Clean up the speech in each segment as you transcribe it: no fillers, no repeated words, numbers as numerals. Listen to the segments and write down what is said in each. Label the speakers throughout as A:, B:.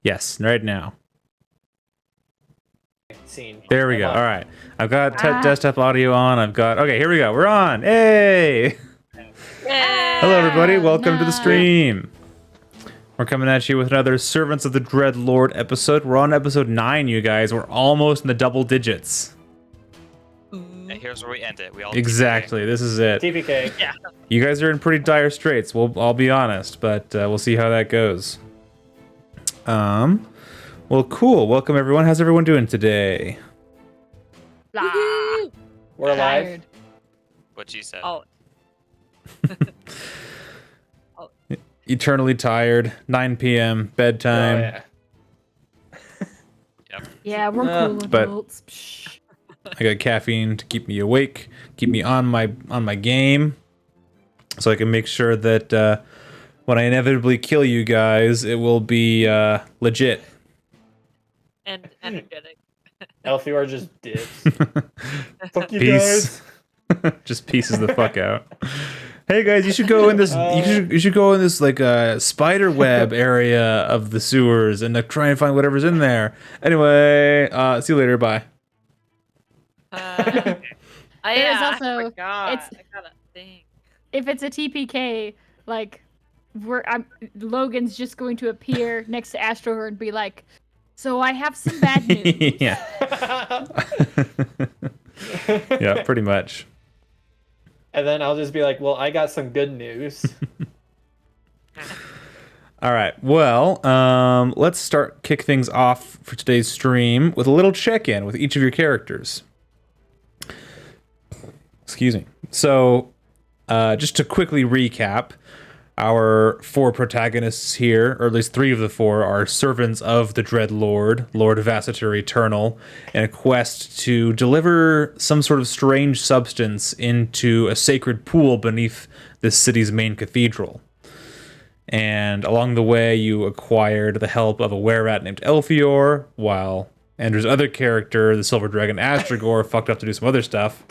A: Yes, right now.
B: Scene.
A: There we go.
B: Hold
A: All
B: on.
A: right. I've got desktop audio on. Okay, here we go. We're on. Hey! Hello, everybody. Welcome to the stream. We're coming at you with another Servants of the Dread Lord episode. We're on episode 9, you guys. We're almost in the double digits.
C: And here's where we end it. We all
A: Exactly. This is it.
B: TPK.
C: Yeah.
A: You guys are in pretty dire straits. I'll be honest, but we'll see how that goes. Well, cool. Welcome, everyone. How's everyone doing today?
D: Blah.
B: We're alive.
D: Tired.
C: What you said.
D: Oh,
A: Eternally tired. 9 p.m. bedtime.
B: Oh, yeah.
C: Yep.
D: yeah, we're
B: Uh,
D: cool
A: but-
D: adults. Psh.
A: I got caffeine to keep me awake, keep me on my game, so I can make sure that when I inevitably kill you guys, it will be legit.
D: And energetic.
B: Elfior just dips. Fuck you
A: Peace.
B: guys.
A: Just pieces the fuck out. Hey guys, you should go in this. You should go in this like spider web area of the sewers and try and find whatever's in there. Anyway, see you later. Bye.
D: There's also
E: I got a thing.
D: if it's a TPK, like Logan's just going to appear next to Astragor and be like, "So I have some bad news."
A: Yeah. Yeah, pretty much.
B: And then I'll just be like, well, I got some good news.
A: All right. Well, let's kick things off for today's stream with a little check-in with each of your characters. Excuse me. So, just to quickly recap, our 4 protagonists here, or at least 3 of the 4, are servants of the Dread Lord, Lord Vassiter Eternal, in a quest to deliver some sort of strange substance into a sacred pool beneath this city's main cathedral. And along the way, you acquired the help of a were-rat named Elfior, while Andrew's other character, the Silver Dragon Astragor, fucked up to do some other stuff.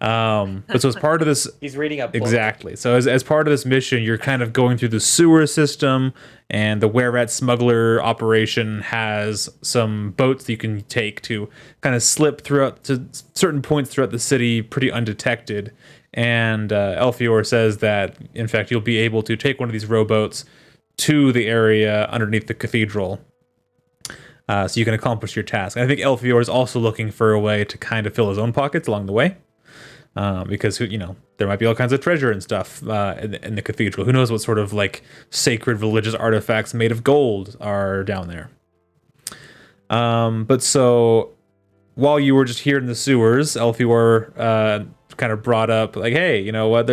A: But so as part of this...
B: He's reading a book.
A: Exactly. So as part of this mission, you're kind of going through the sewer system, and the were-rat smuggler operation has some boats that you can take to kind of slip throughout to certain points throughout the city pretty undetected. And Elfior says that, in fact, you'll be able to take one of these rowboats to the area underneath the cathedral, so you can accomplish your task. And I think Elfior is also looking for a way to kind of fill his own pockets along the way, because there might be all kinds of treasure and stuff in the cathedral. Who knows what sort of like sacred religious artifacts made of gold are down there. But so while you were just here in the sewers, Elfior kind of brought up like, hey, you know what?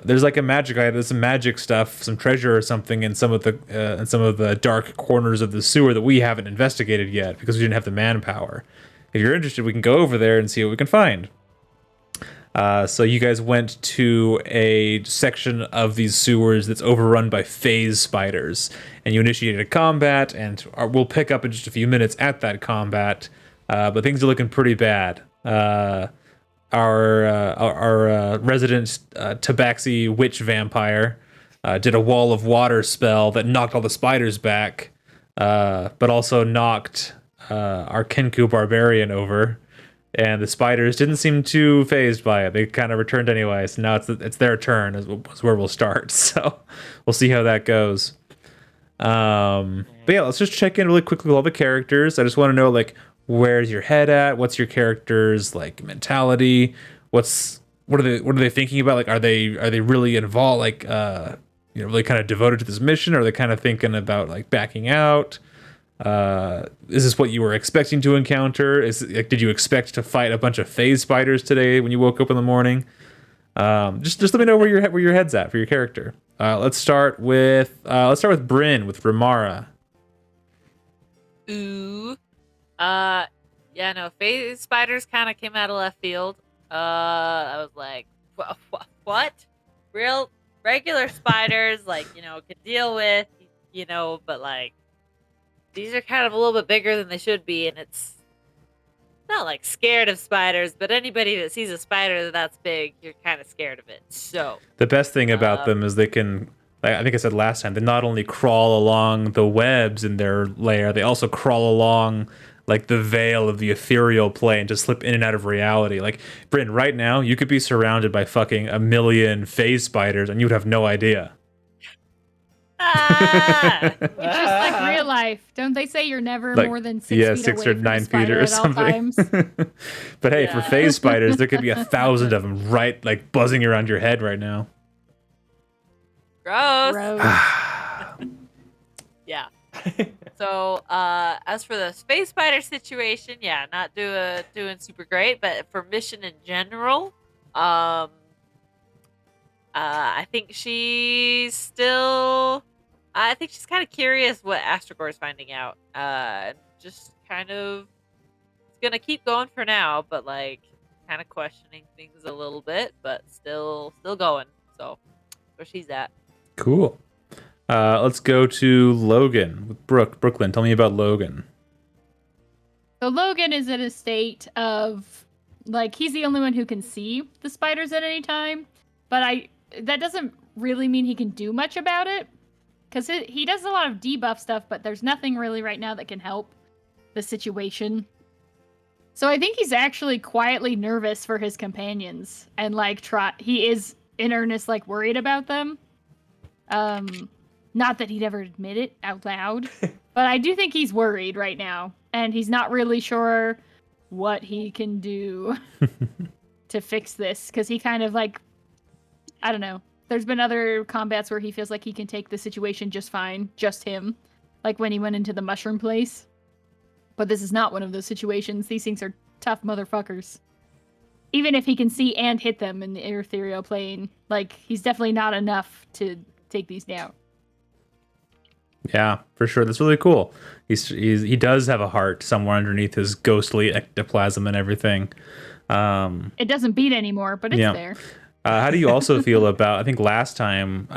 A: There's like a magic item, there's some magic stuff, some treasure or something in some of the dark corners of the sewer that we haven't investigated yet because we didn't have the manpower. If you're interested, we can go over there and see what we can find. So you guys went to a section of these sewers that's overrun by phase spiders, and you initiated a combat, and we'll pick up in just a few minutes at that combat. But things are looking pretty bad. Our resident Tabaxi witch vampire did a wall of water spell that knocked all the spiders back, but also knocked our Kenku barbarian over, and the spiders didn't seem too phased by it. They kind of returned anyway, so now it's their turn is where we'll start. So we'll see how that goes. But yeah, let's just check in really quickly with all the characters. I just want to know, like, where's your head at? What's your character's like mentality? What are they thinking about? Like, are they really involved? Like, really kind of devoted to this mission? Or are they kind of thinking about like backing out? Is this what you were expecting to encounter? Did you expect to fight a bunch of phase spiders today when you woke up in the morning? Just let me know where your head's at for your character. Let's start with Bryn with Ramara.
E: Ooh. Yeah, no, phase spiders kind of came out of left field. I was like, what? Real regular spiders, like, could deal with, but like, these are kind of a little bit bigger than they should be, and it's not like scared of spiders, but anybody that sees a spider that's big, you're kind of scared of it. So
A: the best thing about them is they can like I think I said last time, they not only crawl along the webs in their lair, they also crawl along like the veil of the ethereal plane to slip in and out of reality. Like, Bryn, right now, you could be surrounded by fucking a million phase spiders and you would have no idea.
E: Ah!
D: It's just like real life. Don't they say you're never
A: Like,
D: more than 6
A: yeah,
D: feet
A: 6
D: away
A: or
D: from
A: 9
D: a
A: feet
D: spider
A: or
D: at all times?
A: something. But hey, for
E: Yeah.
A: phase spiders, there could be 1,000 of them right, like, buzzing around your head right now.
E: Gross.
D: Gross.
E: Yeah. So, as for the space spider situation, yeah, not doing super great, but for mission in general, I think she's still, I think she's kind of curious what Astragor is finding out. Just kind of, it's gonna keep going for now, but like, kind of questioning things a little bit, but still going. So, where she's at.
A: Cool. Let's go to Logan with Brooklyn. Tell me about Logan.
D: So Logan is in a state of, like, he's the only one who can see the spiders at any time, but that doesn't really mean he can do much about it, because he does a lot of debuff stuff, but there's nothing really right now that can help the situation. So I think he's actually quietly nervous for his companions, and like he is in earnest, like, worried about them. Not that he'd ever admit it out loud, but I do think he's worried right now, and he's not really sure what he can do to fix this, because he kind of, like, I don't know. There's been other combats where he feels like he can take the situation just fine, just him, like when he went into the mushroom place. But this is not one of those situations. These things are tough motherfuckers. Even if he can see and hit them in the ethereal plane, like, he's definitely not enough to take these down.
A: Yeah, for sure. That's really cool. He does have a heart somewhere underneath his ghostly ectoplasm and everything.
D: It doesn't beat anymore, but it's there.
A: How do you also feel about, I think last time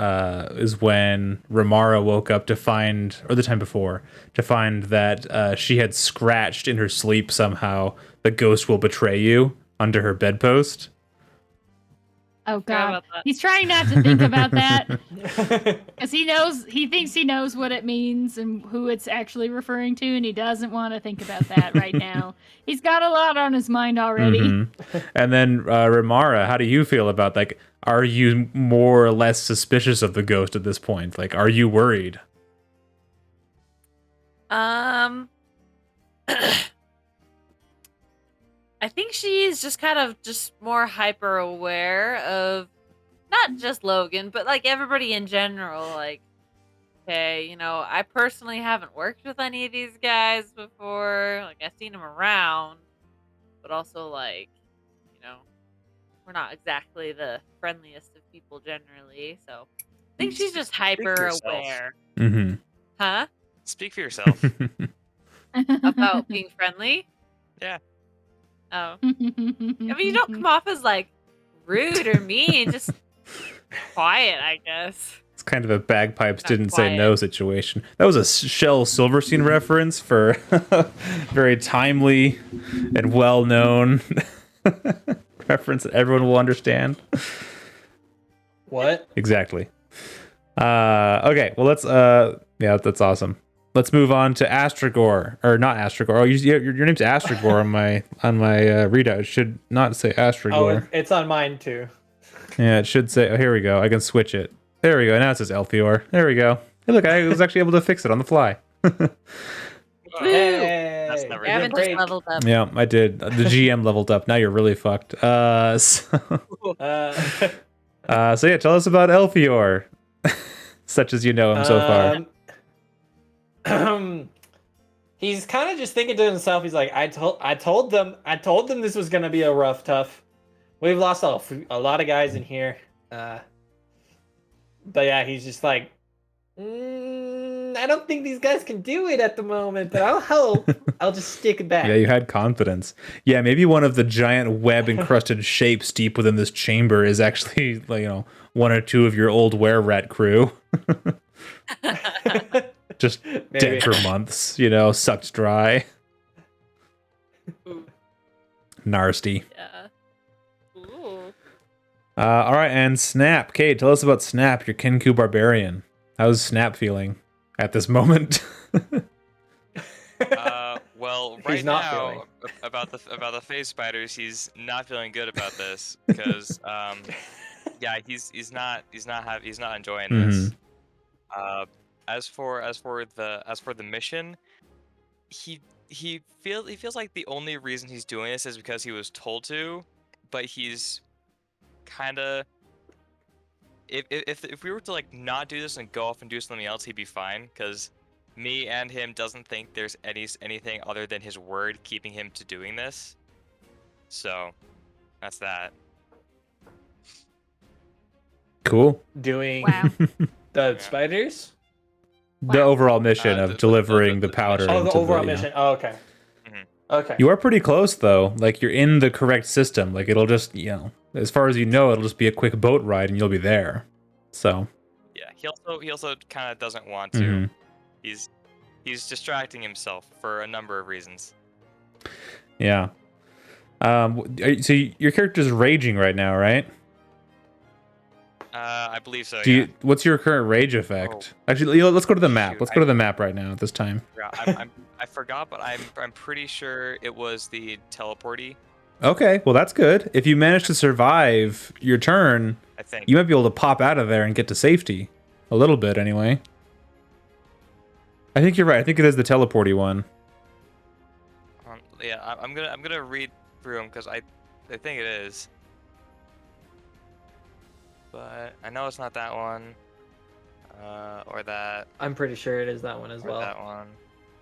A: is when Ramara woke up to find, or the time before, to find that she had scratched in her sleep somehow, the ghost will betray you under her bedpost.
D: Oh
E: Forgot
D: god,
E: about that.
D: he's trying not to think about that because he thinks he knows what it means and who it's actually referring to, and he doesn't want to think about that right now. He's got a lot on his mind already.
A: Mm-hmm. And then Ramara, how do you feel about, like, are you more or less suspicious of the ghost at this point? Like, are you worried?
E: I think she's just kind of just more hyper aware of not just Logan, but like everybody in general. Like, okay, I personally haven't worked with any of these guys before. Like, I've seen them around, but also, like, we're not exactly the friendliest of people generally. So I think she's just hyper
C: yourself.
E: aware.
A: Mm-hmm.
E: Huh?
C: Speak for yourself.
E: About being friendly?
C: Yeah.
E: Oh. I mean, you don't come off as, like, rude or mean, just quiet, I guess.
A: It's kind of a bagpipes
E: Not
A: didn't say
E: quiet.
A: no situation. That was a Shel Silverstein reference for very timely and well-known reference that everyone will understand.
B: What?
A: Exactly. Okay, well, let's yeah, that's awesome. Let's move on to Astragor, or not Astragor. Oh, your name's Astragor on my readout. It should not say Astragor.
B: Oh, it's on mine too.
A: Yeah, it should say. Oh, here we go. I can switch it. There we go. Now it says Elfior. There we go. Hey, look, I was actually able to fix it on the fly.
B: Hey,
C: That's never
E: Gavin
C: good.
E: just leveled up.
A: Yeah, I did. The GM leveled up. Now you're really fucked. So yeah, tell us about Elfior, such as you know him so far.
B: He's kind of just thinking to himself. He's like, I told them this was gonna be a rough, tough. We've lost a lot of guys in here. But yeah, he's just like, I don't think these guys can do it at the moment, but I'll help. I'll just stick back.
A: Yeah, you had confidence. Yeah, maybe one of the giant web-encrusted shapes deep within this chamber is actually, like, one or two of your old were-rat crew. Just dead for months, sucked dry.
E: Ooh.
A: Nasty.
E: Yeah. Ooh.
A: All right, and Snap. Kate, tell us about Snap, your Kenku barbarian. How's Snap feeling at this moment?
C: Well,
B: He's
C: right
B: not feeling.
C: now about the phase spiders, he's not feeling good about this because yeah, he's not enjoying this. As for the mission, he feels like the only reason he's doing this is because he was told to, but he's kind of if we were to like not do this and go off and do something else, he'd be fine because me and him doesn't think there's anything other than his word keeping him to doing this. So that's that.
A: Cool.
B: Doing
D: Wow.
B: the spiders.
A: The
D: Wow.
A: overall mission of delivering the
C: the
A: powder.
C: mission.
B: Oh, the
A: into
B: overall
A: yeah.
B: mission. Oh, okay. Okay.
A: You are pretty close though. Like you're in the correct system. Like it'll just, as far as you know, it'll just be a quick boat ride and you'll be there. So.
C: Yeah, he also kind of doesn't want to.
A: Mhm.
C: He's distracting himself for a number of reasons.
A: Yeah. So your character's raging right now, right?
C: I believe so.
A: What's your current rage effect? Actually, let's go to the map.
C: Shoot,
A: Let's go to the map right now at this time.
C: Yeah, I forgot, but I'm pretty sure it was the teleporty.
A: Okay, well that's good. If you manage to survive your turn,
C: I think.
A: you might be able to pop out of there and get to safety. A little bit, anyway. I think you're right. I think it is the teleporty one.
C: Yeah, I'm gonna read through them because I think it is. But I know it's not that one. Or that.
B: I'm pretty sure it is that one as
C: Or
B: well.
C: that one.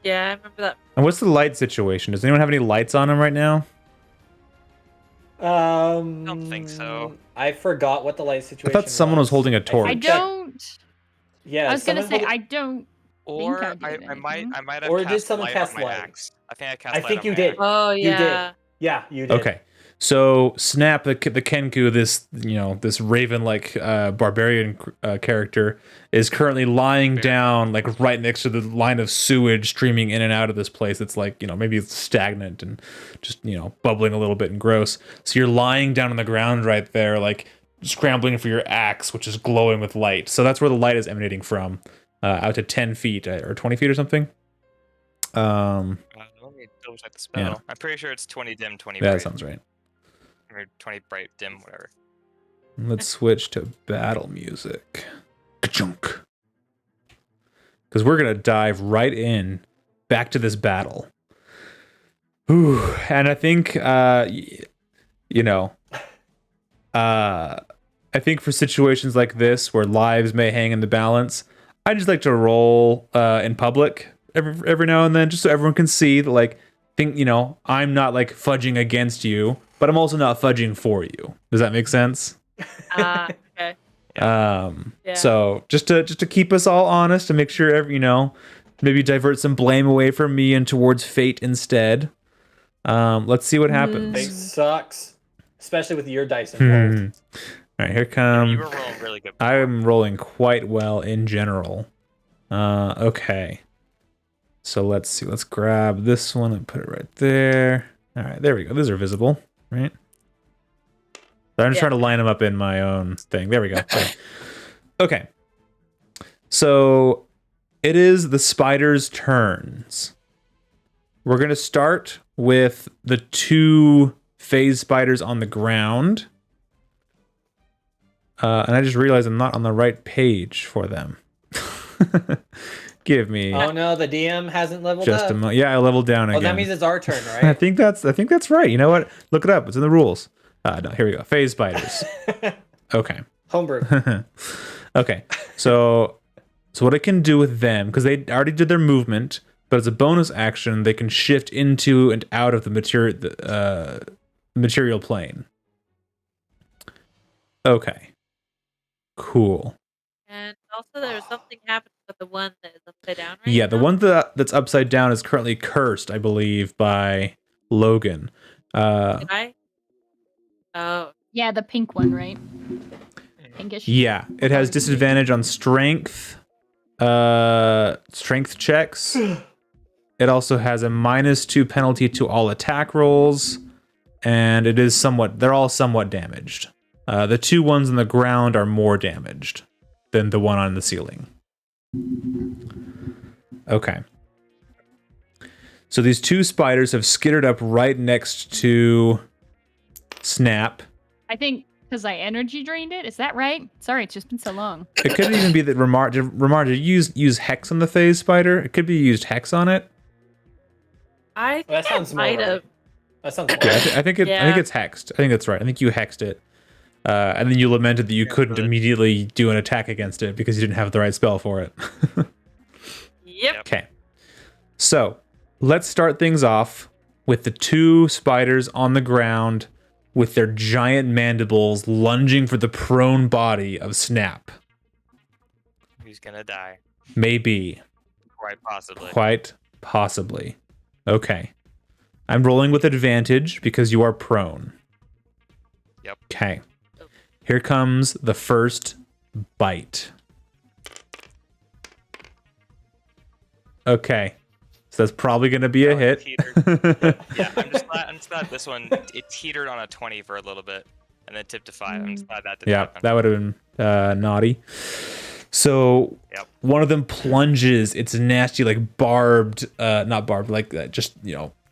E: Yeah, I remember that.
A: And what's the light situation? Does anyone have any lights on them right now?
C: Don't think so.
B: I forgot what the light
A: I
B: situation
A: thought someone was holding a torch.
D: I don't.
B: Yeah.
D: I was gonna
B: someone
D: say
B: hold-
D: I don't.
C: Or
D: I did
C: I might
D: anything.
C: have
B: Or did
C: cast
B: someone
C: light
B: cast
C: on my
B: light?
C: axe. I think I cast
B: I
C: light
B: think
C: on
B: you
C: my
B: did.
C: axe.
E: Oh
B: You did.
E: yeah.
B: Yeah, you did.
A: Okay. So Snap, the Kenku, this raven-like barbarian character, is currently lying down like right next to the line of sewage streaming in and out of this place. It's like maybe it's stagnant and just bubbling a little bit and gross. So you're lying down on the ground right there, like scrambling for your axe, which is glowing with light. So that's where the light is emanating from, out to 10 feet or 20 feet or something.
C: Let me double check the spell.
A: Yeah.
C: I'm pretty sure it's 20 dim, 20
A: Yeah,
C: bright.
A: that sounds right.
C: Or 20 bright, dim, whatever.
A: Let's switch to battle music. Ka-chunk. Because we're going to dive right in back to this battle. Ooh, and I think, I think for situations like this where lives may hang in the balance, I just like to roll in public every now and then, just so everyone can see that, I'm not like fudging against you, but I'm also not fudging for you. Does that make sense?
E: Okay. Yeah.
A: So just to keep us all honest and make sure maybe divert some blame away from me and towards fate instead. Let's see what happens.
B: Fate sucks, especially with your dice involved.
A: All right, here
C: You
A: come.
C: were rolling really good.
A: I'm rolling quite well in general. Okay. So let's see. Let's grab this one and put it right there. All right, there we go. These are visible, right? But I'm just trying to line them up in my own thing. There we go. Okay. So it is the spider's turns. We're going to start with the 2 phase spiders on the ground. And I just realized I'm not on the right page for them. Give me
B: Oh no, the DM hasn't leveled
A: just
B: up.
A: a moment. Yeah, I leveled down again.
B: Oh, that means it's our turn,
A: I
B: right?
A: think that's right. You know what? Look it up. It's in the rules. No, here we go. Phase spiders. Okay.
B: Homebrew.
A: Okay. So what I can do with them, because they already did their movement, but as a bonus action, they can shift into and out of the material plane. Okay. Cool.
E: And also, there's something happening with the one that is upside down right
A: Yeah, the
E: now.
A: one that's upside down is currently cursed, I believe, by Logan.
E: Did I? Oh.
D: Yeah, the pink one, right? Pinkish.
A: Yeah, it has disadvantage on strength checks. It also has a -2 penalty to all attack rolls, and they're all somewhat damaged. The 2 ones on the ground are more damaged than the one on the ceiling. Okay. So these 2 spiders have skittered up right next to Snap.
D: I think because I energy drained it. Is that right? Sorry, it's just been so long.
A: It could even be that Ramar did you use Hex on the phase spider? It could be used Hex on it.
E: I think
B: That sounds more
E: might
B: right.
E: have.
B: That sounds more
A: Yeah,
B: right.
A: I think it's hexed. I think that's right. I think you hexed it. And then you lamented that you couldn't immediately do an attack against it because you didn't have the right spell for it.
E: Yep.
A: Okay. So, let's start things off with the 2 spiders on the ground with their giant mandibles lunging for the prone body of Snap.
C: Who's gonna die?
A: Maybe.
C: Quite possibly.
A: Quite possibly. Okay. I'm rolling with advantage because you are prone.
C: Yep.
A: Okay. Here comes the first bite. Okay. So that's probably going to be a hit.
C: Yeah, I'm just glad this one, it teetered on a 20 for a little bit and then tipped to 5. I'm just glad that didn't
A: Yeah,
C: happen.
A: that would have been naughty. So one of them plunges its nasty, like barbed, not barbed, like just,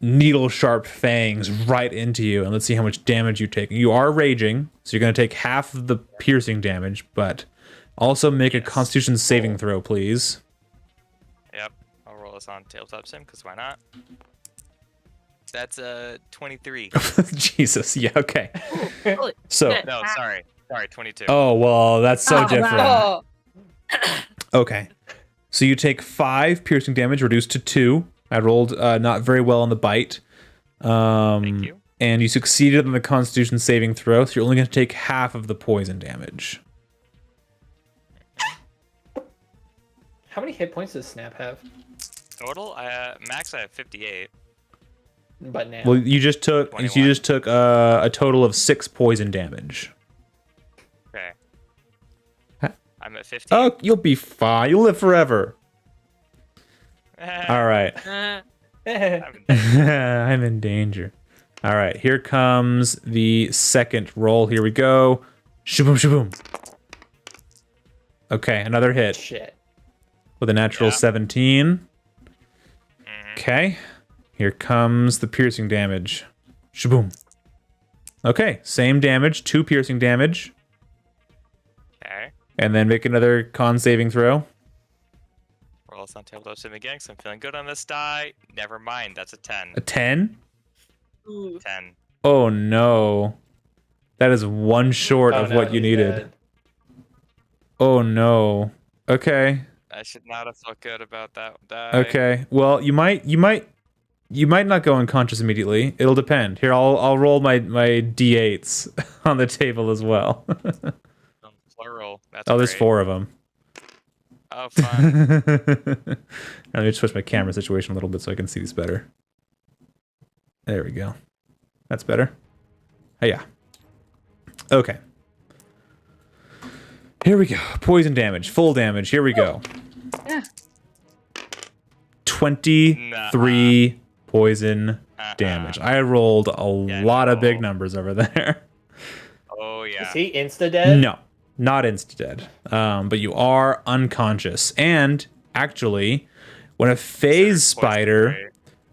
A: needle sharp fangs right into you. And let's see how much damage you take. You are raging, so you're going to take half of the piercing damage, but also make a Constitution saving throw, please.
C: Yep. I'll roll this on Tabletop Sim, because why not? That's a 23.
A: Jesus. Yeah, okay.
E: Holy
A: So,
E: shit.
C: No, sorry. Sorry, 22.
A: oh, well, that's so
D: Oh,
A: different.
D: wow.
A: Okay. So you take 5 piercing damage, reduced to 2. I rolled not very well on the bite.
C: Thank you.
A: And you succeeded on the Constitution saving throw, so you're only going to take half of the poison damage.
B: How many hit points does Snap have?
C: Total? Max, I have 58.
B: But now.
A: Well, you just took
C: 21.
A: a total of 6 poison damage.
C: Okay.
A: Huh?
C: I'm at 15.
A: Oh, you'll be fine. You'll live forever. All right. I'm in danger. All right, here comes the second roll. Here we go. Shaboom, shaboom. Okay, another hit
B: Shit.
A: with a natural 17.
C: Mhm.
A: Okay, here comes the piercing damage. Shaboom. Okay, same damage, 2 piercing damage.
C: Okay.
A: And then make another con saving throw.
C: Roll this on Tabletop Sim again, because I'm feeling good on this die. Never mind, that's a 10.
A: A 10?
E: Ooh.
C: 10.
A: Oh no. That is 1 short
B: Oh,
A: of
B: no,
A: what you
B: he's
A: needed.
B: dead.
A: Oh no. Okay.
C: I should not have felt good about that die.
A: Okay. Well, you might not go unconscious immediately. It'll depend. Here, I'll roll my d8s on the table as well.
C: Plural. That's
A: Oh, there's
C: great.
A: 4 of them.
C: Oh, fun.
A: Let me switch my camera situation a little bit so I can see these better. There we go. That's better. Oh, yeah. Okay. Here we go. Poison damage. Full damage. Here we go.
D: Yeah.
A: 23 poison damage. I rolled a lot of big numbers over there.
C: Oh,
B: Is
C: yeah.
B: he insta-dead?
A: No, not insta-dead. But you are unconscious. And actually, when a phase spider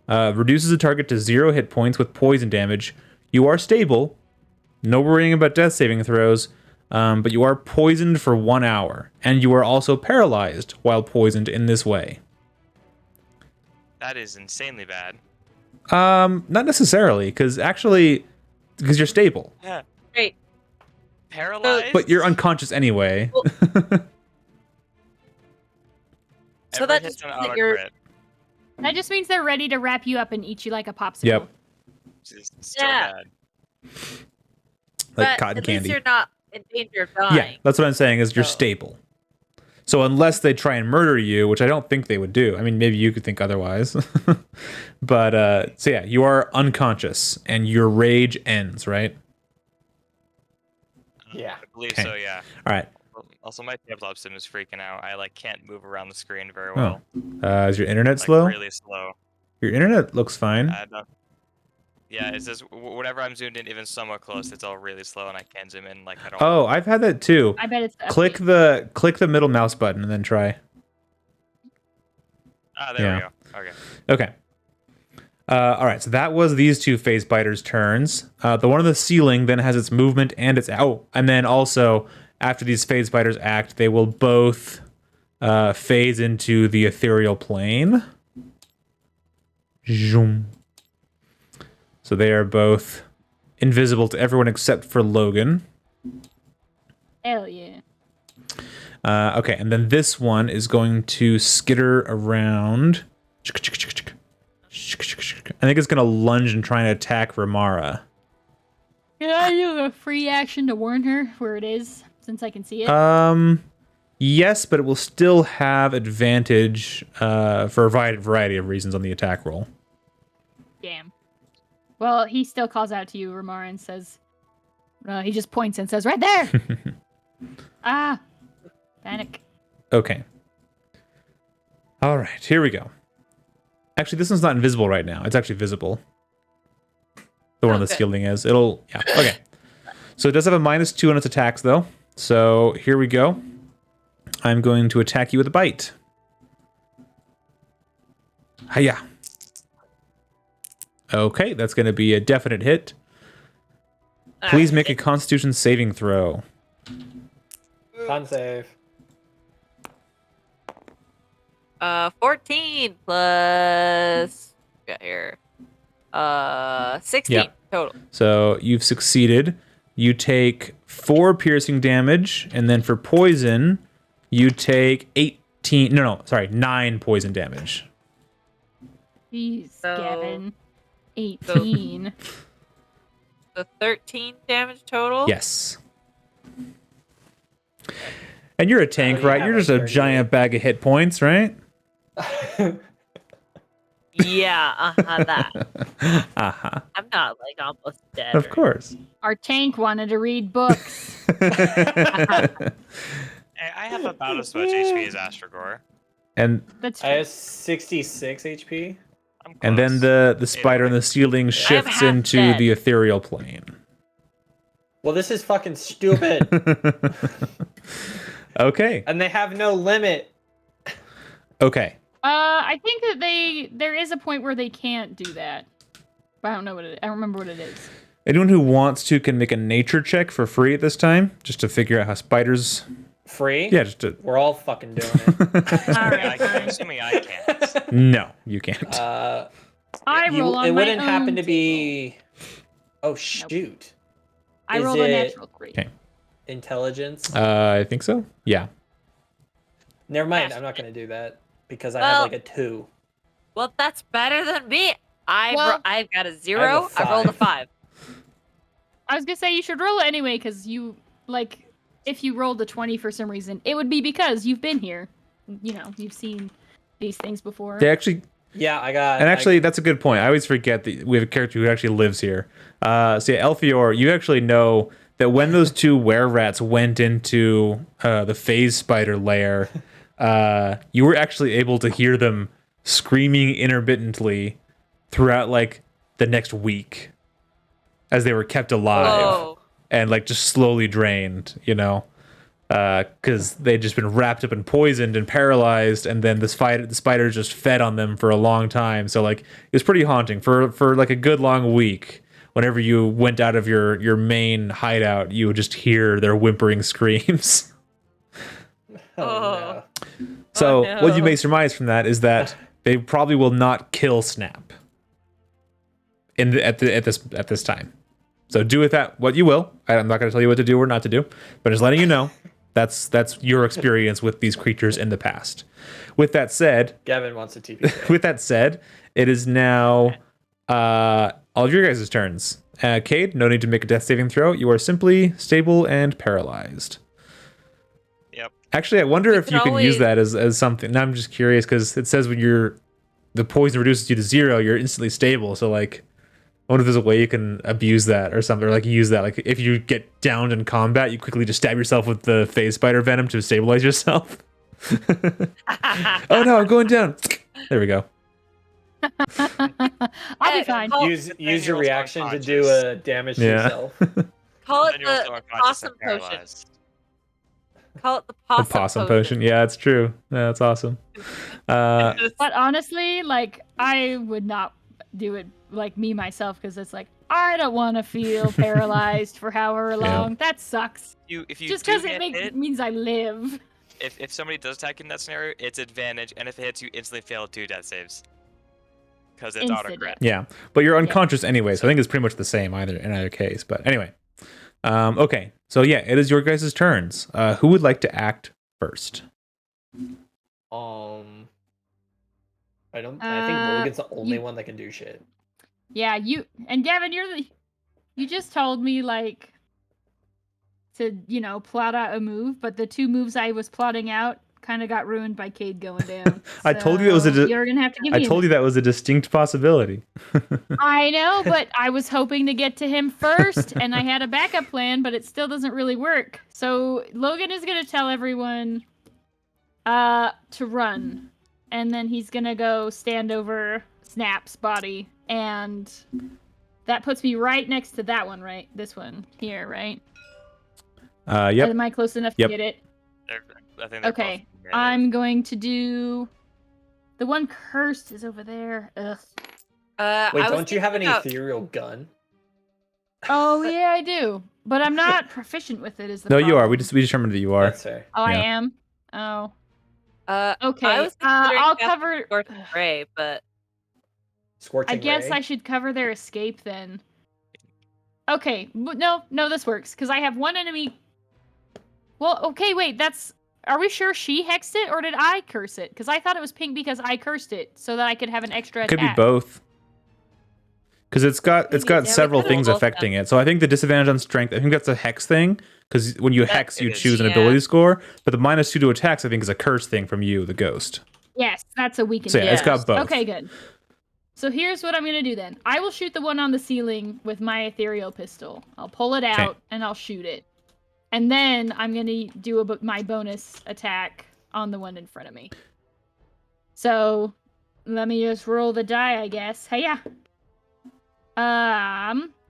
A: reduces a target to 0 hit points with poison damage, you are stable. No worrying about death saving throws. But you are poisoned for 1 hour. And you are also paralyzed while poisoned in this way.
C: That is insanely bad.
A: Not necessarily, because you're stable.
C: Yeah.
E: Wait.
C: Paralyzed?
A: But you're unconscious anyway.
E: So
C: Every
E: that
C: hit's
E: just
C: an
E: means that
C: auto
E: you're-
C: crit.
D: That just means they're ready to wrap you up and eat you like a popsicle.
A: Yep.
C: It's still
E: Yeah.
C: bad.
A: Like
E: but
A: cotton
E: at
A: candy.
E: least you're not in danger of dying.
A: Yeah, that's what I'm saying is you're
B: Oh.
A: stable. So unless they try and murder you, which I don't think they would do. I mean, maybe you could think otherwise. But, so yeah, you are unconscious and your rage ends, right?
B: Yeah.
C: I believe
A: Okay.
C: so, yeah.
A: All right.
C: Also, my tabletop sim is freaking out. I can't move around the screen very
A: Oh.
C: well.
A: Is your internet
C: Like
A: slow?
C: really slow.
A: Your internet looks fine.
C: I don't. Yeah, it says whenever I'm zoomed in even somewhat close, it's all really slow and I can't zoom in like I don't.
A: Oh, I've had that too.
D: I bet it's the
A: Click the middle mouse button and then try.
C: Ah, there we go. Okay.
A: Okay. All right, so that was these two phase spiders' turns. The one on the ceiling then has its movement and its and then also after these phase spiders act, they will both phase into the ethereal plane. Zoom. So they are both invisible to everyone except for Logan.
D: Hell yeah.
A: Okay, and then this one is going to skitter around. I think it's going to lunge and try and attack Ramara.
D: Can I do a free action to warn her where it is, since I can see it?
A: Yes, but it will still have advantage for a variety of reasons on the attack roll.
D: Damn. Well, he still calls out to you, Ramara, and says, he just points and says, right there! Ah! Panic.
A: Okay. All right, here we go. Actually, this one's not invisible right now. It's actually visible. The one on the ceiling is. Yeah, okay. So it does have a -2 on its attacks, though. So here we go. I'm going to attack you with a bite. Hiya. Okay, that's going to be a definite hit. Please make a Constitution saving throw.
B: Con save.
E: 14 plus got here. 16 total.
A: So you've succeeded. You take 4 piercing damage, and then for poison, you take 9 poison damage.
D: Jeez,
E: So-
D: Gavin. 18.
E: So 13 damage total.
A: Yes. And you're a tank,
B: you
A: right?
B: have
A: You're
B: like
A: just a
B: 30.
A: giant bag of hit points, right?
E: Yeah, that.
A: Uh-huh.
E: I'm not like almost dead.
A: Of
E: or
A: course.
D: Our tank wanted to read books.
C: Hey, I have about as much HP as Astragor.
A: And
D: That's
B: I
D: true.
B: have 66 HP.
C: I'm close.
A: and then the spider on the ceiling shifts
E: half
A: into
E: dead.
A: the ethereal plane.
B: Well, this is fucking stupid.
A: Okay.
B: And they have no limit.
A: Okay.
D: I think that there is a point where they can't do that. But I don't know what it is. I don't remember what it is.
A: Anyone who wants to can make a nature check for free at this time, just to figure out how spiders.
B: Free?
A: Yeah, just to.
B: We're all fucking doing it.
D: All right, fine.
C: Assuming I can't.
A: No, you can't.
D: I roll on
B: it
D: my
B: wouldn't happen
D: own
B: to
D: table.
B: be. Oh shoot!
D: I
B: is
D: rolled a
B: it-
D: natural 3.
A: Okay.
B: Intelligence.
A: I think so. Yeah.
B: Never mind. I'm not gonna do that because I
E: Well-
B: have like a 2.
E: Well, that's better than me. I've got a 0.
B: I have a
E: I rolled a
B: 5.
E: 5.
D: I was gonna say you should roll it anyway, because you, like, if you rolled a 20 for some reason, it would be because you've been here. You know, you've seen these things before.
A: They actually.
B: Yeah, I got.
A: And actually, that's a good point. I always forget that we have a character who actually lives here. So yeah, Elfior, you actually know that when those two were-rats went into the phase spider lair, you were actually able to hear them screaming intermittently throughout like the next week as they were kept alive
E: Oh.
A: and like just slowly drained, you know, because they'd just been wrapped up and poisoned and paralyzed, and then the spiders just fed on them for a long time. So like it was pretty haunting for like a good long week. Whenever you went out of your main hideout, you would just hear their whimpering screams.
B: Oh, no.
A: So
E: no.
A: what you may surmise from that is that they probably will not kill Snap at this time. So do with that what you will. I'm not going to tell you what to do or not to do, but just letting you know that's your experience with these creatures in the past. With that said,
B: Gavin wants a TP.
A: with that said, it is now all of your guys' turns. Cade, no need to make a death saving throw. You are simply stable and paralyzed.
C: Yep.
A: Actually, I wonder if
E: can
A: you can use
E: always-
A: that as something. Now I'm just curious because it says when the poison reduces you to 0, you're instantly stable. So like, I wonder if there's a way you can abuse that or something, or like use that. Like if you get downed in combat, you quickly just stab yourself with the phase spider venom to stabilize yourself. Oh no, I'm going down. There we go.
D: I'll be fine.
E: Call,
B: Use
C: then
B: your
C: you're also
B: reaction to do
C: unconscious.
B: a damage to
A: Yeah.
B: yourself.
E: call it
C: Then you're also
E: the
C: unconscious
E: possum
C: and
E: potion.
C: paralyzed.
E: Call it the
A: The
E: possum,
A: possum potion. Yeah, that's true. Yeah, that's awesome.
D: But honestly, like, I would not do it like me myself because it's like I don't want to feel paralyzed for however long. That sucks.
C: If you
D: Just
C: do
D: because
C: get
D: it
C: hit,
D: means I live.
C: if somebody does attack in that scenario, it's advantage, and if it hits you, instantly fail 2 death saves. Because it's auto
D: Instant
C: crit.
A: Yeah, but you're unconscious anyway, so I think it's pretty much the same in either case. But anyway, okay, so yeah, it is your guys' turns. Who would like to act first?
B: I think Logan's the only
D: you-
B: one that can do shit.
D: Yeah, you and Gavin, you just told me like to plot out a move, but the 2 moves I was plotting out kind of got ruined by Cade going down.
A: I told you it was
D: you're gonna have to give me.
A: I told you that was a distinct possibility.
D: I know, but I was hoping to get to him first, and I had a backup plan, but it still doesn't really work. So Logan is gonna tell everyone to run, and then he's gonna go stand over Snap's body, and that puts me right next to that one, right? This one here, right?
A: Yep.
D: Am I close enough
A: Yep.
D: to get it?
C: I think they're
D: Okay,
C: both
D: I'm going to do the one cursed is over there. Ugh.
B: Wait,
E: I was
B: don't you have an
E: thinking about-
B: ethereal gun?
D: Oh yeah, I do, but I'm not proficient with it. Is the
A: No, you are.
D: problem.
A: We determined that you are.
B: That's fair.
D: Oh, I
A: Yeah.
D: am. Oh,
E: I
D: okay.
E: was considering
D: I'll
E: casting
D: cover.
E: Scorching Ray, but
B: Scorching
D: I guess
B: ray.
D: I should cover their escape then. Okay, no, this works because I have one enemy. Well, okay, wait. Are we sure she hexed it or did I curse it? Because I thought it was pink because I cursed it so that I could have an extra
A: Could be
D: attack.
A: both. Because it's got
D: Maybe,
A: got
D: yeah, we
A: several
E: could've
A: things
E: both
A: affecting it. So I think the disadvantage on strength, I think that's a hex thing. Because when you hex, you
C: it is.
A: choose an
E: Yeah.
A: ability score. But the -2 to attacks, I think, is a curse thing from you, the ghost.
D: Yes, that's a weakened.
A: So yeah, it's got both.
D: Okay, good. So here's what I'm gonna do then. I will shoot the one on the ceiling with my ethereal pistol. I'll pull it out and I'll shoot it, and then I'm gonna do my bonus attack on the one in front of me. So let me just roll the die, I guess. Hey, yeah.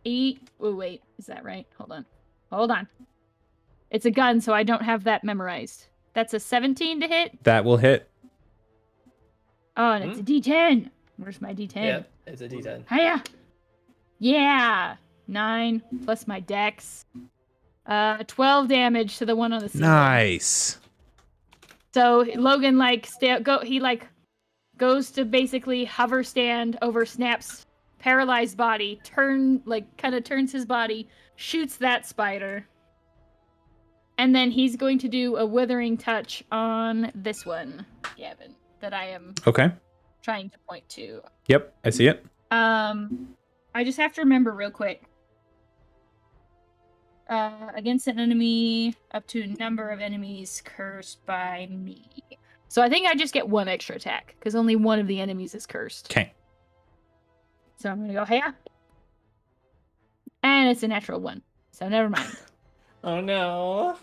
D: 8. Oh wait, is that right? Hold on. It's a gun, so I don't have that memorized. That's a 17 to hit.
A: That will hit.
D: Oh, and it's a D10. Where's my D10?
B: Yeah, it's a D10.
D: Hiya! Yeah! 9 plus my dex. 12 damage to the one on the ceiling.
A: Nice.
D: So Logan goes to basically hover stand over Snap's paralyzed body, kind of turns his body, shoots that spider. And then he's going to do a withering touch on this one, Gavin, that I am
A: Okay.
D: trying to point to.
A: Yep, I see it.
D: I just have to remember real quick. Against an enemy, up to a number of enemies cursed by me. So I think I just get 1 extra attack, because only one of the enemies is cursed.
A: Okay.
D: So I'm gonna go here. And it's a natural 1. So never mind.
B: Oh no.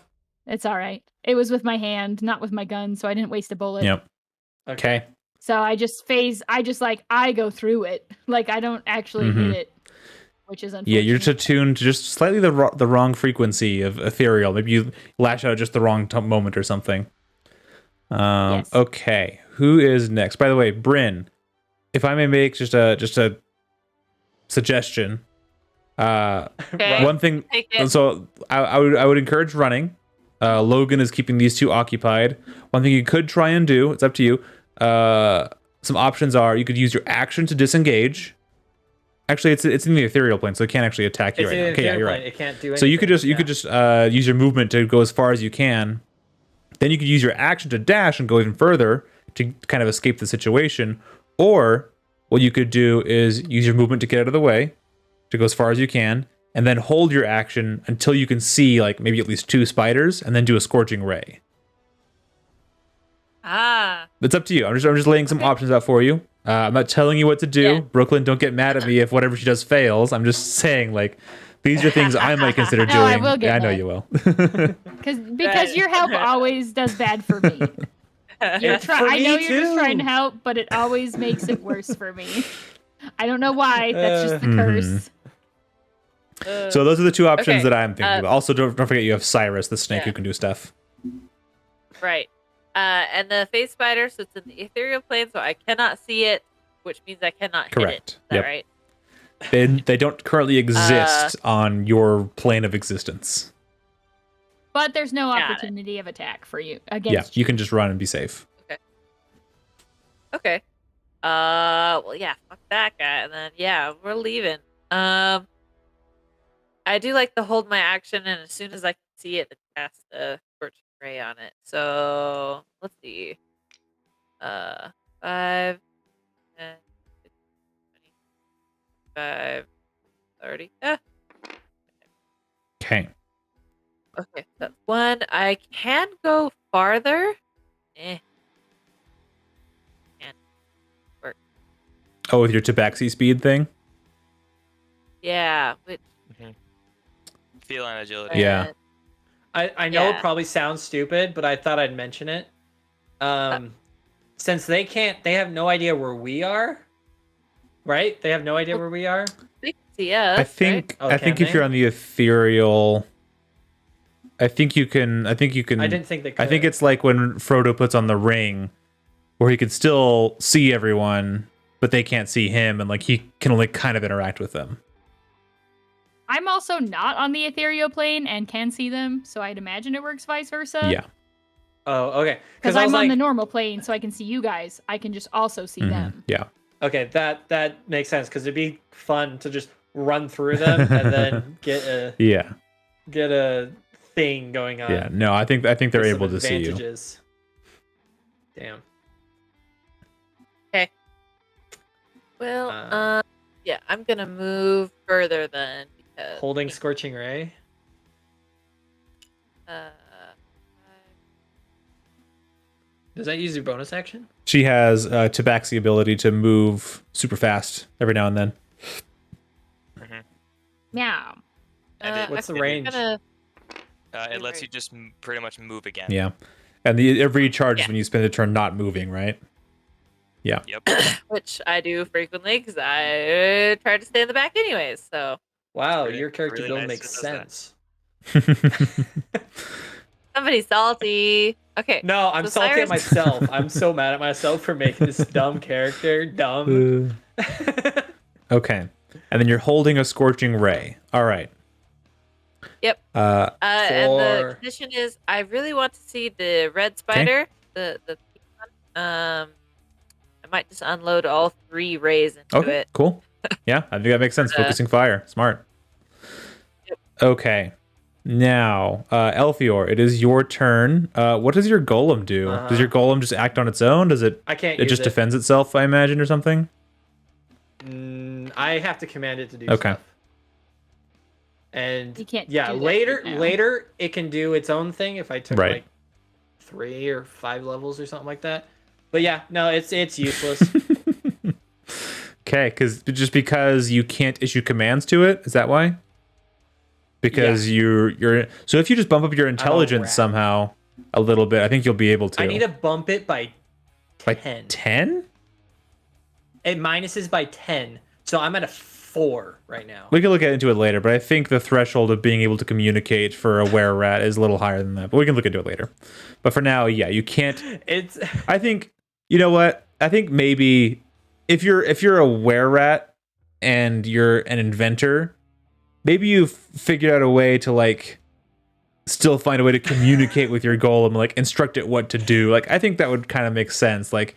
D: It's alright. It was with my hand, not with my gun, so I didn't waste a bullet.
A: Yep. Okay.
D: So I go through it. Like, I don't actually hit it, which is unfortunate.
A: Yeah, you're just attuned to just slightly the wrong frequency of ethereal. Maybe you lash out at just the wrong moment or something.
D: Yes.
A: Okay, who is next? By the way, Bryn, if I may make just a suggestion.
E: Okay.
A: One thing.
E: Take it.
A: So I would encourage running. Logan is keeping these 2 occupied. One thing you could try and do, it's up to you. Some options are you could use your action to disengage. Actually, it's in the ethereal plane, so it can't actually attack you
B: It's
A: right
B: in
A: now.
B: the
A: Okay, yeah,
B: ethereal
A: you're
B: plane.
A: right.
B: It can't do anything.
A: So you could just use your movement to go as far as you can. Then you could use your action to dash and go even further to kind of escape the situation. Or what you could do is use your movement to get out of the way, to go as far as you can, and then hold your action until you can see like maybe at least 2 spiders, and then do a scorching ray. It's up to you. I'm just laying some options out for you. I'm not telling you what to do.
E: Yeah.
A: Brooklyn, don't get mad at me if whatever she does fails. I'm just saying, like, these are things I might consider
D: No,
A: doing.
D: I will get
A: I know
D: mad.
A: you will.
D: Because your help always does bad for me.
B: It's for
D: I know
B: me
D: you're just
B: too.
D: trying to help, but it always makes it worse for me. I don't know why. That's just the curse.
A: So those are the two options
E: Okay,
A: that I'm thinking about. Also, don't forget you have Cyrus, the snake
E: Yeah.
A: who can do stuff.
E: Right. And the phase spider, so it's in the ethereal plane, so I cannot see it, which means I cannot hit it.
A: Correct.
E: Is that
A: Yep.
E: right?
A: They don't currently exist on your plane of existence.
D: But there's no
E: Got it.
D: opportunity of attack for you
A: Yeah,
D: against
A: you can just run and be safe.
E: Okay. Well, yeah, fuck that guy, and then yeah, we're leaving. I do like to hold my action, and as soon as I can see it, to cast a scorching ray on it. So let's see. 5, 10, 15, 25, 30.
A: Okay.
E: Okay, that's one. I can go farther. Eh.
A: Oh, with your tabaxi speed thing?
E: Yeah. Which,
C: Feline agility.
A: Yeah.
B: I know
E: Yeah.
B: it probably sounds stupid, but I thought I'd mention it. Since they have no idea where we are, right? They have no idea where we are.
E: they can see us.
A: I think
B: Oh,
A: I think
B: can
A: if you're
B: they?
A: on the ethereal, I think you can.
B: I didn't think they could.
A: I think it's like when Frodo puts on the ring, where he can still see everyone, but they can't see him, and like he can only kind of interact with them.
D: I'm also not on the ethereal plane and can see them, so I'd imagine it works vice versa.
A: Yeah.
B: Oh, okay.
D: Because
B: I
D: I'm
B: was
D: on
B: like,
D: the normal plane, so I can see you guys. I can just also see
A: Mhm.
D: them.
A: Yeah.
B: okay, that makes sense because it'd be fun to just run through them and then get a thing going on.
A: Yeah. No, I think they're
B: with some
A: able to see you.
B: advantages. Damn.
E: Well, yeah, I'm gonna move further then because
B: Holding Scorching Ray.
E: uh,
B: Does that use your bonus action?
A: She has Tabaxi ability to move super fast every now and then.
D: Meow.
C: And it-
B: What's the
E: I'm
B: range?
E: gonna-
C: It lets you just pretty much move again.
A: Yeah. And it recharges
E: Yeah.
A: when you spend a turn not moving, right? Yeah.
C: Yep.
E: which I do frequently because I try to stay in the back anyways. So
B: Wow,
C: Really-
B: your character
C: really
B: build
C: nice
B: makes
C: that it does
B: sense.
E: somebody's salty. Okay.
B: No, I'm
E: So
B: salty
E: Cyrus-
B: at myself. I'm so mad at myself for making this dumb character dumb.
A: Okay. And then you're holding a scorching ray. All right.
E: Yep.
A: Uh,
E: And the
B: For-
E: condition is I really want to see the red spider. The pink one. I might just unload all 3 rays into
A: okay.
E: it.
A: Cool. Yeah, I think that makes sense. Focusing fire. Smart.
E: Yep.
A: Okay. Now, Elfior, it is your turn. What does your golem do? Does your golem just act on its own? Does it?
B: I can't
A: It
B: use
A: just defends itself, I imagine, or something.
B: I have to command it to do
A: Okay.
B: stuff. And
D: You can't
B: yeah,
D: do that
B: later
D: right now.
B: later it can do its own thing if I took
A: Right.
B: like 3 or 5 levels or something like that. But yeah, no, it's useless.
A: Okay, because you can't issue commands to it. Is that why? Because you're so if you just bump up your intelligence
B: rat.
A: somehow a little bit, I think you'll be able to.
B: I need to bump it by 10.
A: 10?
B: It minuses by 10. So I'm at a 4 right now.
A: We can look into it later, but I think the threshold of being able to communicate for a were-rat is a little higher than that. But we can look into it later. But for now, yeah, you can't.
B: It's
A: I think you know what? I think maybe if you're a were-rat and you're an inventor, maybe you've figured out a way to like still find a way to communicate with your golem, like instruct it what to do. Like I think that would kind of make sense. Like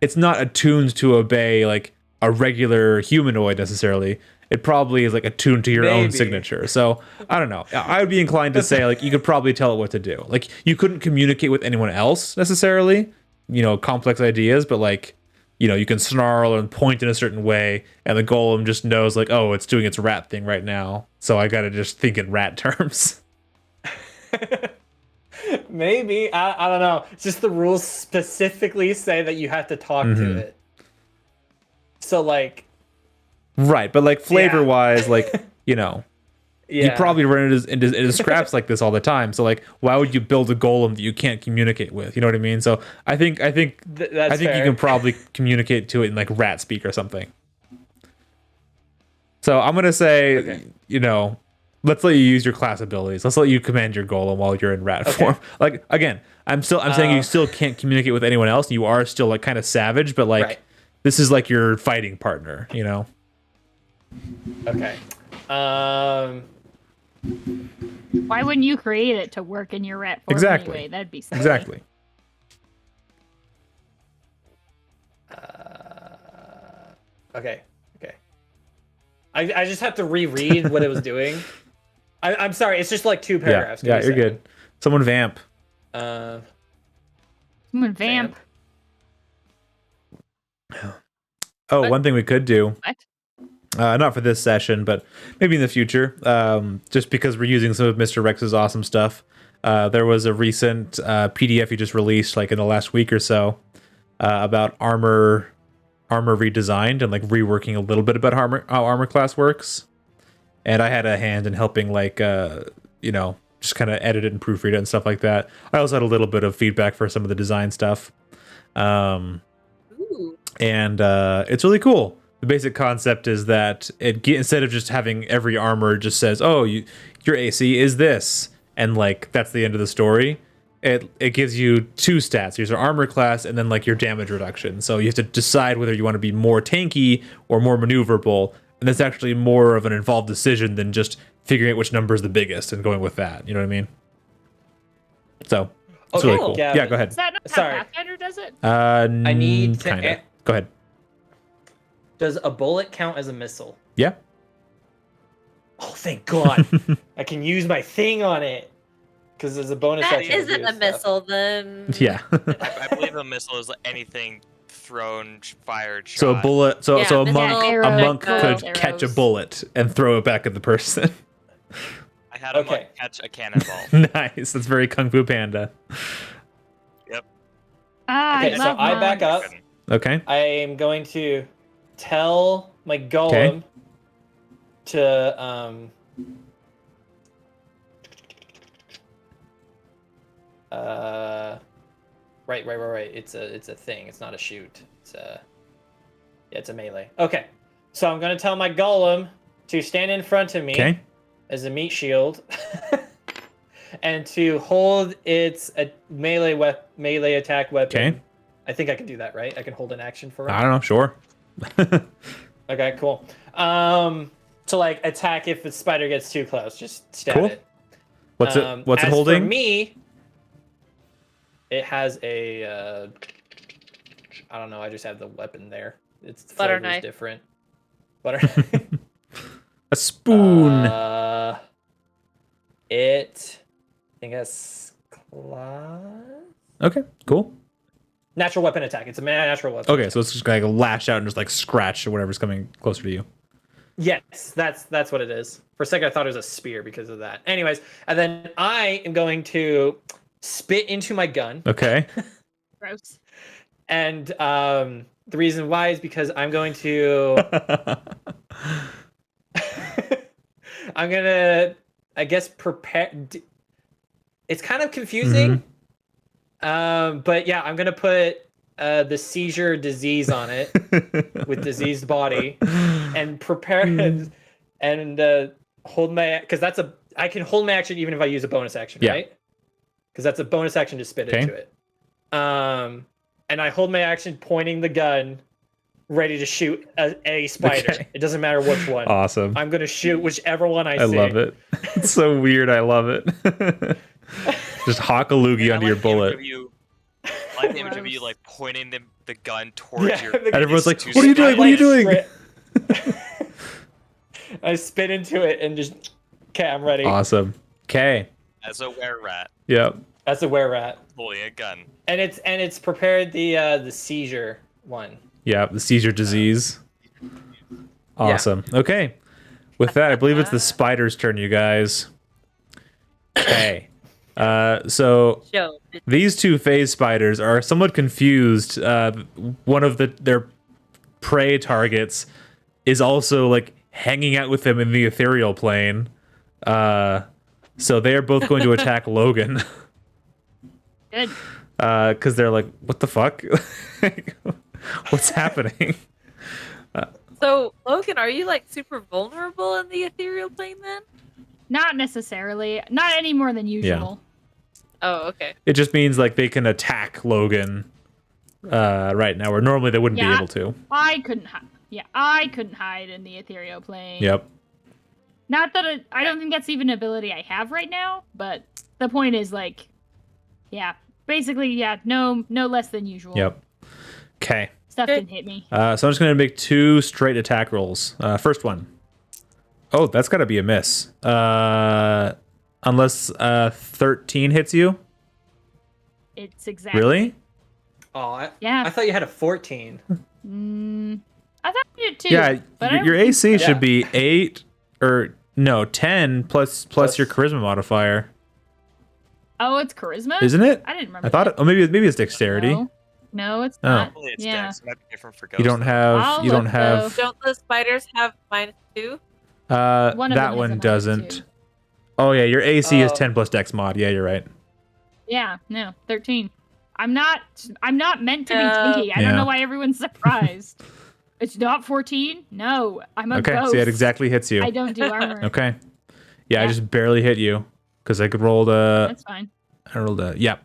A: it's not attuned to obey like a regular humanoid necessarily. It probably is like attuned to your own
B: Maybe.
A: signature. So I don't know. I would be inclined to say like you could probably tell it what to do. Like you couldn't communicate with anyone else necessarily, you know, complex ideas, but like, you know, you can snarl and point in a certain way, and the golem just knows like, oh, it's doing its rat thing right now. So I gotta just think in rat terms.
B: maybe I don't know. It's just the rules specifically say that you have to talk to it. So like
A: Right, but like flavor wise, like, you know,
B: yeah.
A: you probably run it into scraps like this all the time. So like, why would you build a golem that you can't communicate with? You know what I mean? So I think
B: That's
A: you
B: fair.
A: can probably communicate to it in like rat speak or something. So I'm gonna say,
B: Okay.
A: let's let you use your class abilities. Let's let you command your golem while you're in rat form. Like again, I'm saying you still can't communicate with anyone else. You are still like kind of savage, but like
B: Right.
A: this is like your fighting partner.
B: Okay.
D: Why wouldn't you create it to work in your rat form
A: Exactly.
D: anyway? That'd be silly.
A: Exactly.
B: Okay. Okay. I just have to reread what it was doing. I'm sorry. It's just like 2 paragraphs.
A: Yeah, you're good. Someone vamp.
B: Good.
D: Someone vamp.
A: Oh,
E: What?
A: one thing we could do.
D: What?
A: Not for this session, but maybe in the future. Just because we're using some of Mr. Rex's awesome stuff. There was a recent PDF he just released, like in the last week or so, about armor redesigned and like reworking a little bit about how armor class works. And I had a hand in helping, like, just kind of edit it and proofread it and stuff like that. I also had a little bit of feedback for some of the design stuff.
E: Ooh.
A: And it's really cool. The basic concept is that instead of just having every armor just says, "Oh, your AC is this," and like that's the end of the story. It gives you 2 stats. Here's your armor class, and then like your damage reduction. So you have to decide whether you want to be more tanky or more maneuverable. And that's actually more of an involved decision than just figuring out which number is the biggest and going with that. You know what I mean? So it's
B: Okay,
A: really cool.
B: Gavin.
A: Yeah, go ahead.
D: Is that not
B: Sorry.
D: how Pathfinder does it?
B: I need to.
A: Kinda. Go ahead.
B: Does a bullet count as a missile?
A: Yeah.
B: Oh, thank God! I can use my thing on it because there's a bonus
E: That
B: action. to
E: isn't
B: do
E: a
B: stuff.
E: missile, then.
A: Yeah.
C: I believe a missile is anything thrown, fired, shot.
A: So a bullet. So
E: Yeah,
A: a
E: missile,
A: monk.
D: arrow,
A: A monk
D: arrows,
A: could catch a
D: arrows.
A: bullet and throw it back at the person.
C: I had a
B: Okay.
C: monk catch a cannonball.
A: Nice. That's very Kung Fu Panda.
D: Ah,
B: Okay,
D: I
B: so
D: love
B: I back
D: monks.
B: up.
A: Okay.
B: I am going to tell my golem to right. It's a thing. It's not a shoot. It's a melee. Okay. So I'm gonna tell my golem to stand in front of me
A: Okay.
B: as a meat shield. And to hold its melee attack weapon.
A: Okay.
B: I think I can do that, right? I can hold an action for it.
A: I don't know. Sure.
B: Okay, cool. To like attack if the spider gets too close, just stab
A: Cool.
B: it.
A: What's it
B: As
A: holding?
B: For me, it has a. I don't know. I just have the weapon there. Its
E: Butter
B: flavor's
E: knife.
B: different. Butter.
A: A spoon.
B: It. I think that's class.
A: Okay. Cool.
B: Natural weapon attack. It's a natural weapon.
A: Okay. So it's just like lash out and just like scratch or whatever's coming closer to you.
B: Yes, that's what it is. For a second, I thought it was a spear because of that. Anyways, and then I am going to spit into my gun,
A: Okay.
D: Gross.
B: and the reason why is because I'm going to. I'm gonna, I guess, prepare. It's kind of confusing, but yeah, I'm gonna put the seizure disease on it with diseased body, and prepare and hold my because I can hold my action even if I use a bonus action,
A: Yeah.
B: right? Because that's a bonus action to spit
A: Okay.
B: into it. And I hold my action pointing the gun, ready to shoot a spider.
A: Okay.
B: It doesn't matter which one.
A: Awesome.
B: I'm gonna shoot whichever one I
A: I
B: see.
A: love it. It's so weird. I love it. Just hawk a loogie
C: I
A: onto your
C: like the image
A: bullet.
C: of you- I like the image of you like pointing the gun towards
B: Yeah,
C: your.
B: the-
A: And everyone's like,
C: two
A: "What are you doing?
C: spiders.
A: What are you doing?"
B: I spit into it and just. Okay, I'm ready.
A: Awesome. Okay.
C: As a were rat
A: Yep.
B: That's a were rat,
C: holding a gun.
B: and it's prepared the seizure one.
A: Yeah. The seizure disease. Awesome. Okay. With that, I believe it's the spider's turn, you guys. Okay. So
E: Show.
A: these 2 phase spiders are somewhat confused. One of their prey targets is also like hanging out with them in the ethereal plane. So they're both going to attack Logan.
D: Good.
A: Because they're like, what the fuck? What's happening?
E: So, Logan, are you like super vulnerable in the ethereal plane then?
D: Not necessarily. Not any more than usual.
E: Oh, okay.
A: It just means like they can attack Logan right now, where normally they wouldn't be
D: Yeah.
A: able to.
D: I couldn't hide. Yeah, I couldn't hide in the ethereal plane.
A: Yep.
D: Not that I don't think that's even an ability I have right now, but the point is like, yeah, basically, yeah, no less than usual.
A: Yep. Okay.
D: Stuff can hit me.
A: So I'm just gonna make 2 straight attack rolls. First one. Oh, that's gotta be a miss. Unless 13 hits you.
D: It's exactly.
A: Really?
B: Oh,
D: Yeah.
B: I thought you had a 14.
D: I thought you did too.
A: Yeah.
D: but I don't
A: Your
D: think
A: AC
D: so.
A: should be 8 or no 10 plus your charisma modifier,
D: Oh, it's charisma.
A: isn't it?
D: I didn't remember.
A: I thought
D: that.
A: it, oh maybe it's dexterity.
D: No, it's
A: Oh.
D: not.
C: Hopefully it's
D: Yeah.
C: Dex. It might be different for ghosts.
A: You don't have.
D: I'll
A: you don't
D: look,
A: have.
E: Don't the spiders have -2?
D: One of them
A: That
D: has a
A: one
D: minus
A: doesn't.
D: 2.
A: Oh yeah, your AC is
B: Oh.
A: 10 plus Dex mod. Yeah, you're right.
D: Yeah, no, 13. I'm not meant to be
E: Yeah.
D: tanky. I
A: Yeah.
D: don't know why everyone's surprised. It's not 14? No, I'm a
A: Okay,
D: ghost.
A: so it exactly hits you.
D: I don't do armor.
A: Okay. Yeah, I
D: Yeah.
A: just barely hit you because I could roll the.
D: That's fine.
A: I rolled a. Yep.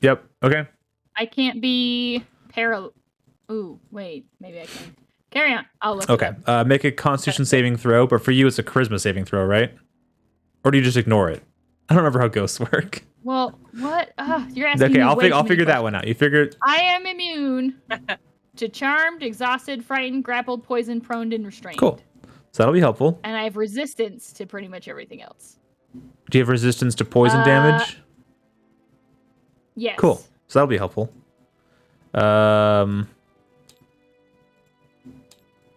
A: Yep. Okay.
D: I can't be parallel. Ooh, wait, maybe I can. Carry on. I'll look.
A: Okay.
D: It up.
A: Make a Constitution saving throw, but for you it's a Charisma saving throw, right? Or do you just ignore it? I don't remember how ghosts work.
D: Well, what? You're asking
A: Okay,
D: me
A: I'll
D: way too
A: I'll
D: many
A: figure that
D: questions.
A: one out. You figure.
D: I am immune to charmed, exhausted, frightened, grappled, poisoned, prone, and restrained.
A: Cool. So that'll be helpful.
D: And I have resistance to pretty much everything else.
A: Do you have resistance to poison damage?
D: Yes.
A: Cool. So that'll be helpful.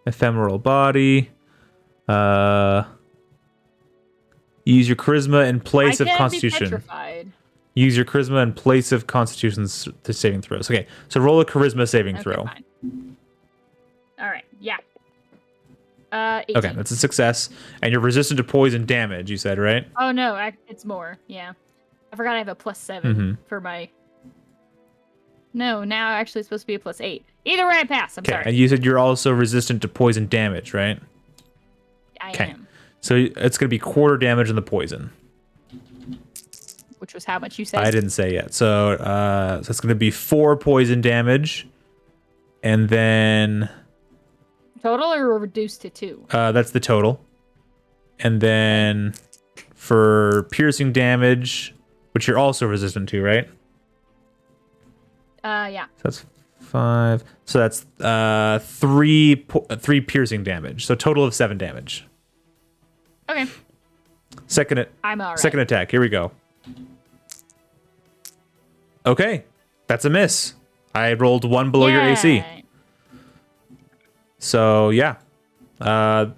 A: Ephemeral body. Use your charisma in place
D: I
A: of
D: can
A: Constitution.
D: Be petrified.
A: Use your charisma in place of Constitution's saving throws. Okay, so roll a charisma saving throw.
D: Fine. All right. Yeah. 18.
A: Okay, that's a success. And you're resistant to poison damage, you said, right?
D: Oh no, it's more. Yeah. I forgot I have a +7
A: Mhm.
D: for my. No, now actually it's supposed to be a +8. Either way, I pass. I'm
A: Okay,
D: sorry.
A: and you said you're also resistant to poison damage, right?
D: I
A: okay.
D: am.
A: So it's going to be quarter damage on the poison.
D: Which was how much you said?
A: I didn't say yet. So it's going to be 4 poison damage. And then
D: Total or reduced to 2?
A: that's the total. And then for piercing damage, which you're also resistant to, right?
D: Yeah.
A: So that's 5. So that's 3 piercing damage. So total of 7 damage.
D: Okay.
A: Second
D: I'm all right.
A: Second attack. Here we go. Okay, that's a miss. I rolled 1 below your AC.
D: Yay.
A: So yeah, there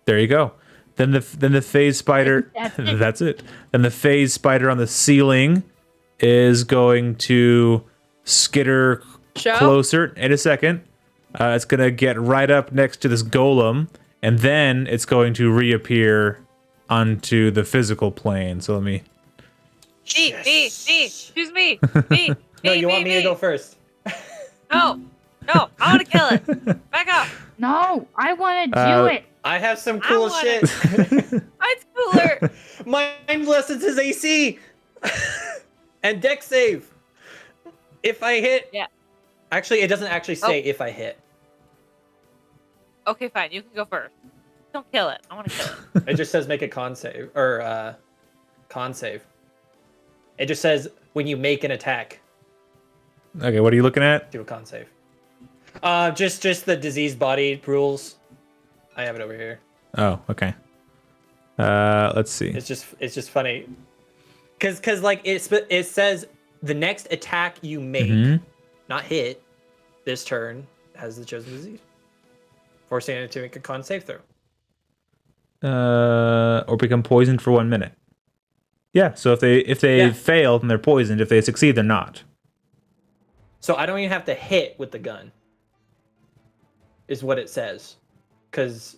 A: you go. Then the phase spider.
D: That's it.
A: That's it. Then the phase spider on the ceiling is going to skitter
E: Show?
A: closer in a second. It's gonna get right up next to this golem, and then it's going to reappear onto the physical plane. So let me.
E: Me, choose me, me.
B: No, you want me to go first?
E: No, I want to kill it. Back up.
D: No, I want to do
A: Uh,
D: it.
B: I have some
E: I
B: cool
E: wanna-
B: shit.
E: Mine's cooler.
B: Mine lessens his AC and dex save. If I hit.
E: Yeah.
B: Actually, it doesn't actually say if I hit.
E: Okay, fine. You can go first. Don't kill it. I want to kill it.
B: It just says make a con save or con save. It just says when you make an attack,
A: Okay, what are you looking at?
B: do a con save. Just the diseased body rules. I have it over here.
A: Oh, okay. Let's see.
B: It's just funny, cause like it says the next attack you make,
A: Mhm.
B: not hit, this turn has the chosen disease, forcing it to make a con save throw.
A: Or become poisoned for 1 minute. Yeah. So if they
B: Yeah.
A: fail, then they're poisoned. If they succeed, they're not.
B: So I don't even have to hit with the gun. Is what it says, cause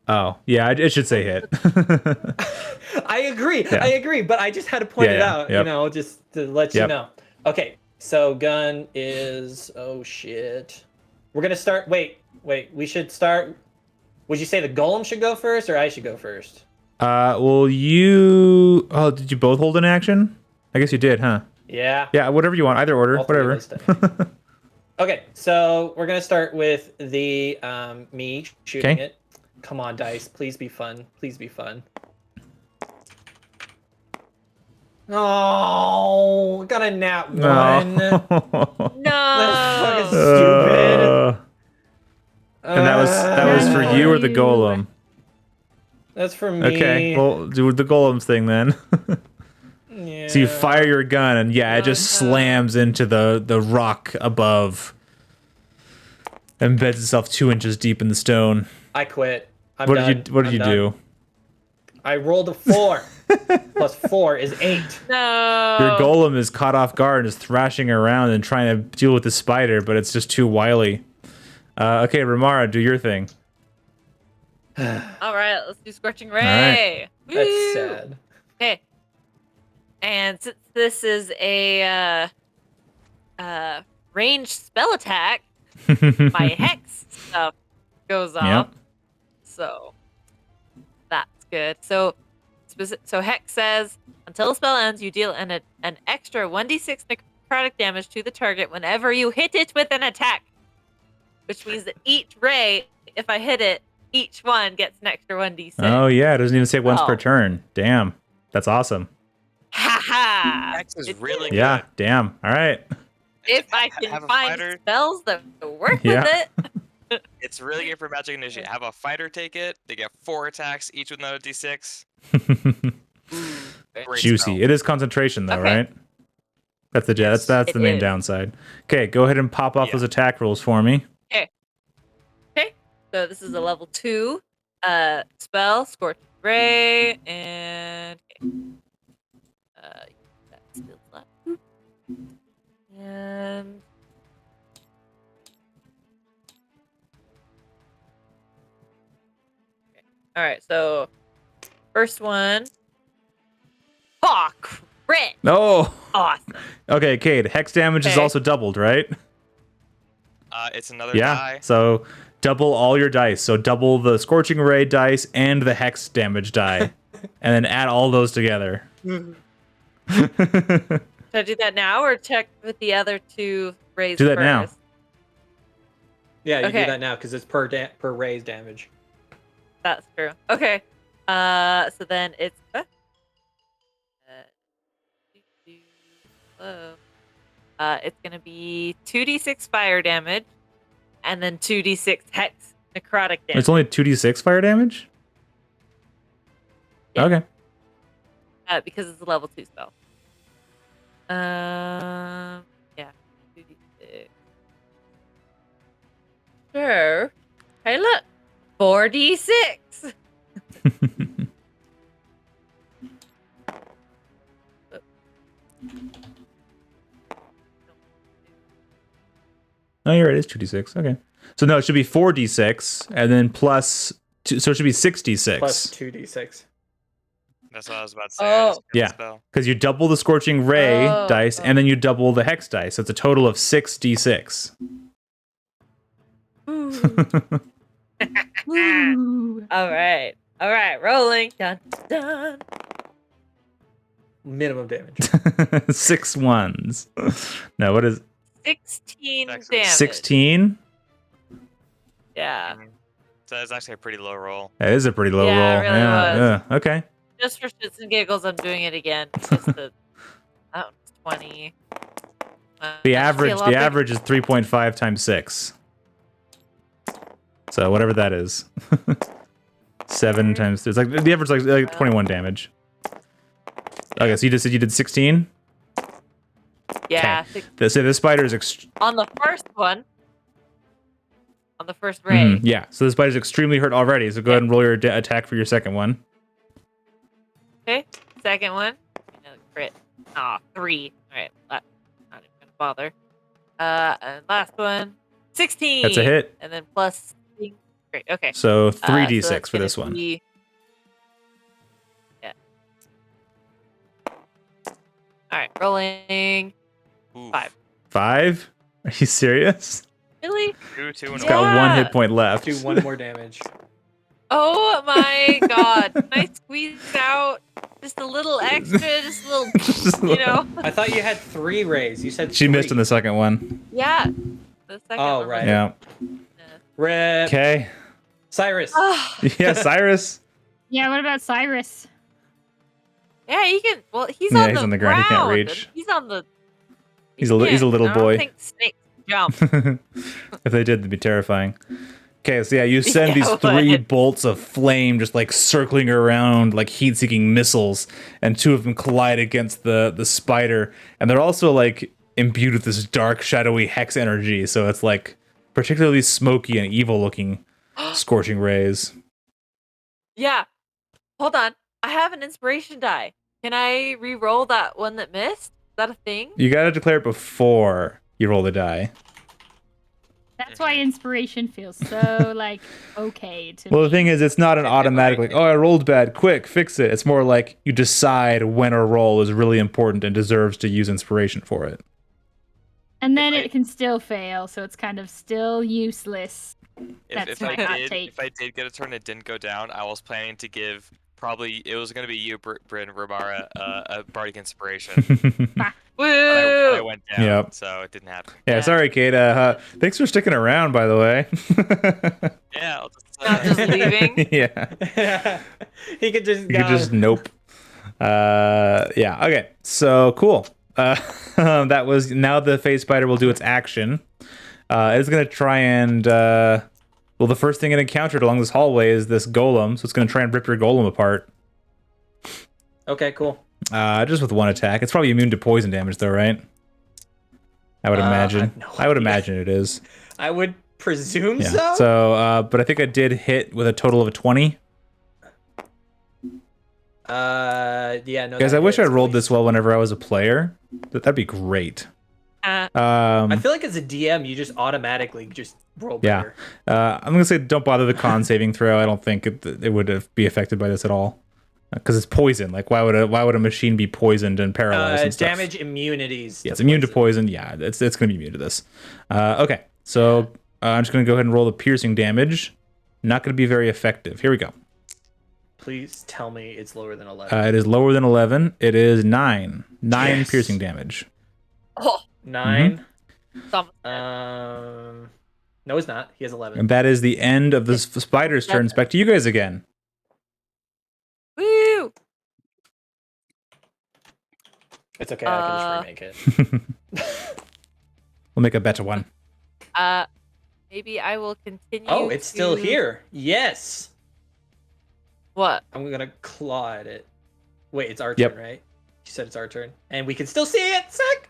A: Oh, yeah. It should say hit.
B: I agree.
A: Yeah.
B: I agree, but I just had to point
A: Yeah,
B: it
A: yeah,
B: out,
A: yep.
B: you know, just to let you
A: Yep.
B: know. Okay, so gun is oh shit. We're gonna start. Wait. We should start. Would you say the golem should go first, or I should go first?
A: Well, you. Oh, did you both hold an action? I guess you did, huh?
B: Yeah.
A: Yeah, whatever you want, either order,
B: All three of
A: whatever.
B: us did. Okay, so we're gonna start with the me shooting it. Come on, dice. Please be fun. Please be fun. Oh, got a nat one.
A: No.
B: That's fucking
E: No.
B: stupid.
A: And that was for you or the golem?
B: That's for me.
A: Okay, well, do the golem thing then.
B: Yeah.
A: So you fire your gun, and yeah, it just slams into the rock above, embeds itself 2 inches deep in the stone.
B: I quit. I'm
A: What
B: done.
A: did you
B: I'm done.
A: do?
B: I rolled a 4. Plus 4 is 8.
E: No.
A: Your golem is caught off guard and is thrashing around and trying to deal with the spider, but it's just too wily. Okay, Ramara, do your thing.
E: All right, let's do Scorching Ray.
B: That's
E: Woo!
B: sad.
E: Okay. And since this is a ranged spell attack, my hex stuff goes off.
A: Yep.
E: So that's good. So hex says until the spell ends, you deal an extra 1d6 necrotic damage to the target whenever you hit it with an attack. Which means that each ray, if I hit it, each one gets an extra 1d6.
A: Oh yeah, it doesn't even say once per
E: Oh.
A: turn. Damn, that's awesome.
E: Ha ha!
C: Hex is really good.
A: Yeah, damn. All right.
E: If I
C: Have
E: can
C: a
E: find
C: fighter.
E: spells that work
A: Yeah.
E: with it.
C: It's really good for magic initiate. Have a fighter take it. They get 4 attacks, each with another d6. Great
A: Juicy.
C: spell.
A: It is concentration though,
E: Okay.
A: right? That's the that's the
E: It
A: main
E: is.
A: downside. Okay, go ahead and pop off
C: Yeah.
A: those attack rolls for me.
E: Okay, so this is a level 2 spell, Scorching Ray, and that still left. And okay. All right, so first one. Oh, crit!
A: Oh.
E: Awesome.
A: Okay, Cade. Hex damage is
E: Okay.
A: also doubled, right?
C: It's another
A: Yeah.
C: die.
A: So double all your dice. So double the scorching ray dice and the hex damage die, and then add all those together.
E: Should I do that now or check with the other 2 rays
A: Do that now.
E: first?
B: Yeah, you
E: Okay.
B: do that now because it's per raise damage.
E: That's true. Okay. So then it's it's gonna be 2d6 fire damage, and then 2d6 hex necrotic damage.
A: It's only 2d6 fire damage?
E: Yeah.
A: Okay.
E: Because it's a level 2 spell. Yeah, 2d6. Sure. Hey, look, 4d6.
A: Oh, you're right. It's 2d6. Okay. So no, it should be 4d6 and then plus 2, so it should be 6d6.
B: Plus 2d6.
C: That's what I was about to say. I just
E: Oh.
C: got the
A: Yeah.
C: spell.
A: Because you double the scorching ray
E: Oh,
A: dice
E: oh.
A: and then you double the hex dice. So it's a total of 6d6.
D: Ooh.
E: All right, rolling. Dun dun.
B: Minimum damage.
A: 6 ones. No, what is
E: 16
C: Excellent.
E: damage.
A: 16?
E: Yeah,
C: So that's actually a pretty low roll.
A: That is a pretty low
E: Yeah, it
A: roll.
E: really
A: yeah,
E: was.
A: yeah. Okay.
E: just for shits and giggles, I'm doing it again. Just the 20.
A: The average is 3.5 times 6. So whatever that is. 7 times it's like the average like 21 damage. Okay, so you just said you did 16?
E: Yeah,
A: So this spider is
E: on the first one. On the first ray.
A: yeah, so this spider's extremely hurt already. So go ahead and roll your attack for your second one.
E: Okay, second one. Another crit. Aw, 3. Alright, not even gonna bother. And last one. 16.
A: That's a hit.
E: And then plus. Great, okay.
A: So
E: So
A: 3d6
E: that's
A: for
E: gonna
A: this one.
E: be- Yeah. Alright, rolling.
C: Oof.
E: 5.
A: 5? Are you serious?
E: Really?
C: Two
A: It's
C: and
A: got
C: one.
A: one
E: Yeah.
A: hit point left.
B: Do one more damage.
E: Oh my god. Can I squeeze out just a little extra? Just a little, you know?
B: I thought you had 3 rays. You said
A: She missed
B: three.
A: in the second one.
E: Yeah. The second
B: Oh,
E: one.
B: right.
A: Yeah.
B: Rip.
A: Okay.
B: Cyrus.
A: Yeah, Cyrus.
D: Yeah, what about Cyrus?
E: Yeah, he can. Well, he's
A: Yeah,
E: on
A: he's
E: the
A: on the ground, he can't
E: ground,
A: reach.
E: and he's on the.
A: He's a little
E: I
A: boy.
E: don't think snakes jump.
A: If they did, they'd be terrifying. Okay, so yeah, you send
E: Yeah,
A: these
E: it
A: 3
E: would.
A: bolts of flame just like circling around like heat-seeking missiles, and 2 of them collide against the spider, and they're also like imbued with this dark, shadowy hex energy, so it's like particularly smoky and evil-looking scorching rays.
E: Yeah. Hold on. I have an inspiration die. Can I re-roll that one that missed? Is that a thing?
A: You gotta declare it before you roll the die.
D: That's why inspiration feels so like okay to
A: Well,
D: me.
A: the thing is, it's not an automatic like, oh, I rolled bad, quick, fix it. It's more like you decide when a roll is really important and deserves to use inspiration for it.
D: And then
C: If I-
D: it can still fail, so it's kind of still useless. That's
C: If
D: my hot take.
C: if I did get a turn that didn't go down, I was planning to give it was going to be you, Bryn Ramara, a bardic inspiration.
E: Woo!
C: But I went down,
A: Yep.
C: so it didn't happen.
A: Yeah, sorry, Kate. Thanks for sticking around, by the way.
C: Yeah, I'll just,
E: Not just leaving.
A: Yeah,
B: He could just
A: you could just nope. Yeah, okay. So cool. That was now the phase spider will do its action. It's gonna try and well, the first thing it encountered along this hallway is this golem, so it's gonna try and rip your golem apart.
B: Okay, cool.
A: Just with 1 attack. It's probably immune to poison damage, though, right? I would
B: I
A: imagine.
B: have no
A: I would
B: idea.
A: imagine it is.
B: I would presume
A: Yeah.
B: so.
A: So, but I think I did hit with a total of a 20.
B: Yeah, no.
A: Guys,
B: that
A: I wish I
B: hits,
A: rolled
B: please.
A: this well whenever I was a player. That'd be great.
B: I feel like as a DM, you just automatically just roll
A: Yeah.
B: better.
A: I'm gonna say don't bother the con saving throw. I don't think it would be affected by this at all, because it's poison. Like, why would a machine be poisoned and paralyzed and stuff?
B: Damage immunities.
A: Yeah, it's immune to poison. Yeah, it's gonna be immune to this. Okay, so I'm just gonna go ahead and roll the piercing damage. Not gonna be very effective. Here we go.
B: Please tell me it's lower than 11.
A: It is lower than 11. It is 9. 9
B: Yes.
A: piercing damage.
E: Oh,
B: 9.
E: some-
B: No, it's not. He has 11.
A: And that is the end of the spider's turns. Back to you guys again.
E: Woo!
B: It's okay. I can just remake it.
A: We'll make a better one.
E: Maybe I will continue.
B: Oh, it's still
E: to-
B: here. Yes.
E: What?
B: I'm gonna claw at it. Wait, it's our
A: Yep.
B: turn, right? You said it's our turn, and we can still see it. Sick.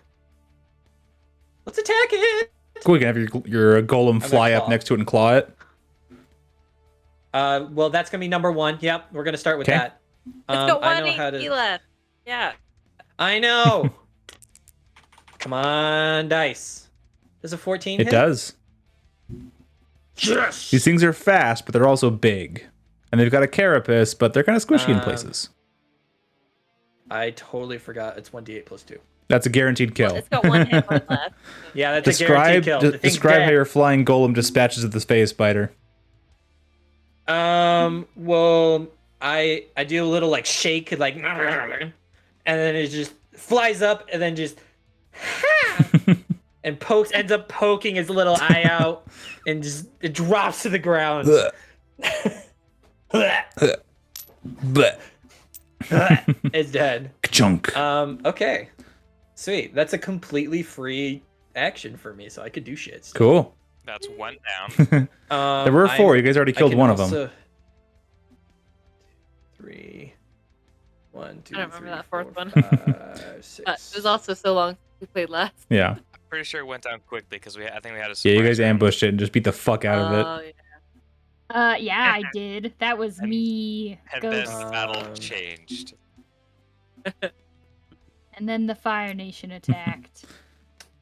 B: Let's attack it.
A: Cool, you can have your golem
B: gonna
A: fly up
B: claw.
A: next to it and claw it.
B: Well, that's gonna be number 1. Yep, we're gonna start with
A: Okay.
B: that.
E: Let's go
B: I
E: one
B: know how
E: HP
B: to.
E: left. Yeah.
B: I know. Come on, dice. Does a 14
A: It
B: hit?
A: does.
B: Yes.
A: These things are fast, but they're also big. And they've got a carapace, but they're kind of squishy in places.
B: I totally forgot. It's 1d8 plus 2.
A: That's a guaranteed kill.
E: It's got one hit point left.
B: Yeah, that's a guaranteed kill. The thing's
A: Describe how
B: dead.
A: your flying golem dispatches of the phase spider.
B: Well, I do a little like shake, like, and then it just flies up, and then just, and ends up poking his little eye out, and just it drops to the ground.
A: Bleh.
B: It's dead.
A: Chunk.
B: Okay, sweet. That's a completely free action for me, so I could do shit. still.
A: Cool.
C: That's 1 down.
A: There were 4. You guys already killed one of them.
B: 3. 1, 2,
E: I don't remember
B: 3,
E: that fourth
B: 4,
E: one.
B: 5, 6.
E: It was also so long since we played last.
A: Yeah.
C: Pretty sure it went down quickly because I think we had a.
A: Yeah, you
C: surprise
A: guys
C: round.
A: ambushed it and just beat the fuck out of it.
E: Oh, yeah.
D: Yeah, I did. That was me.
C: And then
D: Ghost.
C: the battle changed.
D: And then the Fire Nation attacked.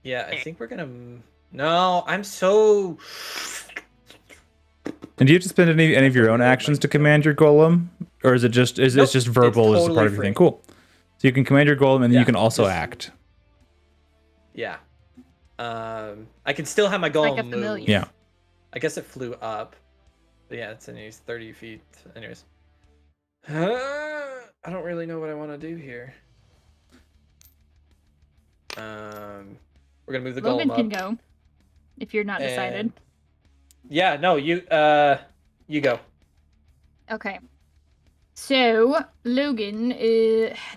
B: Yeah, I think we're gonna. No, I'm so.
A: And do you have to spend any of your own actions to command your golem, or is it just
B: Nope,
A: it's just verbal as a
B: totally
A: part of your
B: free.
A: thing? Cool. So you can command your golem, and then
B: Yeah,
A: you can also
B: just-
A: act.
B: Yeah. I I can still have my golem
D: Like a
B: move.
D: familiar.
A: Yeah.
B: I guess it flew up. But yeah, it's anyways 30 feet. Anyways. I don't really know what I want to do here. We're gonna move the
D: Logan
B: golem
D: can
B: up.
D: go if you're not decided.
B: And- Yeah, no, you go.
D: Okay. So Logan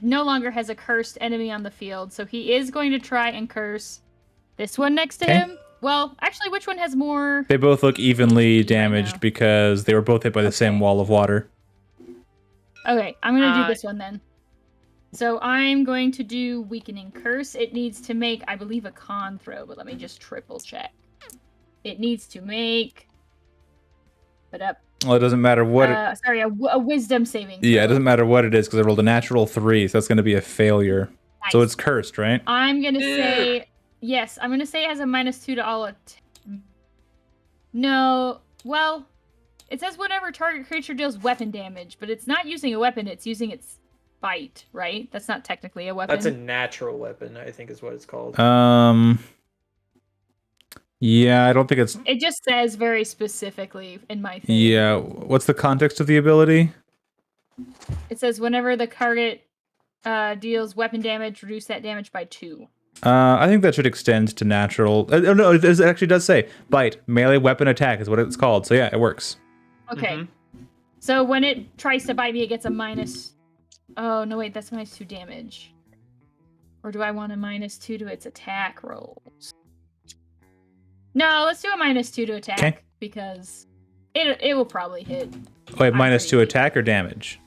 D: no longer has a cursed enemy on the field, so he is going to try and curse this one next to
A: Okay.
D: him. Well, actually, which one has more?
A: They both look evenly
D: Right
A: damaged
D: now.
A: because they were both hit by the same
D: Okay.
A: wall of water.
D: Okay, I'm gonna do
E: Uh,
D: this one then. So I'm going to do weakening curse. It needs to make, I believe, a con throw, but let me just triple check. It needs to make. Put up.
A: Well, it doesn't matter what.
D: Sorry, a wisdom saving.
A: Yeah, it
D: throw.
A: doesn't matter what it is because I rolled a natural 3, so that's going to be a failure. So
D: Nice.
A: it's cursed, right?
D: I'm gonna say yes. I'm gonna say it has a -2 to all. No, well, it says whenever target creature deals weapon damage, but it's not using a weapon. It's using its bite, right? That's not technically a weapon.
B: That's a natural weapon, I think is what it's called.
A: Yeah, I don't think it's.
D: It just says very specifically in my thing.
A: Yeah, what's the context of the ability?
D: It says whenever the target deals weapon damage, reduce that damage by 2.
A: I think that should extend to natural. Oh no, it actually does say bite, melee weapon attack is what it's called. So yeah, it works.
D: Okay.
B: Mhm.
D: So when it tries to bite me, it gets a minus. Oh no, wait, that's -2 damage. Or do I want a -2 to its attack rolls? No, let's do a -2 to attack
A: 'Kay.
D: because it will probably hit.
A: Wait,
D: I'm
A: -2
D: pretty-
A: attack or damage?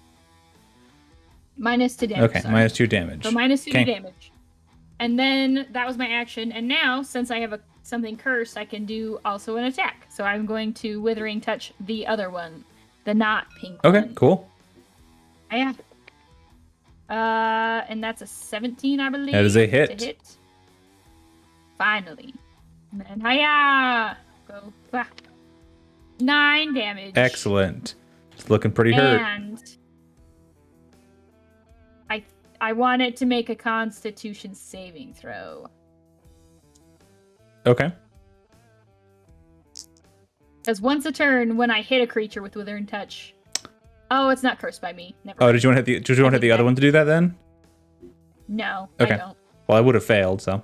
D: -2 damage.
A: Okay,
D: sorry.
A: -2 damage.
D: So -2
A: Okay.
D: damage. And then that was my action. And now, since I have something cursed, I can do also an attack. So I'm going to Withering Touch the other one, the not pink
A: Okay,
D: one.
A: cool.
D: Yeah. And that's a 17, I believe.
A: That is a hit.
D: To hit. Finally. And then, hiya! Go. Bah. 9 damage.
A: Excellent. It's looking pretty hurt.
D: And I want it to make a Constitution saving throw.
A: Okay.
D: Because once a turn, when I hit a creature with Withering Touch. Oh, it's not cursed by me. Never
A: Oh,
D: mind.
A: did you want to hit the other one to do that then?
D: No,
A: Okay.
D: I don't.
A: Well, I would have failed, so.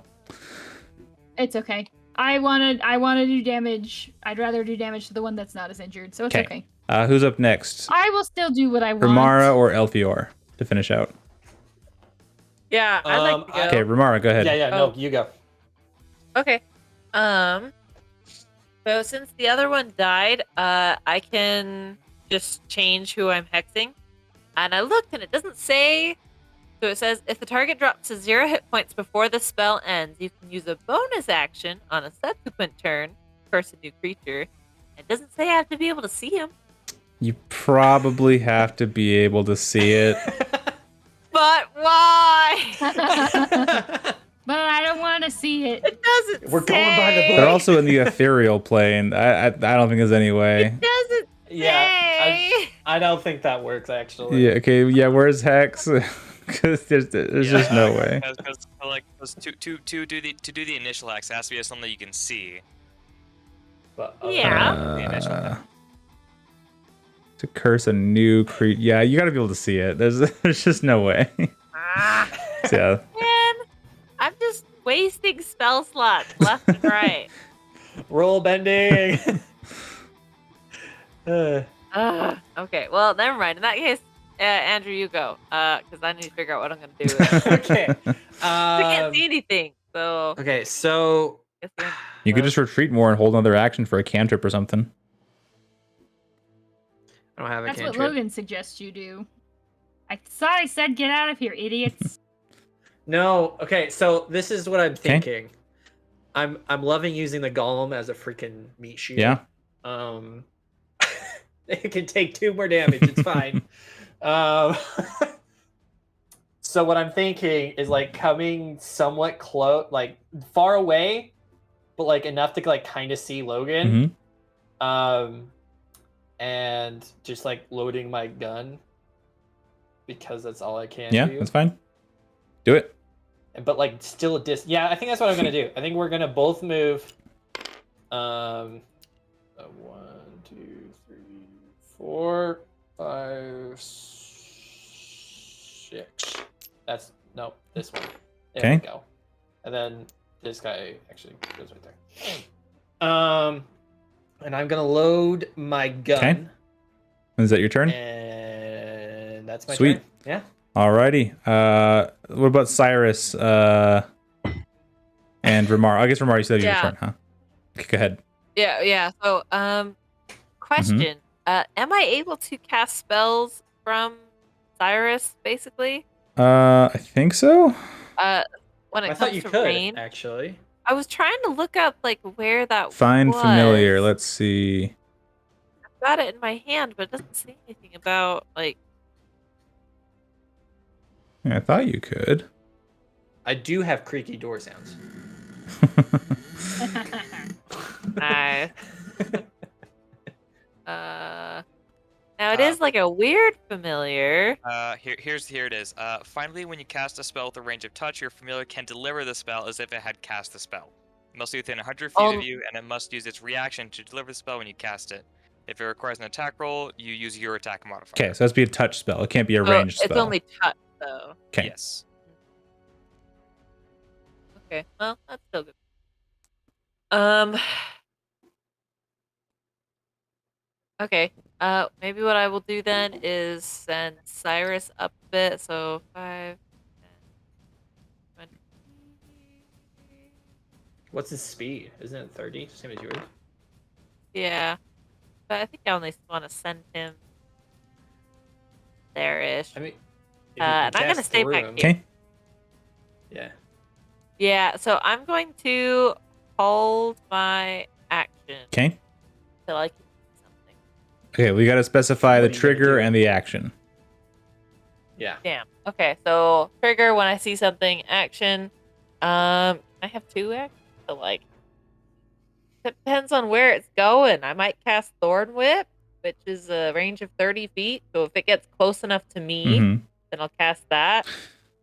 D: It's okay. I want to do damage. I'd rather do damage to the one that's not as injured, so it's
A: 'Kay.
D: okay.
A: Who's up next?
D: I will still do what I want.
A: Ramara or Elfior to finish out?
E: Yeah, I'd like to go.
A: Okay, Ramara, go ahead.
B: Yeah, no, you go.
E: Okay. So since the other one died, I can just change who I'm hexing. And I looked and it doesn't say. So it says if the target drops to 0 hit points before the spell ends, you can use a bonus action on a subsequent turn to curse a new creature. It doesn't say I have to be able to see him.
A: You probably have to be able to see it.
E: But why?
D: But I don't want to see it.
E: It doesn't
B: We're going by the
E: say.
B: book.
A: They're also in the ethereal plane. I don't think there's any way.
E: It doesn't
B: Yeah,
E: say.
B: I don't think that works actually.
A: Yeah. Okay. Yeah. Where's Hex? Because there's just no way.
C: Because to do the initial hex, it has to be something you can see.
B: But,
E: Yeah.
C: The initial hex.
A: To curse a new creature. Yeah, you got to be able to see it. There's just no way.
E: Ah,
A: So, yeah.
E: man, I'm just wasting spell slots left and right.
B: Roll bending.
E: Okay, well, never mind. In that case, Andrew, you go. Because I need to figure out what I'm going to do with it.
B: Okay.
E: I can't see anything, so.
B: Okay, so
E: I guess
A: You could just retreat more and hold another action for a cantrip or something.
B: I don't have a
D: That's what
B: cantrip.
D: Logan suggests you do. I thought I said get out of here, idiots.
B: No, okay, so this is what I'm thinking. I'm loving using the golem as a freaking meat shield.
A: Yeah.
B: It can take 2 more damage. It's fine. So what I'm thinking is like coming somewhat close, like far away, but like enough to like kind of see Logan.
A: Mm-hmm.
B: And just like loading my gun because that's all I can
A: Yeah,
B: do.
A: that's fine. Do it.
B: But like still a yeah, I think that's what I'm gonna do. I think we're gonna both move 1, 2, 3, 4, 5, 6. That's no, this one. There we
A: Okay.
B: go. And then this guy actually goes right there. And I'm gonna load my gun.
A: Okay. Is that your turn?
B: And that's my
A: Sweet.
B: turn. Yeah.
A: Alrighty. What about Cyrus? And Ramar. I guess Ramar, you said your
E: Yeah.
A: turn, huh? Okay, go ahead.
E: Yeah. So, question. Am I able to cast spells from Cyrus, basically?
A: I think so.
E: When it
B: I thought
E: comes
B: you
E: to
B: could
E: rain?
B: actually.
E: I was trying to look up, like, where that
A: Find
E: was.
A: familiar. Let's see.
E: I've got it in my hand, but it doesn't say anything about, like...
A: Yeah, I thought you could.
B: I do have creaky door sounds.
E: Nice. Now it is like a weird familiar.
C: Here it is. Finally, when you cast a spell with a range of touch, your familiar can deliver the spell as if it had cast the spell. It must be within 100 feet of you, and it must use its reaction to deliver the spell when you cast it. If it requires an attack roll, you use your attack modifier.
A: Okay, so it has to be a touch spell. It can't be a ranged spell.
E: It's only touch, though.
A: Okay.
C: Yes.
E: Okay, well, that's still good. Okay. Maybe what I will do then is send Cyrus up a bit. So 5, 10, 20.
B: What's his speed? Isn't it 30? Same as yours.
E: Yeah, but I think I only want to send him there-ish.
B: I mean,
E: and I'm gonna stay back here.
A: Okay.
B: Yeah.
E: Yeah, so I'm going to hold my action
A: Okay.
E: till I can do something.
A: Okay, we got to specify
B: What
A: the
B: are you gonna
A: trigger
B: do?
A: and the action.
B: Yeah.
E: Damn. Okay, so trigger when I see something. Action. I have 2 actions. So like, depends on where it's going. I might cast Thorn Whip, which is a range of 30 feet. So if it gets close enough to me, then I'll cast that.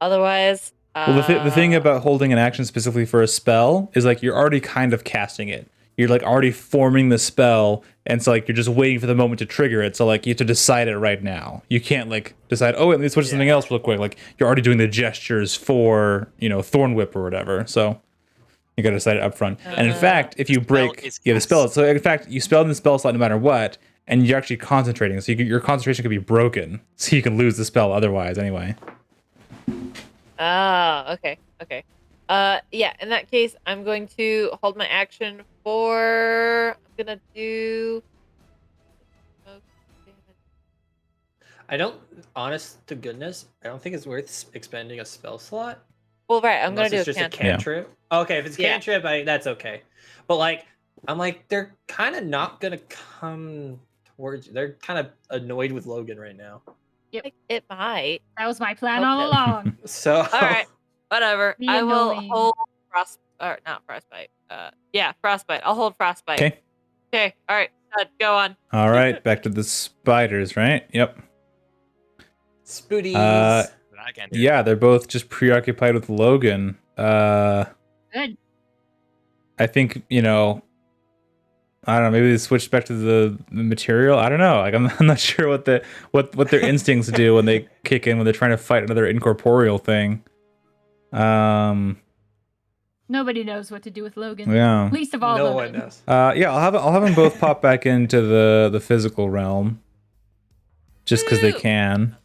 E: Otherwise,
A: Well, the thing about holding an action specifically for a spell is like you're already kind of casting it. You're like already forming the spell, and so like you're just waiting for the moment to trigger it. So like you have to decide it right now. You can't like decide, oh, let me switch to something else real quick. Like you're already doing the gestures for, Thorn Whip or whatever. So you got to decide it up front. And in fact, if you break, the spell. So in fact, you spell in the spell slot no matter what, and you're actually concentrating. So your concentration could be broken, so you can lose the spell otherwise anyway.
E: Oh, okay. Yeah, in that case, I'm going to hold my action for... I'm gonna do... Oh, damn it.
B: I don't, honest to goodness, I don't think it's worth expending a spell slot.
E: Well, right, I'm
B: Unless
E: gonna do
B: it's
E: a
B: just
E: cantrip.
B: a cantrip. Okay, if it's
E: Yeah.
B: cantrip, that's okay. But like, I'm like, they're kind of not gonna come towards you. They're kind of annoyed with Logan right now.
E: Like, it might.
D: That was my plan
E: Okay.
D: all along.
B: So
E: All right, whatever.
D: Be
E: I will
D: annoying.
E: hold not frostbite. Yeah, frostbite. I'll hold frostbite.
A: Okay.
E: Okay. All right. Go on.
A: All right, back to the spiders, right? Yep.
B: Spooties.
C: I can't do it.
A: Yeah, they're both just preoccupied with Logan.
D: Good.
A: I think, I don't know, maybe they switched back to the material. I don't know. Like I'm not sure what their instincts do when they kick in when they're trying to fight another incorporeal thing.
D: Nobody knows what to do with Logan.
A: Yeah.
D: Least of all
B: no
D: Logan.
B: one knows.
A: Yeah, I'll have them both pop back into the physical realm. Just because they
E: Woo!
A: can.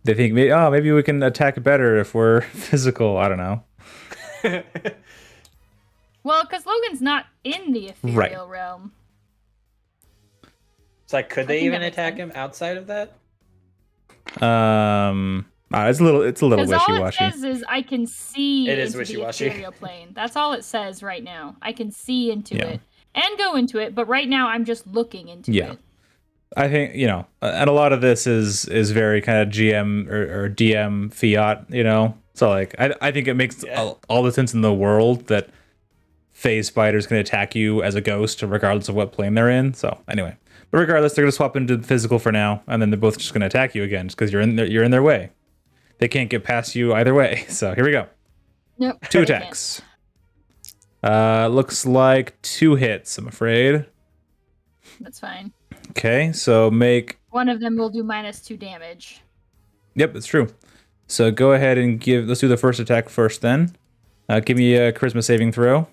A: They think maybe we can attack better if we're physical. I don't know.
D: Well, because Logan's not in the ethereal realm.
B: It's like, could they
D: think
B: even
D: that makes
B: attack
D: sense.
B: him outside of that?
A: It's a little
D: Because all it
A: wishy-washy.
D: says is I can see
B: It is
D: into the
B: wishy-washy.
D: ethereal plane. That's all it says right now. I can see into
A: Yeah.
D: it and go into it, but right now I'm just looking into
A: Yeah.
D: it.
A: I think, and a lot of this is very kind of GM or DM fiat, So like, I think it makes all the sense in the world that phase spiders can attack you as a ghost regardless of what plane they're in. So anyway, but regardless, they're gonna swap into the physical for now, and then they're both just gonna attack you again just because you're in their way. They can't get past you either way. So here we go.
D: Nope.
A: 2
D: they can't.
A: attacks. Looks like 2 hits, I'm afraid.
D: That's fine.
A: Okay, so make...
D: One of them will do -2 damage.
A: Yep, that's true. So go ahead and give... Let's do the first attack first then. Give me a charisma saving throw.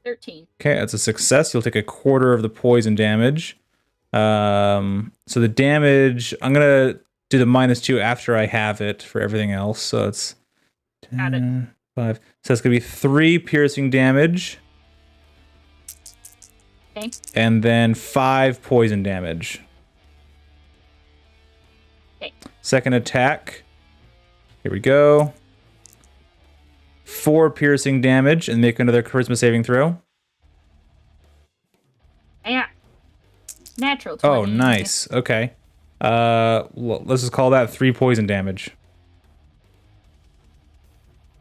D: 13.
A: Okay, that's a success. You'll take a quarter of the poison damage. So the damage... I'm going to do the -2 after I have it for everything else. So it's...
D: Got it.
A: 5. So it's going to be 3 piercing damage.
D: Okay.
A: And then 5 poison damage.
D: Okay.
A: Second attack. Here we go. 4 piercing damage, and make another charisma saving throw.
D: Yeah. Natural 20.
A: Oh, nice. Okay. Well, let's just call that 3 poison damage.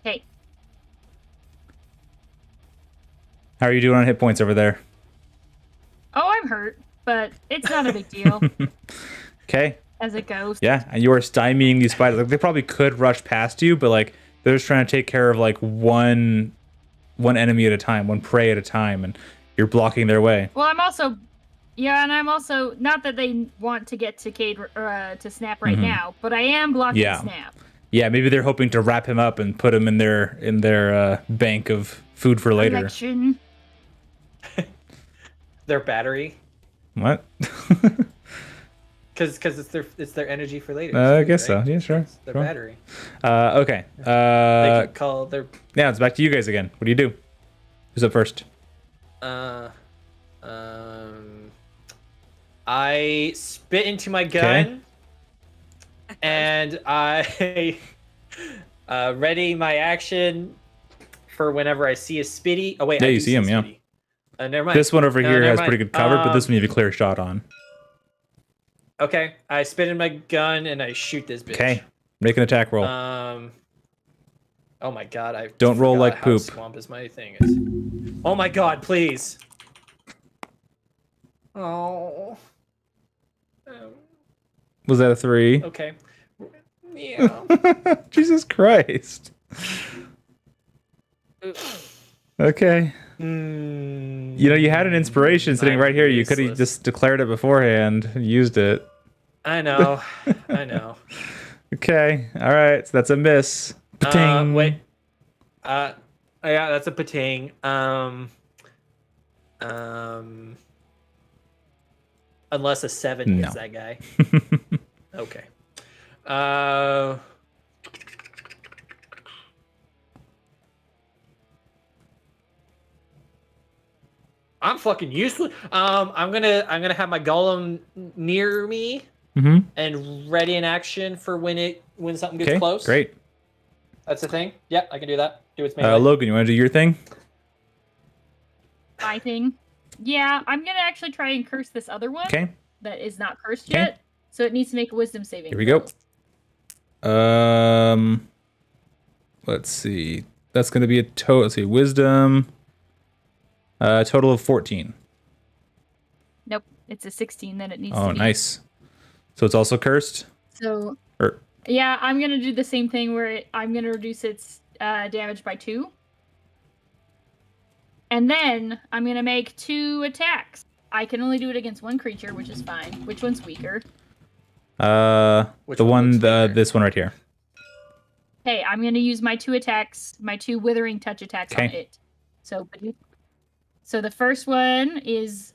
D: Okay.
A: How are you doing on hit points over there?
D: Oh, I'm hurt, but it's not a big deal
A: Okay.
D: as it goes.
A: Yeah, and you are stymieing these spiders. Like, they probably could rush past you, but like they're just trying to take care of like one enemy at a time, one prey at a time, and you're blocking their way.
D: Well, I'm also not that they want to get to Cade to Snap right now, but I am blocking
A: Yeah.
D: Snap.
A: Yeah, maybe they're hoping to wrap him up and put him in their bank of food for later.
D: Collection.
B: Their battery,
A: What?
B: because it's their energy for later.
A: I
B: too,
A: guess
B: right?
A: so. Yeah, sure.
B: It's their
A: Sure.
B: battery.
A: Okay.
B: They can call their
A: Yeah, it's back to you guys again. What do you do? Who's up first?
B: I spit into my gun, and I ready my action for whenever I see a spitty. Oh wait,
A: Yeah,
B: I
A: you
B: do
A: see him,
B: a
A: yeah.
B: spitty. Never mind.
A: This one over
B: No,
A: here
B: never
A: has
B: mind.
A: pretty good cover, but this one you have a clear shot on.
B: Okay, I spit in my gun and I shoot this bitch.
A: Okay, make an attack roll.
B: Oh my god, I
A: Don't roll
B: forgot
A: like
B: how
A: poop.
B: Swamp is my thing is. Oh my god, please. Oh.
A: Was that a 3?
B: Okay. Yeah.
A: Jesus Christ. Okay. You know, you had an inspiration sitting
B: I'm
A: right here. You could have
B: useless.
A: just declared it beforehand and used it.
B: I know. I know.
A: Okay. All right. So that's a miss. Pating.
B: Wait. Yeah, that's a patang. Unless a 7
A: No.
B: hits that guy. Okay. I'm fucking useless. I'm gonna have my golem near me
A: Mm-hmm.
B: and ready in action for when something gets
A: Okay.
B: close.
A: Great.
B: That's the thing. Yep, I can do that. Do its melee.
A: Logan, you want to do your thing?
D: My thing. Yeah, I'm gonna actually try and curse this other one
A: Okay.
D: that is not cursed
A: Okay.
D: yet. So it needs to make a wisdom saving.
A: Here we
D: throw.
A: go. Let's see. That's going to be a total. Let's see. Wisdom. Total of 14.
D: Nope, it's a 16 that it needs
A: Oh,
D: to be.
A: nice. So it's also cursed?
D: So
A: Or
D: yeah, I'm gonna do the same thing where I'm gonna reduce its damage by 2. And then I'm gonna make 2 attacks. I can only do it against one creature, which is fine. Which one's weaker?
B: Which
A: the
B: one
A: one,
B: looks bigger?
A: this one right here.
D: Hey, I'm gonna use my 2 attacks, my 2 withering touch attacks on
A: Okay.
D: it. So the first one is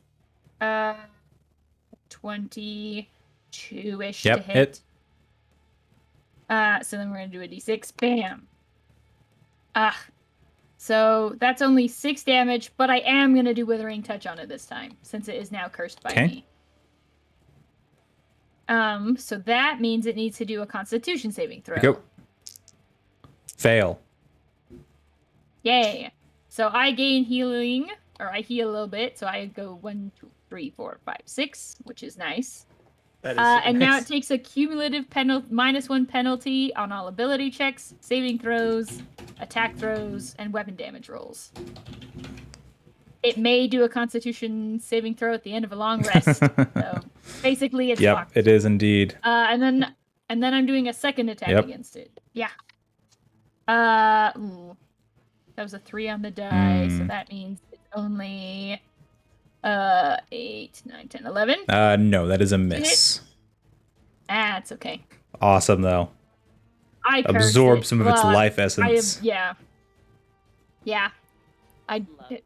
D: 22-ish
A: Yep,
D: to hit.
A: hit.
D: So then we're gonna do a d6. Bam. So that's only 6 damage, but I am gonna do withering touch on it this time, since it is now cursed by
A: Okay.
D: me. So that means it needs to do a Constitution saving throw.
A: Go. Fail.
D: Yay! So I gain healing, or I heal a little bit. So I go 1, 2, 3, 4, 5, 6, which is nice.
B: That is super
D: And now
B: nice.
D: it takes a cumulative -1 penalty on all ability checks, saving throws, attack throws, and weapon damage rolls. It may do a Constitution saving throw at the end of a long rest. So basically, it's
A: Yep,
D: locked.
A: it is indeed.
D: And then I'm doing a second attack
A: Yep.
D: against it. Yeah. Ooh, that was a 3 on the die, so that means it's only 8, 9, 10, 11.
A: No, that is a miss.
D: It's okay.
A: Awesome though.
D: I cursed
A: Absorb
D: it,
A: some of its
D: but
A: life essence.
D: Yeah.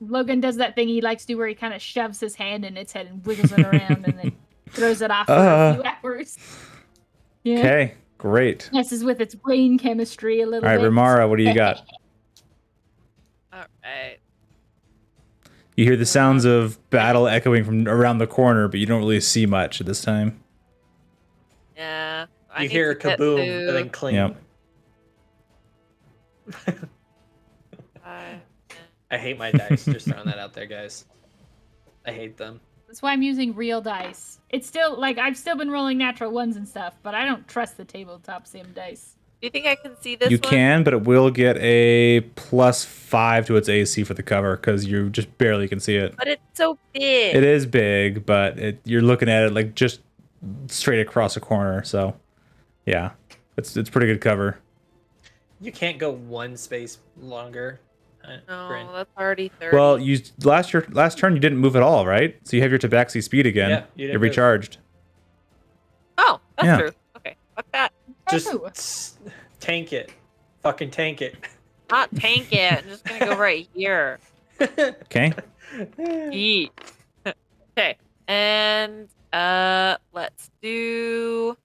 D: Logan does that thing he likes to do where he kind of shoves his hand in its head and wiggles it around and then throws it off for a few hours. Yeah.
A: Okay, great.
D: Messes with its brain chemistry a little
A: All right,
D: bit.
A: Ramara, what do you got?
E: All right.
A: You hear the sounds of battle echoing from around the corner, but you don't really see much at this time.
E: Yeah. I
B: You
E: need
B: hear a
E: to get
B: kaboom
E: to-
B: and then cling.
A: Yep.
E: Five,
B: I hate my dice. Just throwing that out there, guys. I hate them.
D: That's why I'm using real dice. It's still like I've still been rolling natural ones and stuff, but I don't trust the tabletop sim dice.
E: Do you think I can see this
A: You
E: one?
A: can, but it will get a +5 to its AC for the cover because you just barely can see it.
E: But it's so big.
A: It is big, but you're looking at it like just straight across a corner. So, yeah, it's pretty good cover.
B: You can't go one space longer.
E: No,
B: Bryn.
E: that's already 30.
A: Well, you last turn you didn't move at all, right? So you have your Tabaxi speed again.
B: Yeah, you didn't
A: You're
B: move.
A: recharged.
E: Oh, that's
A: Yeah.
E: true. Okay, fuck that.
B: Just
D: Oh.
B: tank it. Fucking tank it.
E: Not tank it. I'm just gonna go right here.
A: Okay.
E: Eat. Okay, and let's do.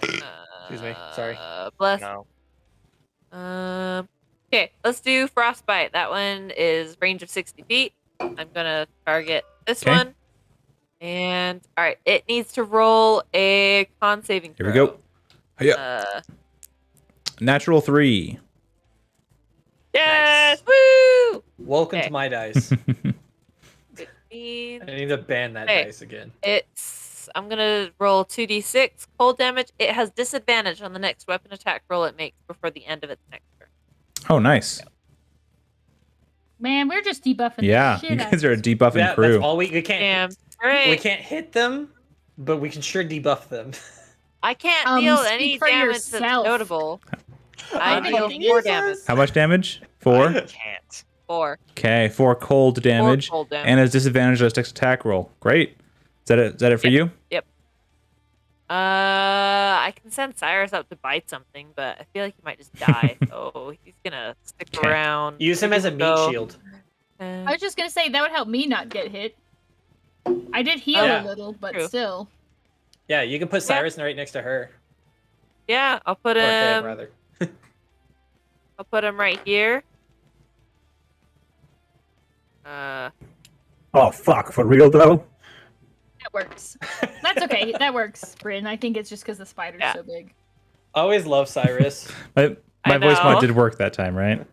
B: Excuse me, sorry.
E: Bless.
C: No.
E: Okay, let's do frostbite. That one is range of 60 feet. I'm gonna target this
A: Okay.
E: one. And all right, it needs to roll a con saving
A: Here
E: throw.
A: we go. Yeah.
E: Natural
A: 3.
E: Yes! Woo!
B: Welcome
E: Okay.
B: to my dice.
E: 15.
B: I need to ban that
E: Hey.
B: dice again.
E: I'm gonna roll 2d6 cold damage. It has disadvantage on the next weapon attack roll it makes before the end of its next turn.
A: Oh, nice.
D: Man, we're just debuffing
A: Yeah,
D: the shit
A: you
D: out
A: guys
D: of
A: are a
D: this.
A: debuffing
B: Yeah,
A: crew.
B: that's all we can't.
E: Damn.
B: We
E: Great.
B: can't hit them, but we can sure debuff them.
E: I can't deal
D: speak
E: any
D: for
E: damage that's
D: yourself.
E: notable. I
B: I'm
E: deal
B: fucking
E: 4 damage.
B: useless.
A: How much damage? 4.
C: Can't.
E: 4.
A: Okay, 4 cold damage,
E: cold damage.
A: and has disadvantage on its next attack roll. Great. Is that it for you?
E: Yep. I can send Cyrus up to bite something, but I feel like he might just die. So he's gonna stick
A: Okay.
E: around.
B: Use him as a meat
E: Go.
B: shield.
D: I was just gonna say that would help me not get hit. I did heal
B: Yeah.
D: a little, but
E: True.
D: still.
B: Yeah, you can put Cyrus right next to her.
E: Yeah, I'll put
B: Or him,
E: him.
B: rather.
E: I'll put him right here.
F: Oh, fuck. For real, though?
D: That works. That's okay. That works, Bryn. I think it's just because the spider's
E: Yeah.
D: so big.
B: I always love Cyrus.
A: My
E: I
A: voice mod
E: know.
A: did work that time, right?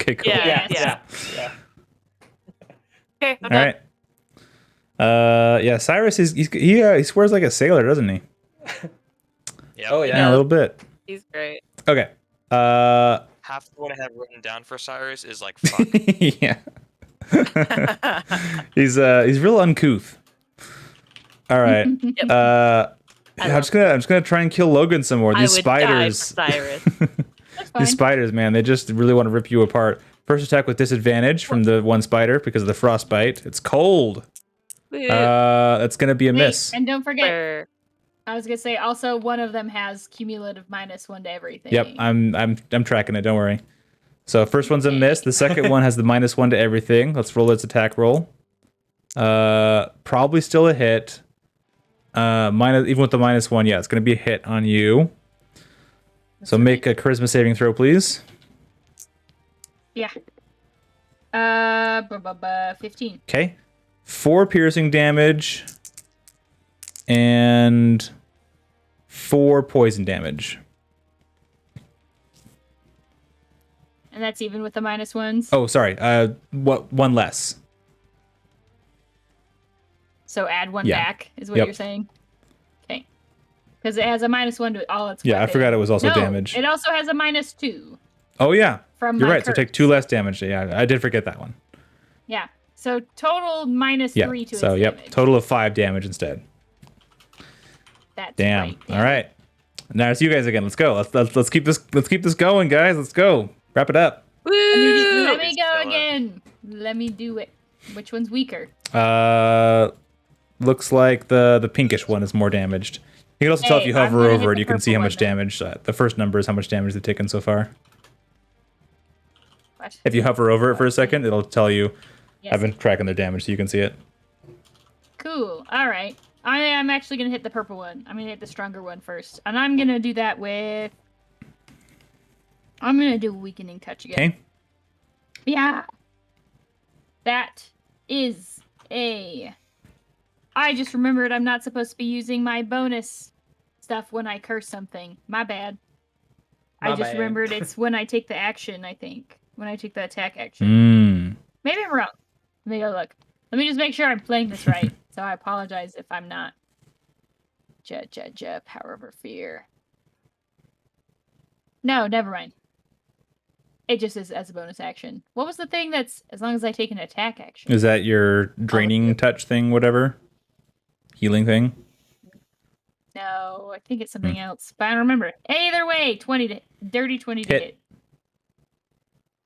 A: Okay, cool.
E: Yeah.
B: yeah.
E: Okay, I'm
A: All
E: done.
A: right. Yeah, Cyrus he swears like a sailor, doesn't he?
C: Yep.
B: Oh
A: Yeah,
B: yeah.
A: a little bit.
E: He's great.
A: Okay.
C: Half of what I have written down for Cyrus is like fuck.
A: Yeah. He's real uncouth. All right. I'm just gonna try and kill Logan some more. These
E: I would
A: spiders.
E: die for Cyrus.
D: That's fine.
A: These spiders, man, they just really want to rip you apart. First attack with disadvantage from the one spider because of the frostbite. It's cold. That's gonna be a
D: Wait,
A: miss.
D: and don't forget,
E: Where-
D: I was gonna say also one of them has cumulative -1 to everything.
A: Yep, I'm tracking it. Don't worry. So first one's a miss. The second one has the -1 to everything. Let's roll its attack roll. Probably still a hit. Minus even with the -1, yeah, it's gonna be a hit on you. So make a charisma saving throw, please.
D: Yeah. 15.
A: Okay. 4 piercing damage and 4 poison damage.
D: And that's even with the -1s.
A: Oh, sorry. One less.
D: So add 1
A: Yeah.
D: back is what
A: Yep.
D: you're saying. Okay. Because it has a -1 to all its
A: Yeah, I
D: weapons.
A: forgot it was also
D: No,
A: damage.
D: It also has a -2
A: Oh yeah,
D: from
A: you're
D: my
A: right. So take
D: curse.
A: 2 less damage. Yeah, I did forget that one.
D: Yeah. So total -3
A: Yeah.
D: to
A: So
D: its
A: yep,
D: damage.
A: total of 5 damage instead.
D: That's
A: Damn.
D: right.
A: All right. Now it's you guys again. Let's go. Let's keep this going, guys. Let's go. Wrap it up.
D: Let
E: Woo!
D: me go again. Let me do it. Which one's weaker?
A: Looks like the pinkish one is more damaged. You can also tell if
D: Hey,
A: you
D: I'm
A: hover
D: gonna hit
A: over it,
D: the
A: you can see how
D: purple
A: much
D: one then.
A: damage. The first number is how much damage they've taken so far.
D: What?
A: If you hover over it for a second, it'll tell you.
D: Yes.
A: I've been tracking their damage, so you can see it.
D: Cool. All right. I'm actually gonna hit the purple one. I'm gonna hit the stronger one first, and I'm gonna do that with. I'm gonna do weakening touch again.
A: Okay.
D: Yeah. That is a. I just remembered I'm not supposed to be using my bonus stuff when I curse something. My bad. I
B: My
D: just
B: bad.
D: remembered it's when I take the action, I think. When I take the attack action. Maybe I'm wrong. Let me go look. Let me just make sure I'm playing this right. So I apologize if I'm not. Power over fear. No, never mind. It just is as a bonus action. What was the thing that's as long as I take an attack action?
A: Is that your draining touch thing, whatever? Healing thing?
D: No, I think it's something else. But I don't remember. Either way, 20 to dirty 20 to
A: Hit.
D: hit.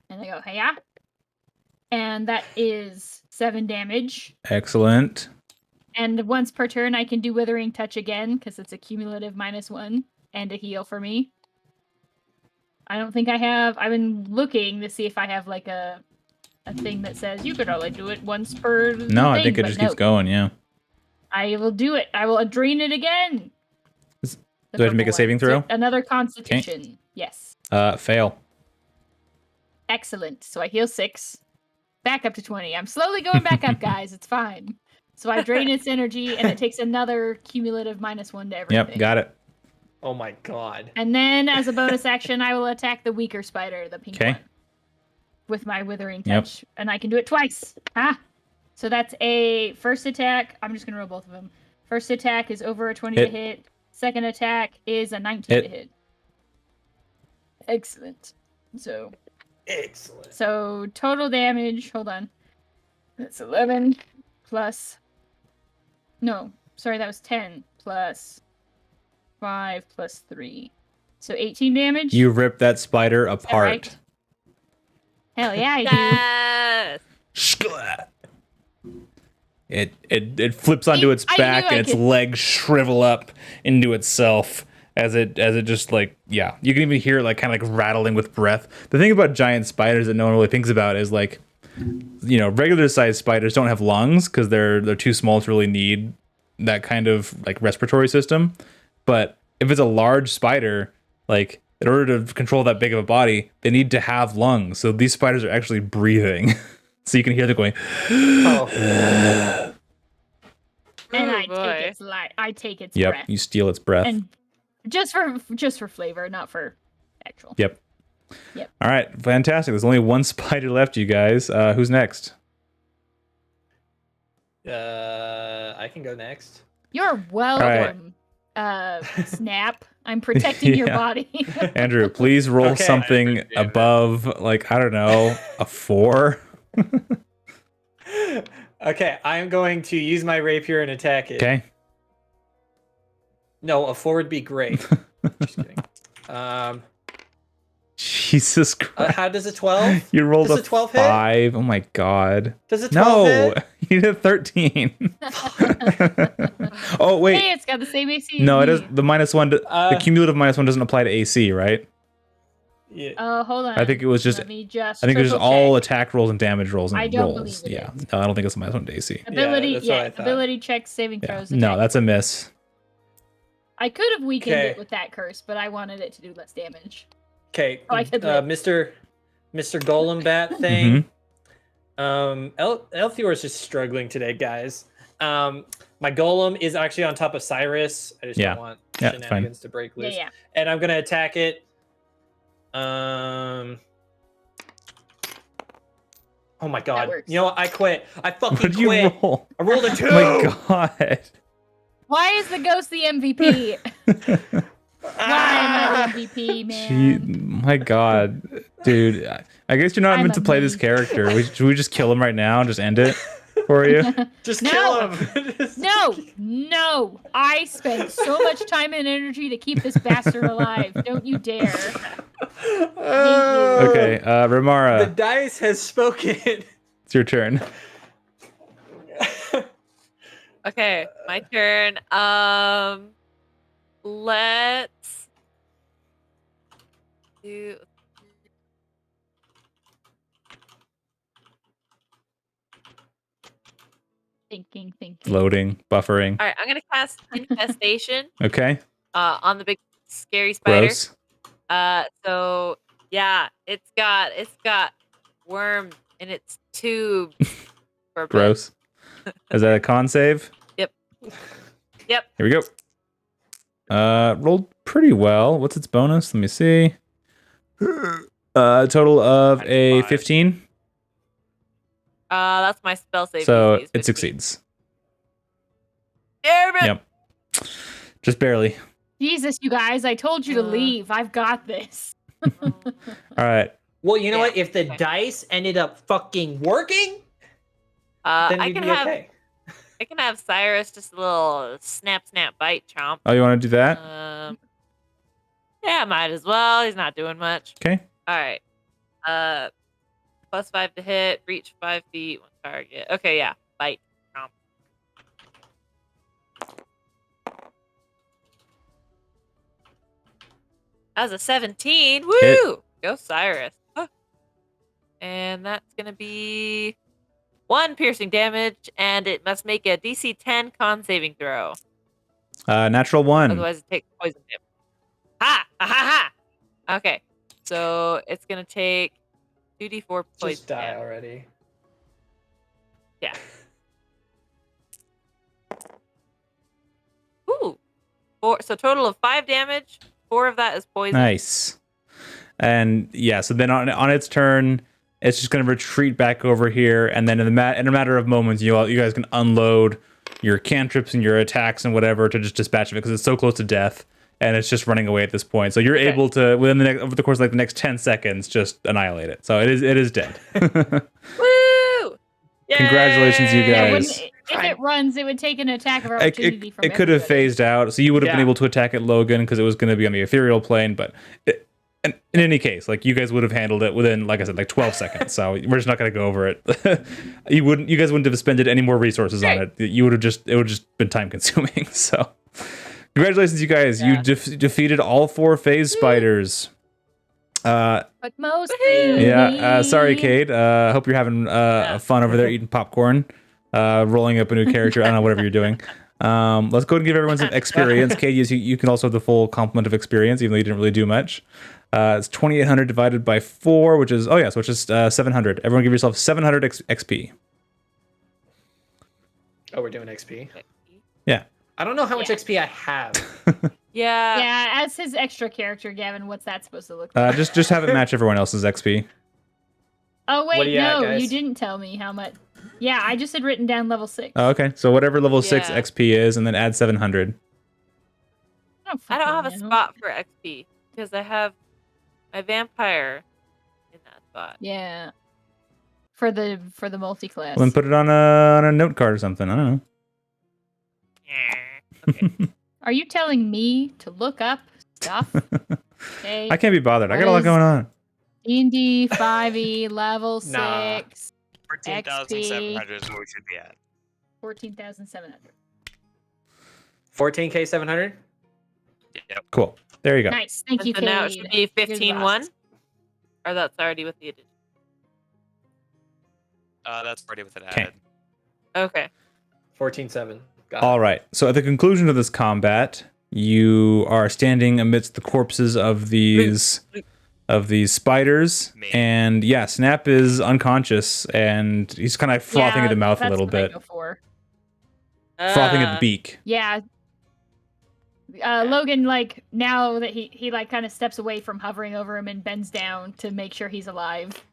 D: And I go, hey yeah. And that is 7 damage.
A: Excellent.
D: And once per turn, I can do Withering Touch again, because it's a cumulative -1 and a heal for me. I don't think I have. I've been looking to see if I have like a thing that says you could only do it once per.
A: No, I think it just keeps going, yeah.
D: I will do it. I will drain it again.
A: Do I have to make a saving throw?
D: So another Constitution. Yes.
A: Fail.
D: Excellent. So I heal 6. Back up to 20. I'm slowly going back up, guys. It's fine. So I drain its energy, and it takes another cumulative -1 to everything.
A: Yep, got it.
B: Oh my god.
D: And then, as a bonus action, I will attack the weaker spider, the pink
A: Okay.
D: one, with my Withering Touch. And I can do it twice. Ah! So that's a first attack. I'm just going to roll both of them. First attack is over a 20 to hit. Second attack is a 19 to hit. Excellent.
B: Excellent.
D: So total damage, hold on. That's 11 plus. No, sorry, that was 10 plus 5 plus 3. So 18 damage.
A: You rip that spider apart.
D: right? Hell yeah, I do.
E: Yes.
A: Sklat. It flips onto its
D: I
A: back
D: knew I
A: and its
D: could-
A: legs shrivel up into itself as it just like, yeah, you can even hear it like kind of like rattling with breath. The thing about giant spiders that no one really thinks about is like, you know, regular sized spiders don't have lungs because they're too small to really need that kind of like respiratory system. But if it's a large spider, like in order to control that big of a body, they need to have lungs. So these spiders are actually breathing. So you can hear them going.
B: Oh.
D: And
E: Oh,
D: I
E: boy.
D: take its I take its
A: Yep,
D: breath.
A: you steal its breath.
D: And just for flavor, not for actual.
A: Yep.
D: Yep.
A: All right, fantastic. There's only one spider left, you guys. Who's next?
B: I can go next.
D: You're welcome. Snap. I'm protecting your
A: Yeah.
D: body.
A: Andrew, please roll
B: Okay.
A: something
C: I appreciate it.
A: above, like, I don't know, a 4.
B: Okay, I'm going to use my rapier and attack it.
A: Okay.
B: No, a 4 would be great. Just kidding.
A: Jesus Christ.
B: How does a 12?
A: You rolled
B: does
A: a
B: a 12 hit?
A: 5. Oh my God.
B: Does a 12
A: No,
B: hit?
A: you did a 13. Oh, wait.
D: Hey, it's got the same AC.
A: No,
D: as
A: it is
D: me.
A: the -1. The cumulative -1 doesn't apply to AC, right?
B: Yeah.
D: Oh, hold on.
A: I think it was just.
D: Let me just.
A: I think it was just
D: triple
A: all
D: check.
A: attack rolls and damage rolls and
D: I don't
A: rolls.
D: believe it
A: Yeah,
D: is.
A: no, I don't think it's a -1 to AC.
D: Ability,
B: that's what I
D: yeah,
B: thought.
D: ability checks, saving
A: Yeah.
D: throws.
A: No,
D: attack.
A: that's a miss.
D: I could have weakened
B: Okay.
D: it with that curse, but I wanted it to do less damage.
B: Okay,
D: Oh, I could live.
B: Mr. Golem Bat thing. Elthior is just struggling today, guys. My Golem is actually on top of Cyrus. I just
A: Yeah.
B: don't want
A: Yeah, it's fine.
B: shenanigans to break loose.
D: Yeah.
B: And I'm gonna attack it. Oh my god.
D: works.
B: You know what? I quit. I
A: What
B: fucking
A: did you
B: quit.
A: roll?
B: I rolled a 2.
A: Oh my God.
D: Why is the ghost the MVP? Why am I the MVP, man?
A: My God, dude. I guess you're not
D: I'm
A: meant to play
D: a
A: this
D: meme.
A: character. Should we just kill him right now and just end it? for you.
B: Just
D: No.
B: kill him.
D: No. I spent so much time and energy to keep this bastard alive. Don't you dare.
A: Okay,
B: The
A: Ramara,
B: dice has spoken.
A: it's your turn.
E: Okay, my turn. Let's do.
D: Thinking.
A: Loading, buffering.
E: All right, I'm gonna cast infestation
A: Okay,
E: on the big scary spider.
A: gross.
E: So yeah, it's got worm in its tube. For a bit.
A: Gross. Is that a con save?
E: Yep.
A: Here we go. Rolled pretty well. What's its bonus? Let me see. Total of a 15.
E: That's my spell save.
A: So
E: DC is
A: it
E: 15.
A: succeeds.
E: Damn it!
A: Yep. Just barely.
D: Jesus, you guys, I told you to leave. I've got this.
A: All right.
B: Well, you know
E: Yeah,
B: what? If the
E: okay.
B: dice ended up fucking working, then
E: I
B: we'd
E: can
B: be
E: have
B: okay.
E: I can have Cyrus just a little snap bite chomp.
A: Oh, you want to do that?
E: Yeah, might as well. He's not doing much.
A: Okay.
E: All right. +5 to hit, reach 5 feet, one target. Okay, yeah, bite chomp. That was a 17. Woo!
A: Hit.
E: Go Cyrus. Huh. And that's gonna be 1 piercing damage, and it must make a DC 10 con saving throw.
A: Natural 1.
E: Otherwise, it takes poison damage. Ha! Ha ha ha! Okay, so it's gonna take 2d4 poison
B: Just die
E: damage.
B: already.
E: Yeah. Ooh. 4. So total of 5 damage. 4 of that is poison.
A: Nice. And yeah, so then on its turn, it's just going to retreat back over here, and then in a matter of moments, you guys can unload your cantrips and your attacks and whatever to just dispatch of it because it's so close to death, and it's just running away at this point. So you're able to over the course of like the next 10 seconds just annihilate it. So it is dead.
E: Woo! Yay!
A: Congratulations, you
D: Yeah,
A: guys.
D: if it runs, it would take an attack of
A: It
D: opportunity from
A: could have
D: everybody.
A: phased out, so you would have been
B: Yeah.
A: able to attack it, Logan, because it was going to be on the ethereal plane. But in any case, like you guys would have handled it within, like I said, like 12 seconds. So we're just not going to go over it. You guys wouldn't have expended any more resources on it. It would have just been time consuming. So congratulations, you guys!
E: Yeah.
A: You defeated all 4 phase spiders.
D: But mostly
A: Yeah. Sorry, Cade. Hope you're having fun over there eating popcorn, rolling up a new character. I don't know, whatever you're doing. Let's go ahead and give everyone some experience. Cade, you can also have the full complement of experience, even though you didn't really do much. It's 2,800 divided by 4, which is 700. Everyone, give yourself 700 XP.
B: Oh, we're doing XP.
A: Yeah.
B: I don't know how much
D: Yeah.
B: XP I have.
E: Yeah.
D: Yeah, as his extra character, Gavin, what's that supposed to look like?
A: Just have it match everyone else's XP.
D: Oh
B: What
D: wait,
B: do you at,
D: no,
B: guys?
D: you didn't tell me how much. Yeah, I just had written down level 6.
A: Oh, okay. So whatever level 6
E: Yeah.
A: XP is, and then add 700.
E: I don't have a spot for XP because I have my vampire in that spot.
D: Yeah. For the multi-class.
A: Well, then put it on a note card or something. I don't know.
E: Okay.
D: Are you telling me to look up stuff? Okay.
A: I can't be bothered. I got a lot
D: What is-
A: going on.
D: D&D 5e level
B: Nah.
D: 6
C: 14,700 is where we should be at.
D: 14,700.
B: 14K 700?
C: Yep.
A: Cool. There you go.
D: Nice. Thank you,
E: So now it
D: Cade.
E: should be
D: You're the
E: 15-1?
D: best.
E: Or that's already with the addition.
C: That's already with it
A: Okay.
C: added.
E: Okay.
B: 14.7. Got
A: All right. So at the conclusion of this combat, you are standing amidst the corpses of these spiders,
C: Me.
A: and yeah, Snap is unconscious, and he's kind of frothing at the mouth a
D: that's
A: little
D: what I
A: bit,
D: go for.
A: frothing at the beak.
D: Yeah. Logan, like, now that he like kind of steps away from hovering over him and bends down to make sure he's alive.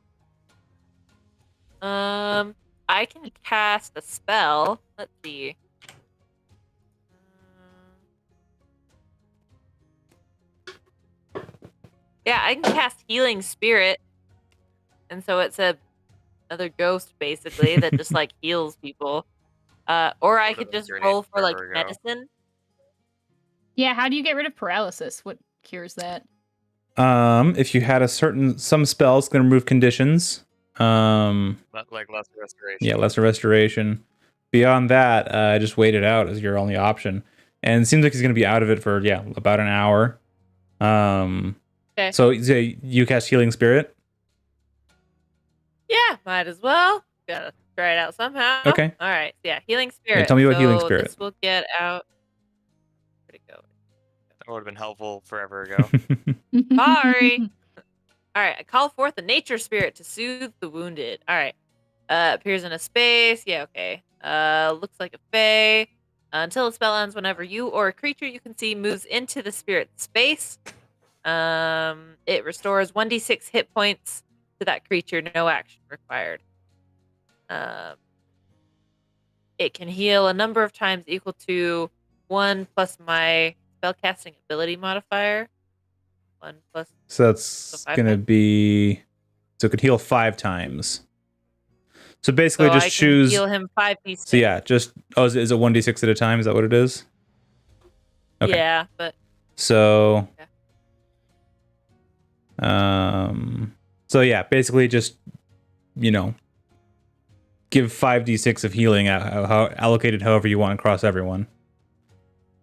E: I can cast a spell. Let's see. Yeah, I can cast Healing Spirit. And so it's a another ghost basically that just like heals people. Or I could just roll for like medicine.
D: Yeah, how do you get rid of paralysis? What cures that?
A: If you had some spells can remove conditions.
C: Like lesser restoration.
A: Yeah, lesser restoration. Beyond that, just wait it out as your only option. And it seems like he's going to be out of it for about an hour.
E: Okay.
A: So you cast Healing Spirit.
E: Yeah, might as well. Gotta try it out somehow.
A: Okay.
E: All right. Yeah, Healing Spirit.
A: tell me about Healing Spirit.
E: This will get out. Where'd it go?
C: That would have been helpful forever ago.
E: Sorry. All right. I call forth a nature spirit to soothe the wounded. All right. Appears in a space. Yeah, okay. Looks like a fae. Until the spell ends, whenever you or a creature you can see moves into the spirit space, it restores 1d6 hit points to that creature. No action required. It can heal a number of times equal to 1 plus my spellcasting ability modifier. 1 plus.
A: So that's going to be. So it could heal 5 times. So basically, just choose.
E: Heal him 5d6.
A: So yeah, just is it 1d6 at a time? Is that what it is? Okay.
E: Yeah, but.
A: So.
E: Yeah.
A: So yeah, basically just give 5d6 of healing allocated however you want across everyone.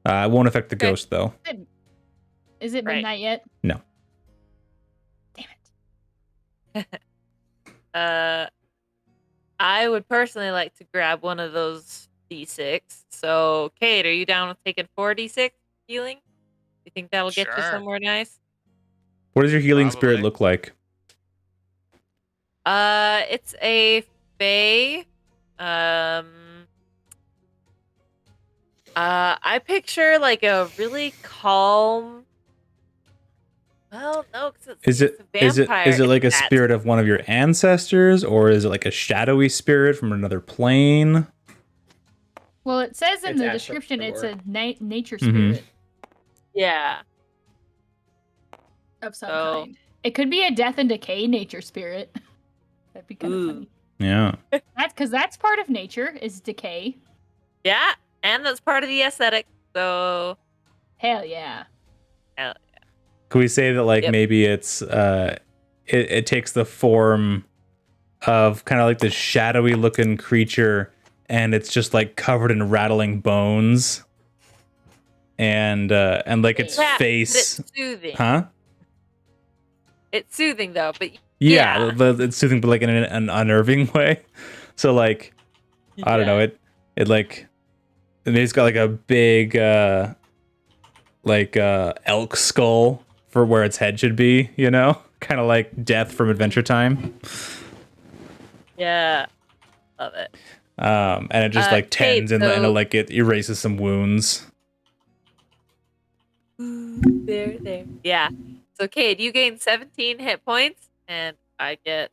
A: It won't affect the ghost though.
D: Is it midnight yet?
A: No.
D: Damn it.
E: I would personally like to grab one of those d6. So, Kate, are you down with taking 4d6 healing? You think that'll get you somewhere nice?
A: What does your healing spirit look like?
E: It's a fae. I picture like a really calm. Well, no, because it's a vampire.
A: Is it like a spirit of one of your ancestors, or is it like a shadowy spirit from another plane?
D: Well, it says in the description it's a nature spirit.
E: Yeah.
D: Of some kind. It could be a death and decay nature spirit. That'd be kind of funny.
A: Yeah.
D: That's part of nature is decay.
E: Yeah, and that's part of the aesthetic. So.
D: Hell yeah.
E: Hell yeah.
A: Could we say that maybe it's it takes the form of kind of like this shadowy looking creature, and it's just like covered in rattling bones, and like its face.
E: It's soothing.
A: Huh?
E: It's soothing though, but
A: yeah. It's soothing, but like in an unnerving way. So like, I don't know, it like, it's got like a big elk skull for where its head should be, kind of like Death from Adventure Time.
E: Yeah, love it.
A: And it just tends and it erases some wounds.
E: There. Yeah. So, Cade, you gain 17 hit points, and I get.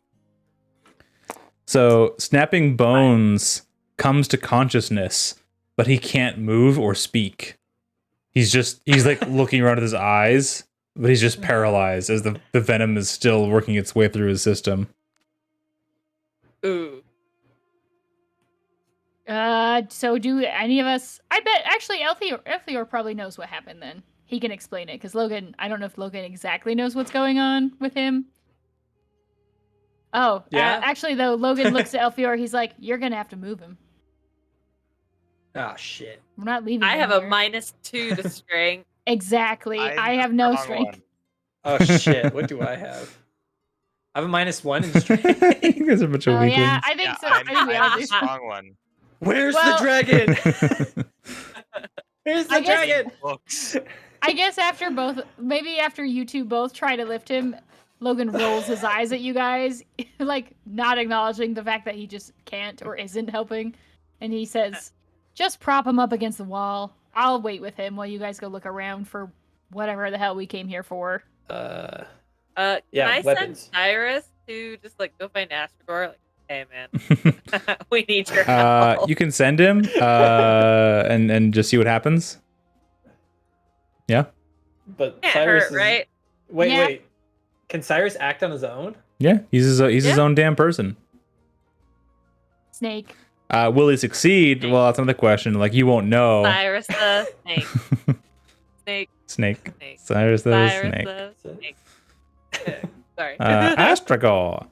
A: So, Snapping Bones comes to consciousness, but he can't move or speak. He's like looking around with his eyes, but he's just paralyzed as the venom is still working its way through his system.
E: Ooh.
D: So do any of us? I bet actually Elthior probably knows what happened then. He can explain it, because Logan, I don't know if Logan exactly knows what's going on with him. Oh, yeah. Actually, though, Logan looks at Elthior. He's like, "You're going to have to move him."
B: Oh, shit.
D: We're not leaving
E: I have
D: here.
E: a -2 to strength.
D: Exactly. I have no strength.
B: Oh, shit. What do I have? I have a -1 in strength.
A: You guys are a bunch of weaklings.
D: Yeah, I think so. I think we all
C: I'm
D: do.
C: a strong one.
B: Where's the dragon? Where's the dragon?
C: Books.
D: I guess maybe after you two both try to lift him, Logan rolls his eyes at you guys, like not acknowledging the fact that he just can't or isn't helping. And he says, "Just prop him up against the wall. I'll wait with him while you guys go look around for whatever the hell we came here for."
E: Can I
B: weapons.
E: send Cyrus to just go find Astragor? Like, hey man, we need your help.
A: You can send him and just see what happens. Yeah.
B: But
E: Can't
B: Cyrus
E: hurt, right?
B: Wait. Can Cyrus act on his own?
A: Yeah, he's his own damn person.
D: Snake.
A: Will he succeed? Well, that's another question. Like, you won't know.
E: Cyrus the snake. Snake.
A: Snake.
E: Snake.
A: Cyrus the
E: Cyrus
A: snake.
E: the snake. Sorry.
A: Astragor.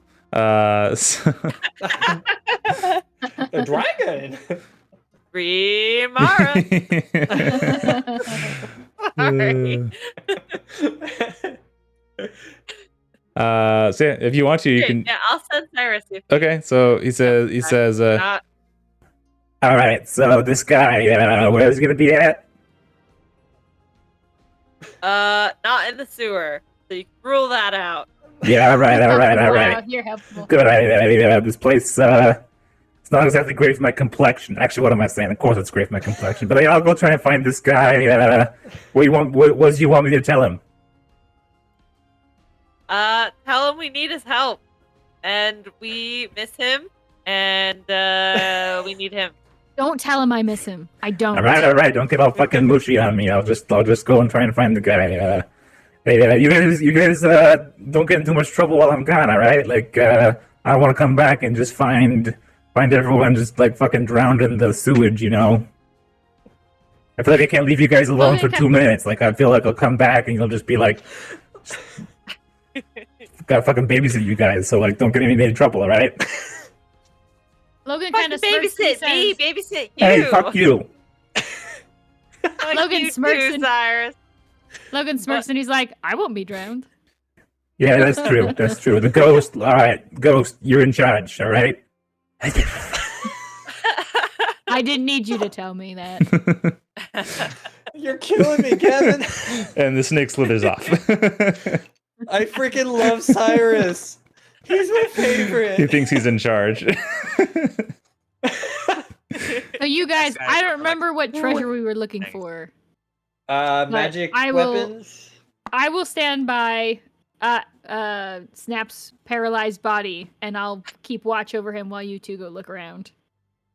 B: The dragon.
E: Remara. Sorry.
A: So yeah, if you want to, you can.
E: Yeah, I'll send Cyrus.
A: Okay, so he says,
E: Not,
F: All right, so this guy, where's he gonna be at?
E: not in the sewer. So you can rule that out.
F: Yeah, all right.
D: Wow, you're helpful.
F: Good. This place, it's not exactly great for my complexion. Actually, what am I saying? Of course, it's great for my complexion. But I'll go try and find this guy. What do you want me to tell him?
E: Tell him we need his help, and we miss him, and we need him.
D: Don't tell him I miss him. I don't.
F: All right. Don't get all fucking mushy on me. I'll just go and try and find the guy. Hey, you guys, don't get in too much trouble while I'm gone. All right, like, I want to come back and just find everyone just like fucking drowned in the sewage. You know. I feel like I can't leave you guys alone for 2 minutes. Like, I feel like I'll come back and you'll just be like, gotta fucking babysit you guys. So like, don't get in any trouble. All right.
D: Logan kind of
E: babysit me, babysit you.
F: Hey, fuck you.
E: Fuck
D: Logan
E: you
D: smirks
E: too,
D: and-
E: Cyrus.
D: Logan smirks and he's like, I won't be drowned.
F: Yeah, that's true. That's true. The ghost. All right, ghost. You're in charge. All right.
D: I didn't need you to tell me that.
B: You're killing me, Kevin.
A: and the snake slithers off.
B: I freaking love Cyrus. He's my
A: He
B: favorite.
A: thinks he's in charge.
D: So you guys, I don't remember what treasure we were looking for.
B: Magic
D: I will-
B: weapons.
D: I will stand by Snap's paralyzed body, and I'll keep watch over him while you two go look around.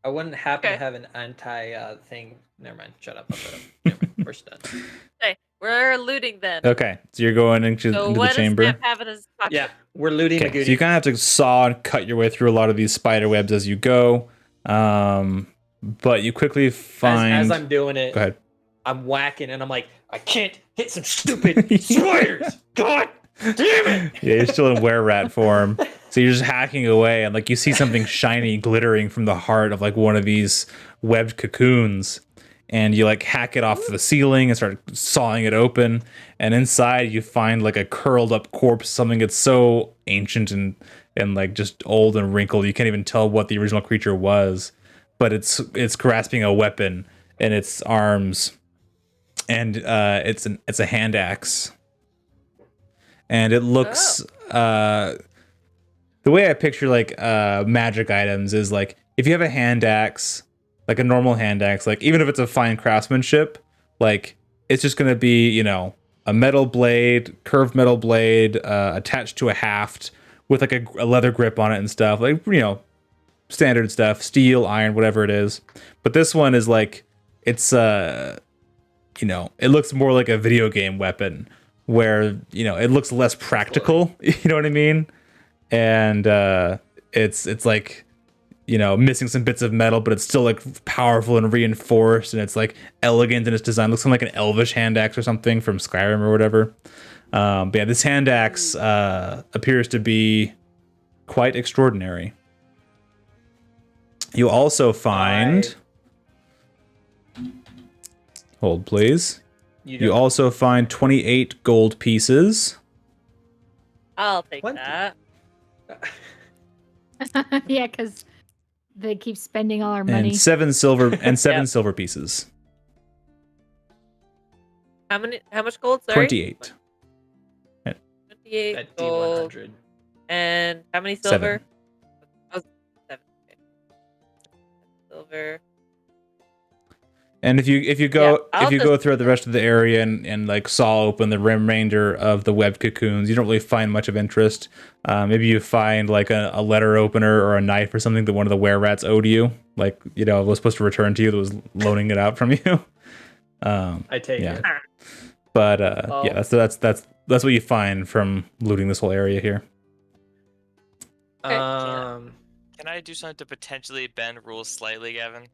B: I wouldn't happen to
E: Okay.
B: have an anti thing. Never mind. Shut up. I'll shut up. Never mind. We're done.
E: Okay, we're looting then.
A: Okay, so you're going into
E: So
A: the
E: what does
A: chamber.
E: Snap have in his pocket?
B: Yeah, we're looting the
A: Okay,
B: goodies.
A: so you kind of have to saw and cut your way through a lot of these spider webs as you go. But you quickly find.
B: As I'm doing it,
A: Go ahead.
B: I'm whacking and I'm like, I can't hit some stupid spiders. God damn it.
A: Yeah, you're still in were-rat form. So you're just hacking away, and like you see something shiny glittering from the heart of like one of these webbed cocoons, and you like hack it off the ceiling and start sawing it open. And inside you find like a curled up corpse, something that's so ancient and like just old and wrinkled you can't even tell what the original creature was. But it's grasping a weapon in its arms, and it's a hand axe. And it looks the way I picture like magic items is like if you have a hand axe, like a normal hand axe, like even if it's a fine craftsmanship, like it's just gonna be, you know, a metal blade, curved metal blade, attached to a haft with like a leather grip on it and stuff, like, you know, standard stuff, steel, iron, whatever it is. But this one is like it's you know, it looks more like a video game weapon where, you know, it looks less practical, you know what I mean? And it's like, you know, missing some bits of metal, but it's still like powerful and reinforced, and it's like elegant in its design. It looks like an elvish hand axe or something from Skyrim or whatever. But yeah, this hand axe appears to be quite extraordinary. You also find hold please. You also find 28 gold pieces.
E: I'll take
B: What?
E: that.
D: Yeah, because they keep spending all our money.
A: And seven silver
E: Yep.
A: silver pieces.
E: How much gold? Sorry.
A: 28.
E: 28
B: At
E: gold.
B: D100.
E: And how many silver?
A: 7.
E: Oh, 7. Okay. Silver.
A: And if you
E: Yeah,
A: go
E: I'll
A: if you
E: just-
A: go throughout the rest of the area and like saw open the remainder of the webbed cocoons, you don't really find much of interest. Maybe you find like a letter opener or a knife or something that one of the were-rats owed you, like, you know, was supposed to return to you, that was loaning it out from you.
B: I take
A: yeah.
B: it.
A: But
B: Oh.
A: yeah, that's what you find from looting this whole area here.
E: Okay.
C: Can can I do something to potentially bend rules slightly, Gavin?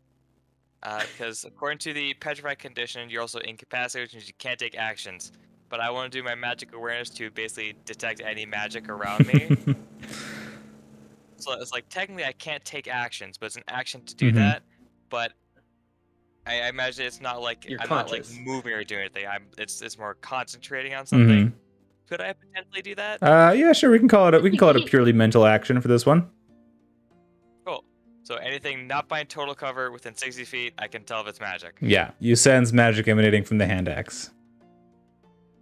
C: Because according to the petrified condition, you're also incapacitated, which means you can't take actions. But I want to do my magic awareness to basically detect any magic around me. So it's like technically I can't take actions, but it's an action to do that. But I imagine it's not like
B: You're
C: I'm
B: conscious.
C: not like moving or doing anything. It's more concentrating on something. Could I potentially do that?
A: Yeah, sure. We can call it a purely mental action for this one.
C: Cool. So anything not by total cover within 60 feet, I can tell if it's magic.
A: Yeah, you sense magic emanating from the hand axe.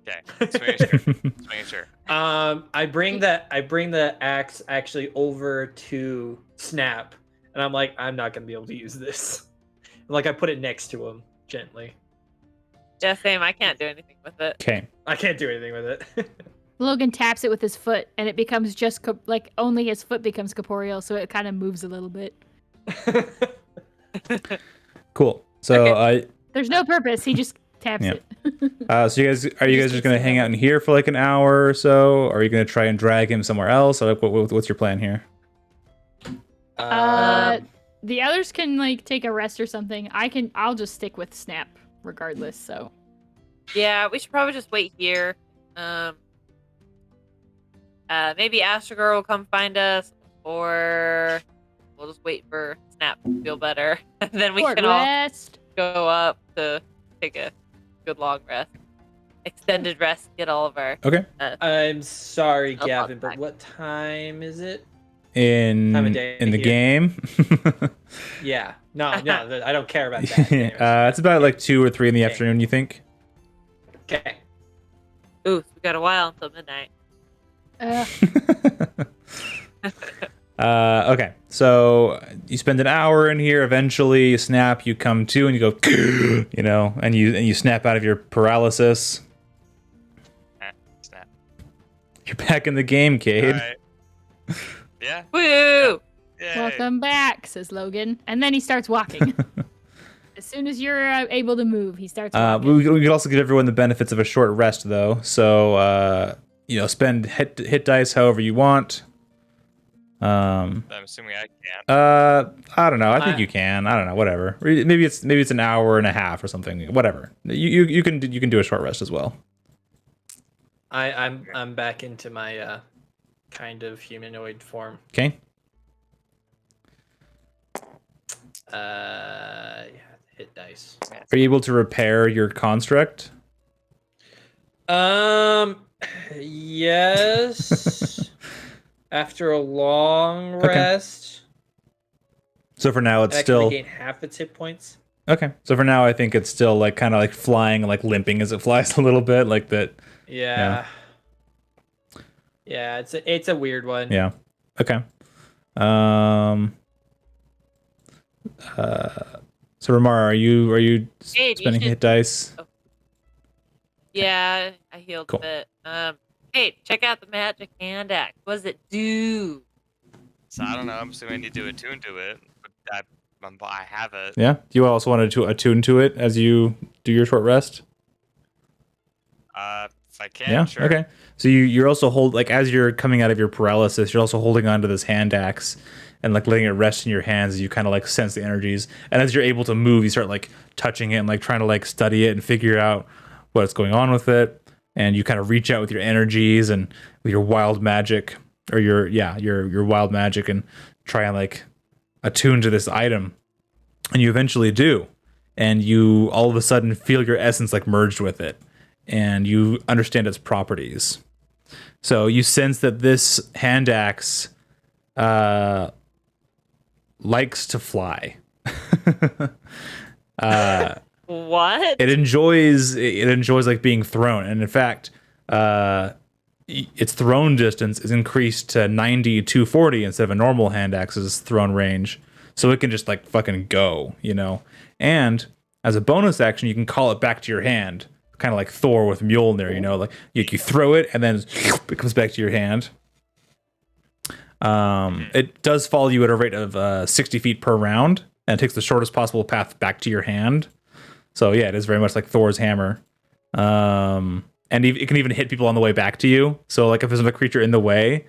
C: Okay. Just making sure.
B: I bring the axe actually over to Snap, and I'm like, I'm not gonna be able to use this. And like I put it next to him gently.
E: Yeah, same. I can't do anything with it.
A: Okay.
B: I can't do anything with it.
D: Logan taps it with his foot, and it becomes just like only his foot becomes corporeal, so it kind of moves a little bit.
A: Cool. So
D: There's no purpose. He just taps it.
A: so you guys just gonna hang out in here for like an hour or so? Or are you gonna try and drag him somewhere else? Or like, what's your plan here?
D: The others can like take a rest or something. I'll just stick with Snap regardless. So
E: Yeah, we should probably just wait here. Maybe Astragor will come find us, or we'll just wait for Snap to feel better, and then we can
D: rest.
E: all go up to take a good long rest, extended rest, get all of our.
A: Okay.
B: I'm sorry,
E: I'll
B: Gavin,
E: pause
B: but what time is it?
A: In
B: Time of day
A: the
B: here.
A: game.
B: Yeah. No, I don't care about that.
A: It's about like 2 or 3 in the afternoon, you think?
B: Okay.
E: Ooh, we got a while until midnight.
A: Okay, so you spend an hour in here. Eventually, Snap, you come to and you go, and you snap out of your paralysis.
C: Snap.
A: You're back in the game, Cade.
C: All right. Yeah.
E: Woo!
C: Yay.
D: Welcome back, says Logan, and then he starts walking. As soon as you're able to move, he starts walking.
A: We could also give everyone the benefits of a short rest, though. So, spend hit dice however you want.
C: I'm assuming I can't.
A: I don't know. I think you can. I don't know. Whatever. Maybe it's an hour and a half or something. Whatever. You can do a short rest as well.
B: I'm back into my kind of humanoid form.
A: Okay.
B: Hit dice.
A: Are you able to repair your construct?
B: Yes. After a long rest.
A: So for now, it's
B: I
A: still
B: regain half its hit points.
A: okay. So for now, I think it's still like kind of like flying, like limping as it flies a little bit, like that.
B: Yeah. Yeah, it's a weird one.
A: Yeah. Okay. So Ramar, are you
E: Cade, you
A: spending
E: should-
A: hit dice?
E: Yeah, I healed
A: Cool.
E: a bit. Hey, check out the magic hand axe. What does it do?
C: So I don't know. I'm assuming I need to attune to it. But I have it.
A: Yeah. Do you also want to attune to it as you do your short rest?
C: If I can,
A: Yeah.
C: sure.
A: Okay. So you're also as you're coming out of your paralysis, you're also holding onto this hand axe and like letting it rest in your hands as you kind of like sense the energies. And as you're able to move, you start like touching it and like trying to like study it and figure out what's going on with it. And you kind of reach out with your energies and with your wild magic or your wild magic and try and like attune to this item. And you eventually do. And you all of a sudden feel your essence like merged with it. And you understand its properties. So you sense that this hand axe likes to fly.
E: What?
A: It enjoys like being thrown, and in fact, its thrown distance is increased to 90 to 40 instead of a normal hand axe's thrown range. So it can just like fucking go, And as a bonus action, you can call it back to your hand. Kind of like Thor with Mjolnir, like you throw it and then it comes back to your hand. It does follow you at a rate of 60 feet per round, and it takes the shortest possible path back to your hand. So yeah, it is very much like Thor's hammer. And it can even hit people on the way back to you. So like if there's another creature in the way,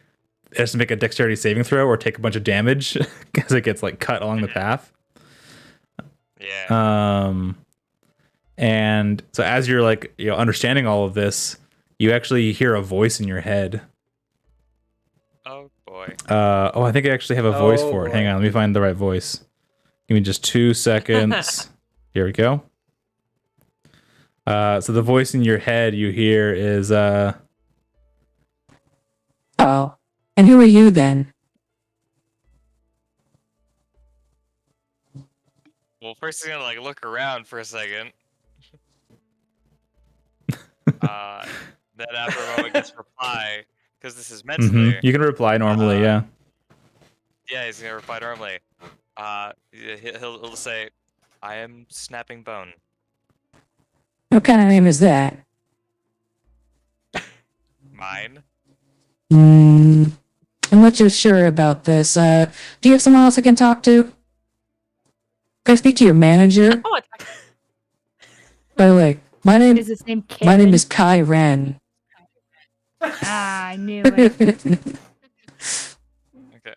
A: it has to make a dexterity saving throw or take a bunch of damage because it gets like cut along the path.
C: Yeah.
A: And so as you're like, understanding all of this, you actually hear a voice in your head.
C: Oh boy.
A: I think I actually have a voice
B: Oh,
A: for it.
B: boy.
A: Hang on, let me find the right voice. Give me just 2 seconds. Here we go. So the voice in your head you hear is
G: Oh. And who are you then?
C: Well, first he's gonna like look around for a second. Then after a moment gets reply because this is mentally.
A: You can reply normally, yeah.
C: Yeah, he's gonna reply normally. He'll say, "I am Snapping Bone."
G: What kind of name is that?
C: Mine.
G: I'm not too sure about this. Do you have someone else I can talk to? Can I speak to your manager?
E: Oh,
G: By the way, my name
D: Is his name Kevin?
G: my name is Kai Ren.
D: Ah, I knew it.
C: Okay.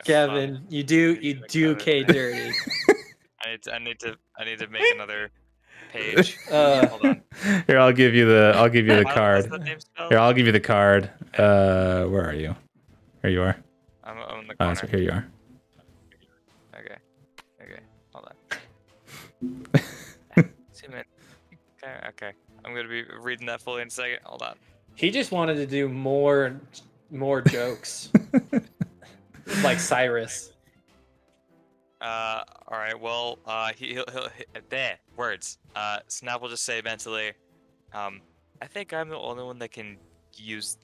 B: Kevin, you do K dirty.
C: I need to make another page.
B: Uh,
C: Hold on.
A: Here, I'll give you the
C: What's
A: card.
C: that name spelled?
A: Here, I'll give you the card. Where are you? Here you are.
C: I'm in the
A: Oh,
C: corner.
A: so here you are.
C: Okay. Hold on. 2 minutes. Okay. I'm gonna be reading that fully in a second. Hold on.
B: he just wanted to do more jokes, like Cyrus.
C: All right. Well, he'll there words. Snap will just say mentally, I think I'm the only one that can use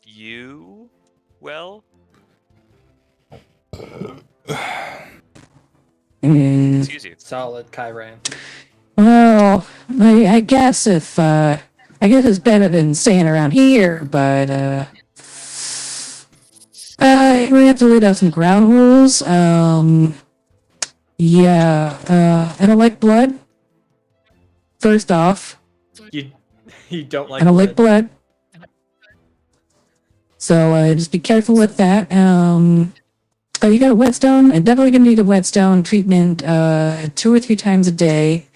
C: you well. Excuse you.
B: Solid, Kyran.
G: Well, I guess I guess it's better than staying around here, but we have to lay down some ground rules. Yeah, I don't like blood. First off,
B: You don't like.
G: I don't like blood. So just be careful with that. Oh, you got a whetstone? I'm definitely gonna need a whetstone treatment 2 or 3 times a day.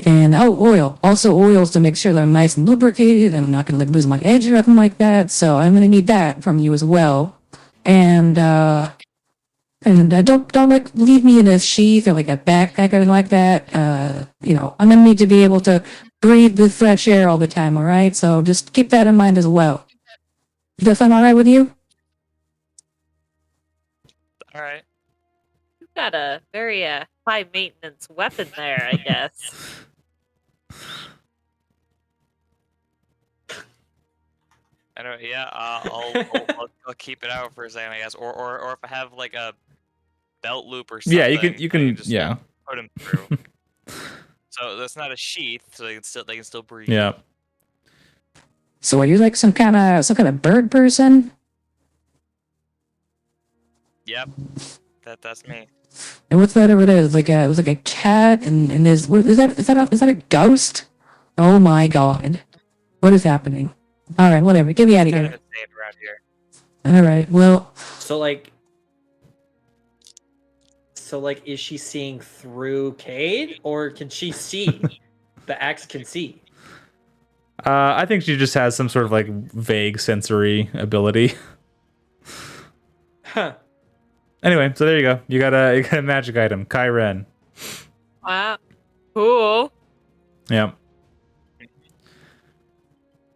G: And oil. Also oils to make sure that I'm nice and lubricated. I'm not gonna lose my edge or nothing like that. So I'm gonna need that from you as well. And don't like leave me in a sheath or like a backpack or anything like that. I'm gonna need to be able to breathe the fresh air all the time. All right. So just keep that in mind as well. Does that sound all right with you?
C: All right.
E: you've got a very high maintenance weapon there, I guess.
C: Anyway, yeah. I'll keep it out for a second, I guess. Or if I have like a belt loop or something.
A: Yeah, you
C: I
A: can
C: just
A: yeah.
C: put him through. So that's not a sheath, so they can still breathe.
A: Yeah.
G: So are you like some kind of bird person?
C: Yep. That's me.
G: And what's that over there? It was like a cat, and is that a ghost? Oh my god, what is happening? All right, whatever. Get me out of
C: Kind of
G: here.
C: insane around here.
G: All right, well,
B: So is she seeing through Cade, or can she see? The axe can see.
A: I think she just has some sort of like vague sensory ability.
B: Huh.
A: Anyway, so there you go. You got a magic item, Kai Ren.
E: Wow. Cool.
A: Yep.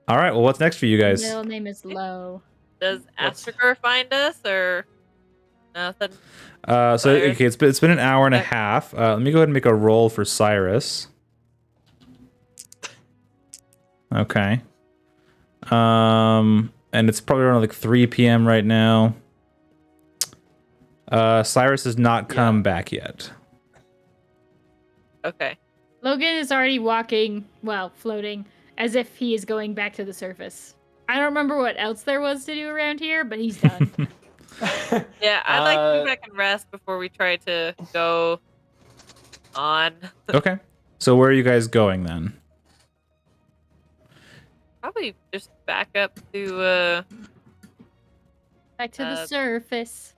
A: All right. Well, what's next for you guys?
D: Middle name is Low.
E: Does
B: What's-
E: Astragor find us or nothing?
A: So
E: Cyrus?
A: okay, it's been an hour and a half. Let me go ahead and make a roll for Cyrus. Okay. And it's probably around like 3 p.m. right now. Cyrus has not come back yet.
E: Okay.
D: Logan is already walking, floating, as if he is going back to the surface. I don't remember what else there was to do around here, but he's done.
E: Yeah, I'd like to go back and rest before we try to go on.
A: Okay. So where are you guys going then?
E: Probably just back up to
D: Back to the surface.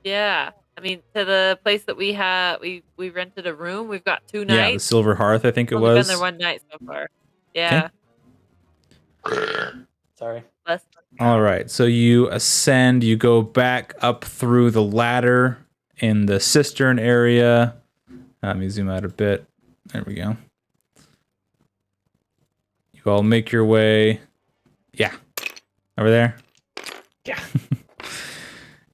E: Yeah. I mean, to the place that we have, we rented a room. We've got 2 nights.
A: Yeah, the Silver Hearth, I think it
E: Only
A: was.
E: been there 1 night so far. Yeah.
B: Sorry.
A: All right, so you ascend, you go back up through the ladder in the cistern area. Let me zoom out a bit. There we go. You all make your way. Yeah. Over there.
B: Yeah.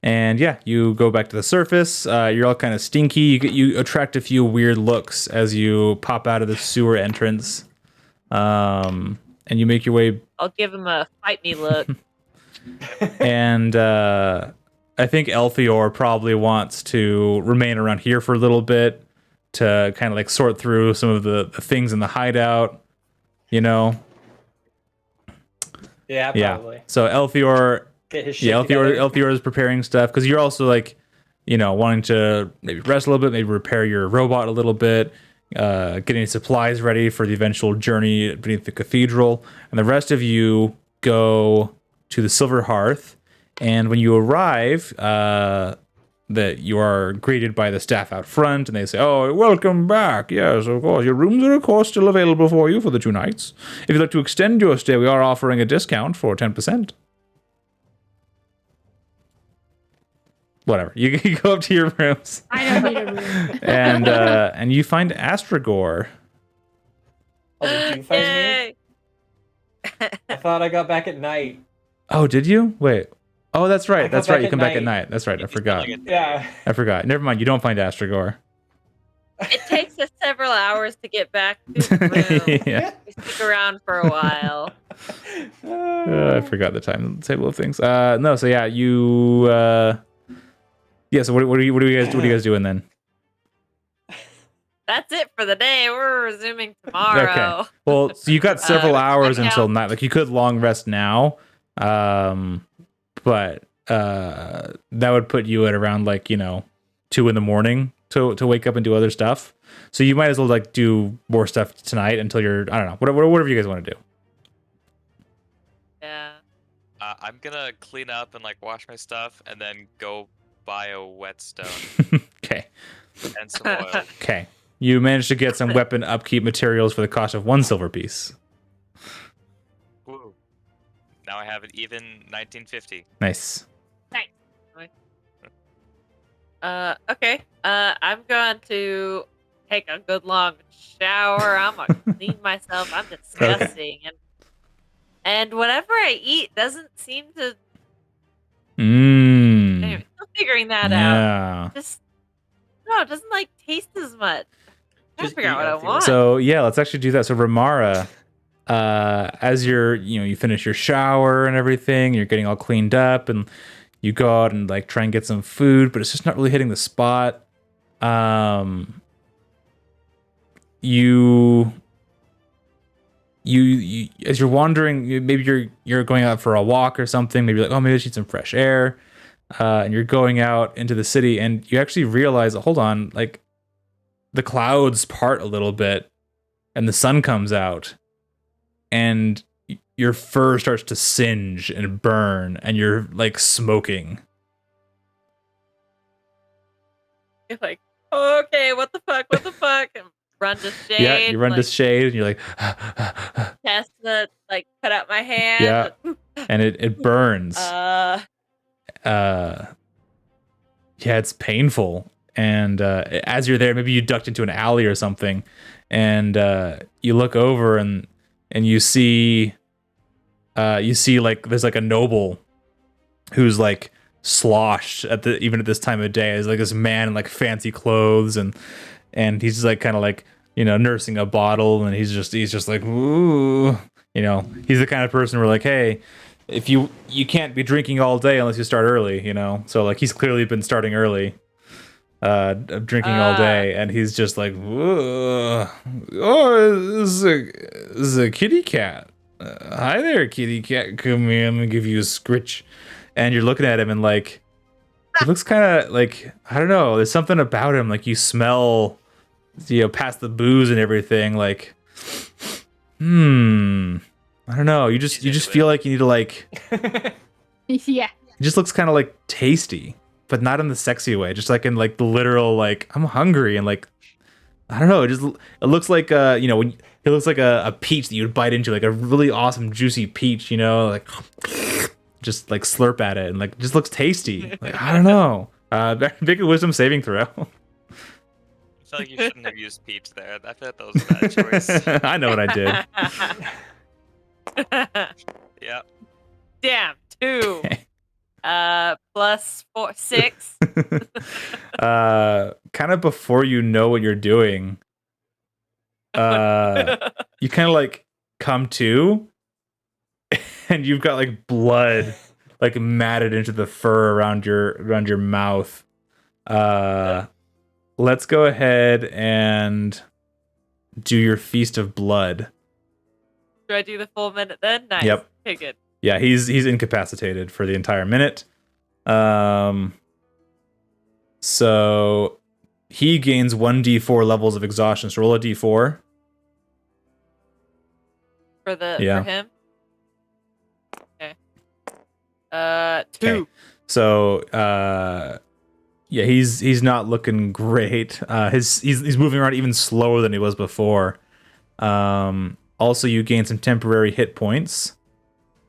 A: And yeah, you go back to the surface. You're all kind of stinky. You attract a few weird looks as you pop out of the sewer entrance. And you make your way.
E: I'll give him a fight me look.
A: And I think Elthior probably wants to remain around here for a little bit to kind of like sort through some of the things in the hideout, you know?
B: Yeah, probably.
A: Yeah. So Elthior,
B: Get his shit together.
A: Elthior is preparing stuff because you're also like, you know, wanting to maybe rest a little bit, maybe repair your robot a little bit, getting supplies ready for the eventual journey beneath the cathedral. And the rest of you go to the Silver Hearth. And when you arrive, that you are greeted by the staff out front, and they say, "Oh, welcome back. Yes, of course. Your rooms are, of course, still available for you for the 2 nights. If you'd like to extend your stay, we are offering a discount for 10%. Whatever. You go up to your rooms.
D: I don't need a room.
A: And you find Astragor.
B: Oh, did you find me?
E: Yay!
B: I thought I got back at night.
A: Oh, did you? Wait. Oh, that's right.
B: I
A: That's
B: come
A: right.
B: back
A: You
B: at
A: come back at
B: night.
A: night. That's right. I
C: He's
A: forgot.
C: spending it-
B: Yeah.
A: I forgot. Never mind. You don't find Astragor.
E: It takes us several hours to get back to the room.
A: Yeah.
E: We stick around for a while.
A: I forgot the timetable of things. No. So yeah, you. Yeah. So what are you guys doing then?
E: That's it for the day. We're resuming tomorrow.
A: Okay. Well, so you got several hours
E: check
A: until
E: out.
A: night. Like you could long rest now, but that would put you at around like 2 a.m. to wake up and do other stuff. So you might as well like do more stuff tonight until you're I don't know whatever you guys want to do.
E: Yeah.
C: I'm gonna clean up and like wash my stuff, and then go buy a whetstone
A: Okay.
C: and some oil.
A: Okay. You managed to get some weapon upkeep materials for the cost of 1 silver piece.
C: Woo. Now I have an even 1950.
A: Nice.
E: Okay. I'm going to take a good long shower. I'm gonna clean myself. I'm disgusting, and whatever I eat doesn't seem to. Anyway, still figuring that out.
A: Yeah.
E: Just no, it doesn't like taste as much. I
B: Just
E: figure out
B: eat
E: what I
B: healthy.
E: want.
A: So yeah, let's actually do that. So Ramara, as you finish your shower and everything, you're getting all cleaned up, and you go out and like try and get some food, but it's just not really hitting the spot. You as you're wandering, maybe you're going out for a walk or something. Maybe you're like, oh, maybe I should need some fresh air. And you're going out into the city, and you actually realize, hold on, like the clouds part a little bit, and the sun comes out, and your fur starts to singe and burn, and you're like smoking.
E: You're like, okay, what the fuck? What the fuck? And run to shade.
A: Yeah, you run
E: like,
A: to shade, and you're like,
E: test the put out my hand.
A: yeah, and it burns. Yeah, it's painful. And as you're there, maybe you ducked into an alley or something, and you look over and you see like there's like a noble who's like sloshed even at this time of day. Is like this man in like fancy clothes, and he's just like kind of like nursing a bottle, and he's just like, ooh, he's the kind of person where like, hey, if you can't be drinking all day unless you start early, so like he's clearly been starting early, drinking all day, and he's just like, oh, this is a kitty cat. Hi there, kitty cat. Come here, I'm gonna give you a scritch. And you're looking at him, and like he looks kind of like, I don't know, there's something about him, like you smell, past the booze and everything, like I don't know. You just feel like you need to like
D: Yeah.
A: It just looks kind of like tasty, but not in the sexy way. Just like in like the literal like I'm hungry and like I don't know. It looks like when it looks like a peach that you'd bite into, like a really awesome juicy peach. Like just like slurp at it and like it just looks tasty. Like I don't know. Big wisdom saving throw.
C: I feel like you shouldn't have used peach there. I feel like that was a bad choice.
A: I know what I did.
C: Yeah.
E: Damn, 2. Plus 4, 6.
A: Kind of before you know what you're doing, you kind of like come to, and you've got like blood like matted into the fur around your mouth. Let's go ahead and do your feast of blood.
E: Do I do the full minute then? Nice.
A: Yep.
E: Okay, good.
A: Yeah, he's incapacitated for the entire minute. So he gains 1d4 levels of exhaustion. So roll a d4.
E: For
A: Yeah.
E: for him. Okay. 2.
A: Okay. So yeah, he's not looking great. He's moving around even slower than he was before. Also you gain some temporary hit points.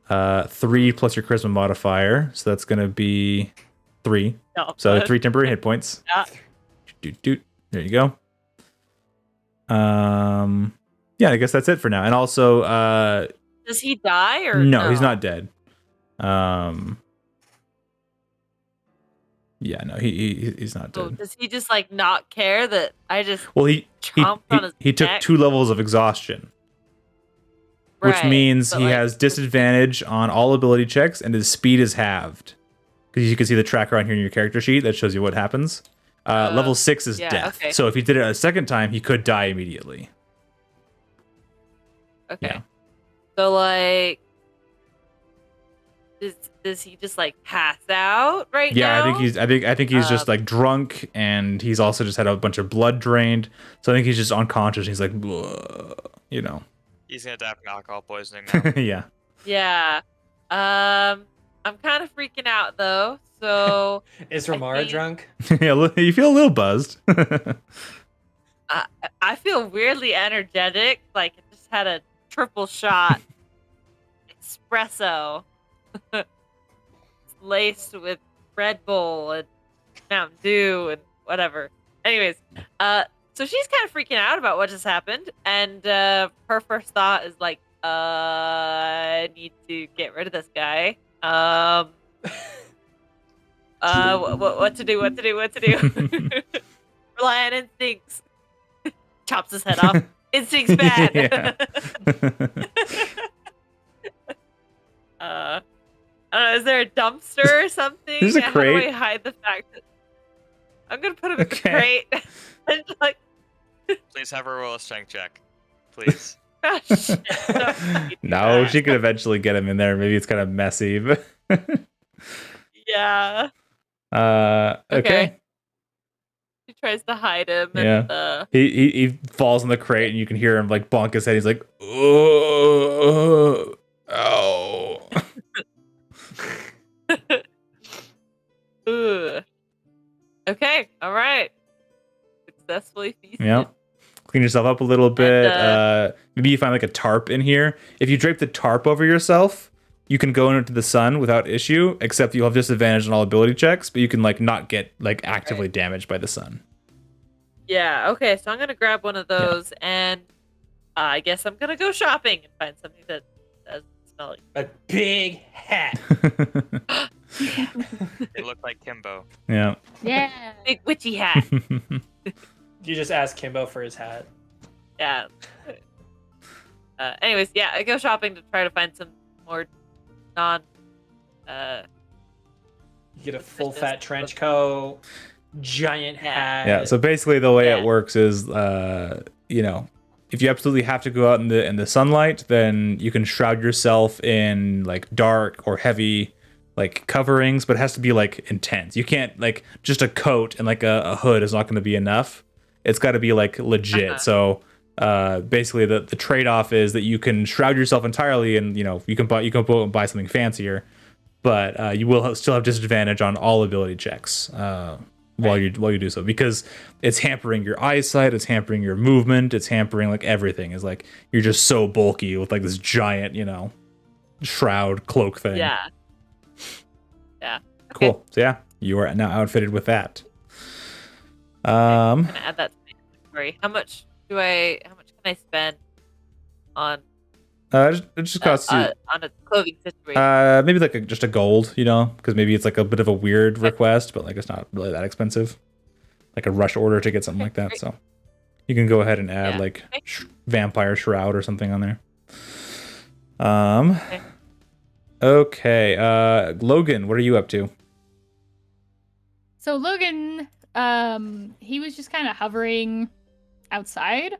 A: 3 plus your charisma modifier, so that's gonna be 3.
E: No,
A: So 3 temporary hit points.
E: Yeah.
A: There you go. Yeah, I guess that's it for now. And also,
E: Does he die or
A: no, he's not dead. Yeah, no, he's not
E: So
A: dead.
E: does he just like not care that I just
A: Well, he
E: chomped on his
A: he took
E: neck?
A: 2 levels of exhaustion, which
E: Right,
A: means
E: but,
A: he
E: like,
A: has disadvantage on all ability checks, and his speed is halved. Because you can see the tracker on here in your character sheet that shows you what happens. Level 6 is
E: yeah,
A: death.
E: okay.
A: So if he did it a second time, he could die immediately.
E: Okay.
A: Yeah.
E: So like does he just like pass out right
A: Yeah,
E: now?
A: I think he's just like drunk, and he's also just had a bunch of blood drained. So I think he's just unconscious. He's like, you know.
C: He's gonna die from alcohol poisoning now.
A: Yeah.
E: Yeah. I'm kind of freaking out though. So
B: Is
E: I
B: Ramara
E: think-
B: drunk?
A: Yeah, you feel a little buzzed.
E: I feel weirdly energetic, like I just had a triple shot espresso laced with Red Bull and Mountain Dew and whatever. Anyways, so she's kind of freaking out about what just happened, and her first thought is like, I need to get rid of this guy. What to do? Rely on instincts. Chops his head off. Instincts bad.
A: Yeah.
E: I don't know, is there a dumpster or something?
A: There's a
E: How
A: crate.
E: do I hide the fact that I'm gonna put him in the
A: Okay.
E: crate? And like,
C: Please have her roll a strength check. Please.
E: oh, shit, don't fucking do
A: No,
E: that.
A: she could eventually get him in there. Maybe it's kind of messy, but
E: Yeah.
A: okay.
E: Okay. She tries to hide him. And,
A: He falls in the crate, and you can hear him like bonk his head. He's like, oh, oh.
E: Ugh. Okay. All right. Successfully feasted.
A: Yeah. Clean yourself up a little bit.
E: And,
A: Maybe you find like a tarp in here. If you drape the tarp over yourself, you can go into the sun without issue, except you'll have disadvantage on all ability checks, but you can like not get like actively damaged by the sun.
E: Yeah. Okay. So I'm gonna grab one of those, and I guess I'm gonna go shopping and find something that doesn't smell like.
B: A big hat.
C: They look like Kimbo.
A: Yeah.
D: Yeah.
E: Big witchy hat.
B: You just ask Kimbo for his hat.
E: Yeah. Anyways, yeah, I go shopping to try to find some more non.
B: You get a full fat trench coat, giant hat.
A: Yeah. So basically, the way
E: Yeah.
A: it works is, if you absolutely have to go out in the sunlight, then you can shroud yourself in like dark or heavy like coverings, but it has to be like intense. You can't like just a coat and like a hood is not going to be enough. It's got to be like legit.
E: Uh-huh.
A: So basically, the trade off is that you can shroud yourself entirely, and you can go and buy something fancier. but you will still have disadvantage on all ability checks while you do so, because it's hampering your eyesight, it's hampering your movement, it's hampering like everything. Is like you're just so bulky with like this giant, shroud cloak thing.
E: Yeah. Yeah. Okay.
A: Cool. So yeah, you are now outfitted with that.
E: I'm gonna add that to my inventory. How much can I spend on
A: It just costs you
E: on a clothing situation?
A: maybe like just a gold, because maybe it's like a bit of a weird request, but like it's not really that expensive. Like a rush order to get something like that.
E: Great.
A: So you can go ahead and add like
E: Okay.
A: vampire shroud or something on there. Okay. Logan, what are you up to?
D: So Logan, he was just kind of hovering outside.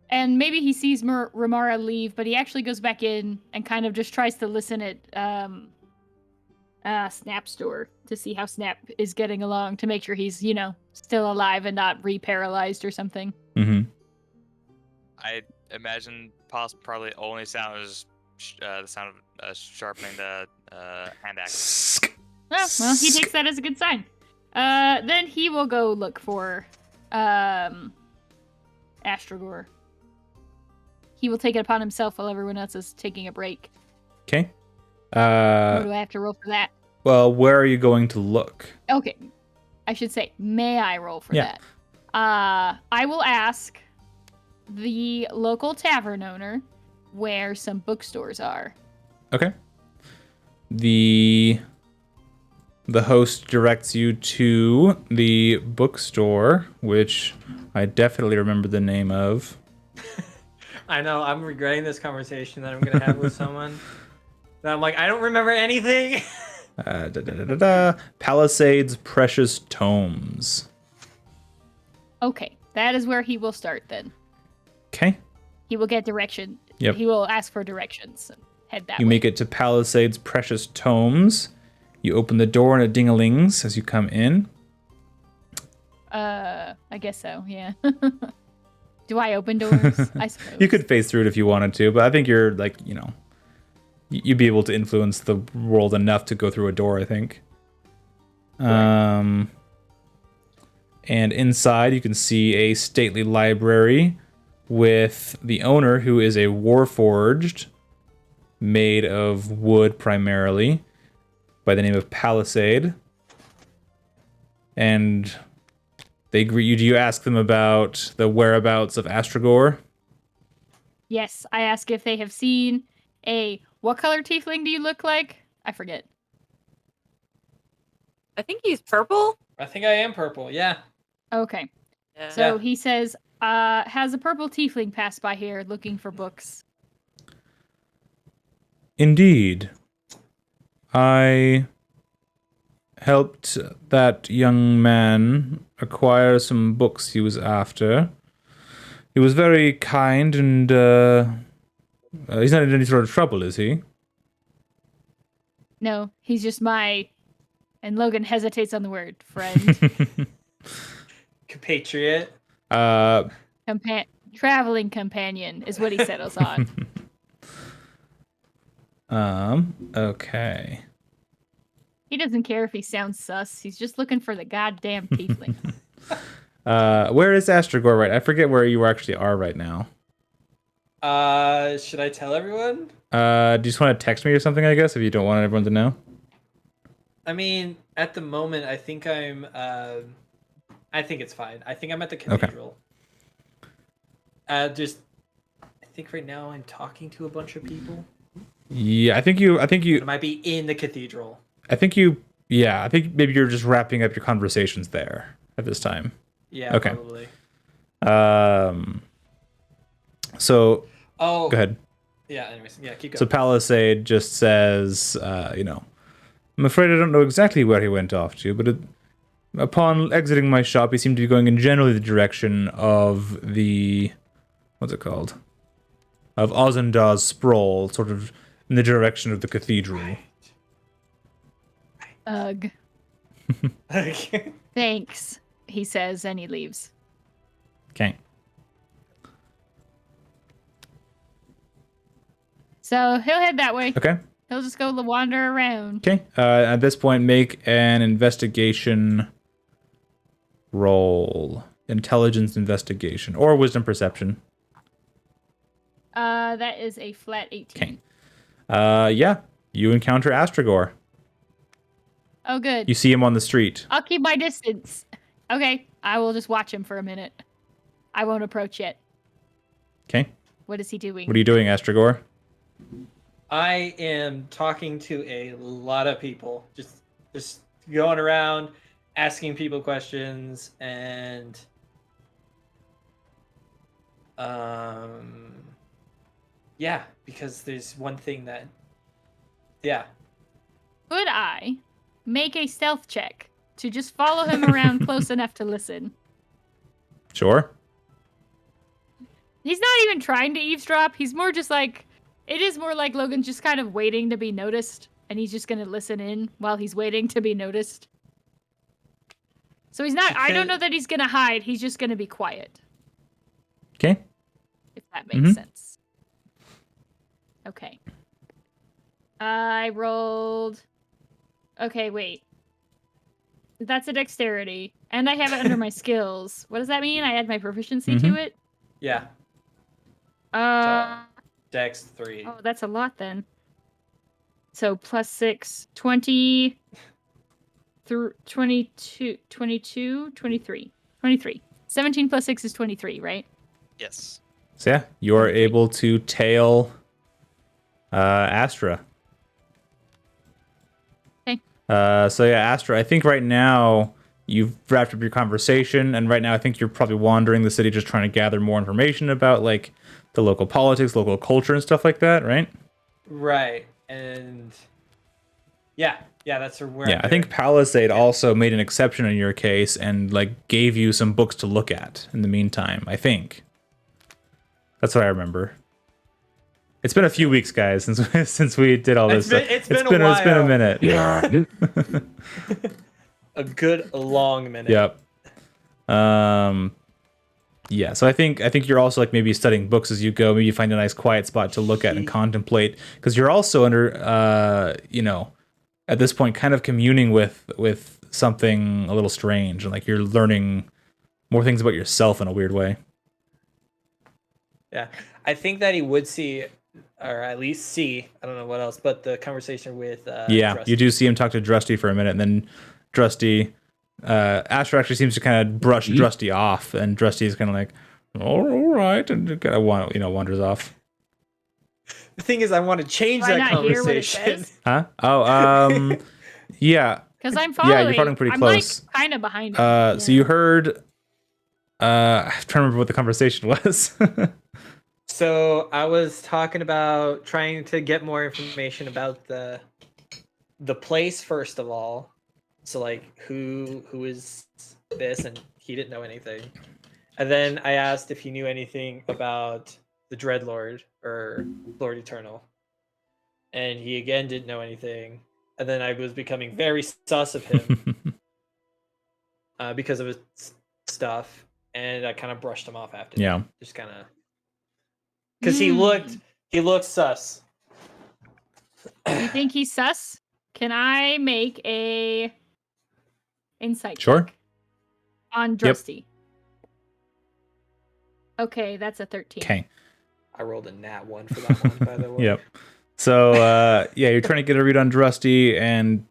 D: And maybe he sees Ramara leave, but he actually goes back in and kind of just tries to listen at Snap's door to see how Snap is getting along, to make sure he's, still alive and not re-paralyzed or something.
A: Mm-hmm.
C: I imagine probably only sound is the sound of sharpening the hand axe.
D: Oh, well, he takes that as a good sign. Then he will go look for Astragor. He will take it upon himself while everyone else is taking a break.
A: Okay.
D: Or do I have to roll for that?
A: Well, where are you going to look?
D: Okay. I should say, may I roll for that? I will ask the local tavern owner where some bookstores are.
A: Okay. The host directs you to the bookstore, which I definitely remember the name of.
B: I know, I'm regretting this conversation that I'm going to have with someone. And I'm like, I don't remember anything.
A: Palisades Precious Tomes.
D: Okay, that is where he will start then.
A: Okay.
D: He will get direction.
A: Yep.
D: He will ask for directions and head that
A: You
D: way.
A: make it to Palisades Precious Tomes. You open the door and it ding-a-lings as you come in.
D: I guess so, yeah. Do I open doors? I suppose.
A: You could phase through it if you wanted to, but I think you're like, you'd be able to influence the world enough to go through a door, I think. And inside you can see a stately library with the owner, who is a warforged, made of wood primarily, by the name of Palisade. And they greet you. Do you ask them about the whereabouts of Astragor?
D: Yes, I ask if they have seen what color tiefling do you look like? I forget.
E: I think he's purple.
B: I think I am purple, yeah.
D: Okay.
E: Yeah.
D: So he says, has a purple tiefling passed by here looking for books?
A: Indeed. I helped that young man acquire some books he was after. He was very kind, and he's not in any sort of trouble, is he?
D: No, he's just and Logan hesitates on the word, friend.
B: Compatriot.
D: Traveling companion is what he settles on.
A: Okay.
D: He doesn't care if he sounds sus. He's just looking for the goddamn tiefling.
A: Where is Astragor right? I forget where you actually are right now.
B: Should I tell everyone?
A: Do you just want to text me or something, I guess, if you don't want everyone to know?
B: I mean, at the moment, I think I think it's fine. I think I'm at the cathedral. I think right now I'm talking to a bunch of people.
A: Yeah, I think you
B: I might be in the cathedral.
A: I think maybe you're just wrapping up your conversations there at this time.
B: Yeah,
A: Okay.
B: probably.
A: So
B: Oh,
A: go ahead.
B: yeah, anyways. Yeah, keep
A: So
B: going.
A: Palisade just says, I'm afraid I don't know exactly where he went off to, but upon exiting my shop, he seemed to be going in generally the direction of what's it called? Of Ozendaw's Sprawl, sort of in the direction of the cathedral.
D: Ugh. Thanks, he says, and he leaves.
A: Okay.
D: So he'll head that way.
A: Okay.
D: He'll just go wander around.
A: Okay. At this point, make an investigation roll. Intelligence investigation. Or wisdom perception.
D: That is a flat 18.
A: Okay. Yeah. You encounter Astragor.
D: Oh, good.
A: You see him on the street.
D: I'll keep my distance. Okay. I will just watch him for a minute. I won't approach yet.
A: Okay.
D: What is he doing?
A: What are you doing, Astragor?
B: I am talking to a lot of people. Just going around, asking people questions, and yeah, because there's one thing that
D: Could I make a stealth check to just follow him around close enough to listen?
A: Sure.
D: He's not even trying to eavesdrop. He's more just like, it is more like Logan's just kind of waiting to be noticed, and he's just going to listen in while he's waiting to be noticed. So he's not, I don't know that he's going to hide. He's just going to be quiet.
A: Okay.
D: If that makes sense. Okay. I rolled. Okay, wait. That's a dexterity. And I have it under my skills. What does that mean? I add my proficiency to it?
B: yeah.
D: Uh,
B: Dex 3.
D: oh, that's a lot then. So plus 6, 20, 22, 23. 17 plus 6 is 23, right?
C: Yes.
A: So yeah, you are able to tail Astra.
D: Okay.
A: So yeah, Astra, I think right now you've wrapped up your conversation, and right now I think you're probably wandering the city just trying to gather more information about like the local politics, local culture, and stuff like that, right?
B: Right. And yeah, that's where
A: Yeah,
B: I'm
A: I think
B: doing.
A: Palisade also made an exception in your case and like gave you some books to look at in the meantime, I think. That's what I remember. It's been a few weeks, guys, since we did all this.
B: It's been a while.
A: It's been a minute.
F: Yeah.
B: A good long minute.
A: Yep. Yeah, so I think you're also like maybe studying books as you go. Maybe you find a nice quiet spot to look at and contemplate, because you're also under at this point kind of communing with something a little strange, and like you're learning more things about yourself in a weird way.
B: Yeah. I think that he would see, or at least see, I don't know what else, but the conversation with
A: Yeah,
B: Drusty.
A: you do see him talk to Drusty for a minute, and then Drusty, Asher actually seems to kind of brush Drusty off, and Drusty is kind of like, all right, and kind of wanders off.
B: The thing is, I want to change
D: Do I
B: that
D: not hear what it
B: conversation.
D: says?
A: Huh? Oh, yeah.
D: Because I'm following.
A: Yeah, you're following pretty
D: I'm
A: close.
D: like kind of behind him.
A: So you heard. I'm trying to remember what the conversation was.
B: So I was talking about trying to get more information about the place first of all. So like who is this, and he didn't know anything. And then I asked if he knew anything about the Dreadlord or Lord Eternal. And he again didn't know anything. And then I was becoming very sus of him because of his stuff, and I kind of brushed him off after.
A: Yeah.
B: that. Just kind of because he looked sus.
D: You think he's sus? Can I make a insight
A: Sure.
D: check on Drusty? Okay, that's a 13.
A: Okay.
B: I rolled a nat 1 for that one, by the way.
A: Yep. So yeah, you're trying to get a read on Drusty, and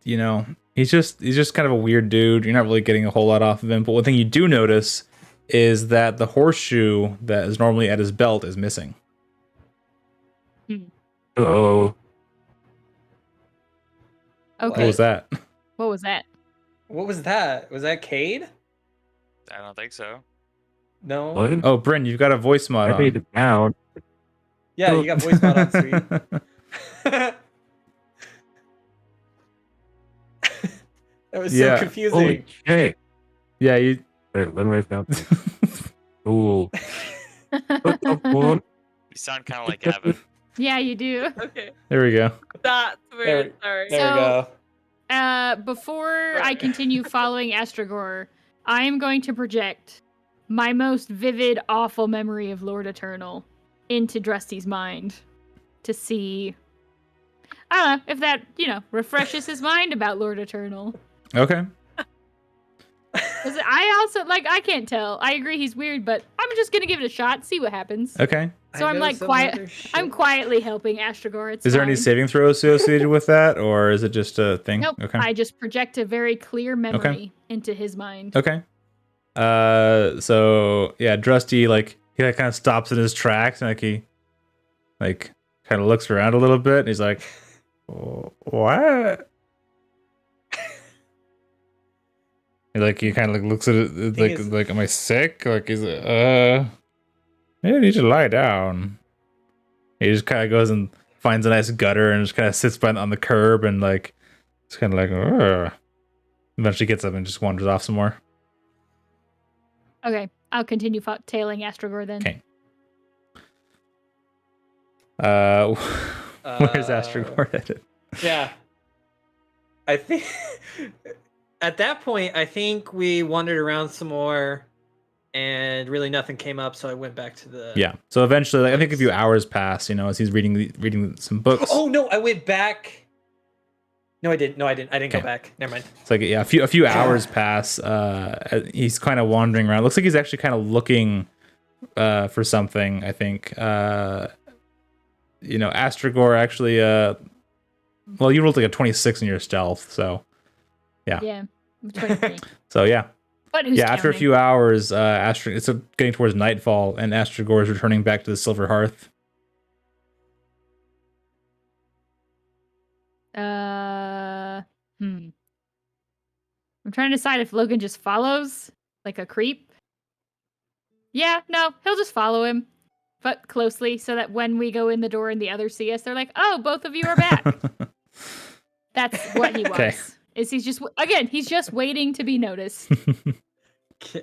A: he's just kind of a weird dude. You're not really getting a whole lot off of him. But one thing you do notice is that the horseshoe that is normally at his belt is missing.
F: Oh.
D: Okay.
A: What was that?
D: What was that?
B: What was that? Was that Cade?
C: I don't think so.
B: No.
F: What?
A: Oh, Bryn, you've got a voice mod
F: I made
A: on.
F: it down.
B: Yeah, you got voice mod on, sweet. That was
A: Yeah.
B: so confusing.
F: Holy shit.
A: Yeah, you.
F: Wait, let me write down. Ooh. What the fuck?
C: You sound kind of like Gavin.
D: Yeah, you do.
E: Okay.
A: There we go.
E: That's weird. Sorry.
B: There we
D: So-
B: go.
D: Before I continue following Astragor, I am going to project my most vivid, awful memory of Lord Eternal into Drusty's mind to see. I don't know if that, refreshes his mind about Lord Eternal.
A: Okay.
D: 'Cause I also, I can't tell. I agree he's weird, but I'm just gonna give it a shot, see what happens.
A: Okay.
D: So
B: I
D: I'm
B: know
D: like
B: some
D: quiet.
B: other shit.
D: I'm quietly helping Astragor. It's
A: Is there any
D: fine.
A: saving throw associated with that, or is it just a thing?
D: Nope.
A: Okay.
D: I just project a very clear memory into his mind.
A: Okay. So yeah, Drusty he kind of stops in his tracks and he kind of looks around a little bit. And he's like, "What?" He kind of looks at it am I sick? He's maybe I need to lie down. He just kind of goes and finds a nice gutter and just kind of sits on the curb and it's kind of ugh. Eventually gets up and just wanders off some more.
D: Okay, I'll continue tailing Astragor then.
A: Okay. Where's Astragor headed?
B: Yeah. I think at that point, I think we wandered around some more and really nothing came up, so I went back to the...
A: Yeah. So eventually, I think a few hours pass, as he's reading some books.
B: Oh, no, I went back. No, I didn't. I didn't go back. Never mind.
A: It's a few hours pass. He's kind of wandering around. Looks like he's actually kind of looking for something, I think. Astragor actually... well, you rolled a 26 in your stealth, so... Yeah.
D: Yeah. 23.
A: So, yeah.
D: But who's
A: after a
D: counting?
A: few hours, it's getting towards nightfall, and Astragor is returning back to the Silver Hearth.
D: I'm trying to decide if Logan just follows, like a creep. Yeah, no, he'll just follow him, but closely, so that when we go in the door and the others see us, they're like, "Oh, both of you are back." That's what he wants.
A: Okay.
D: He's just waiting to be noticed.
A: So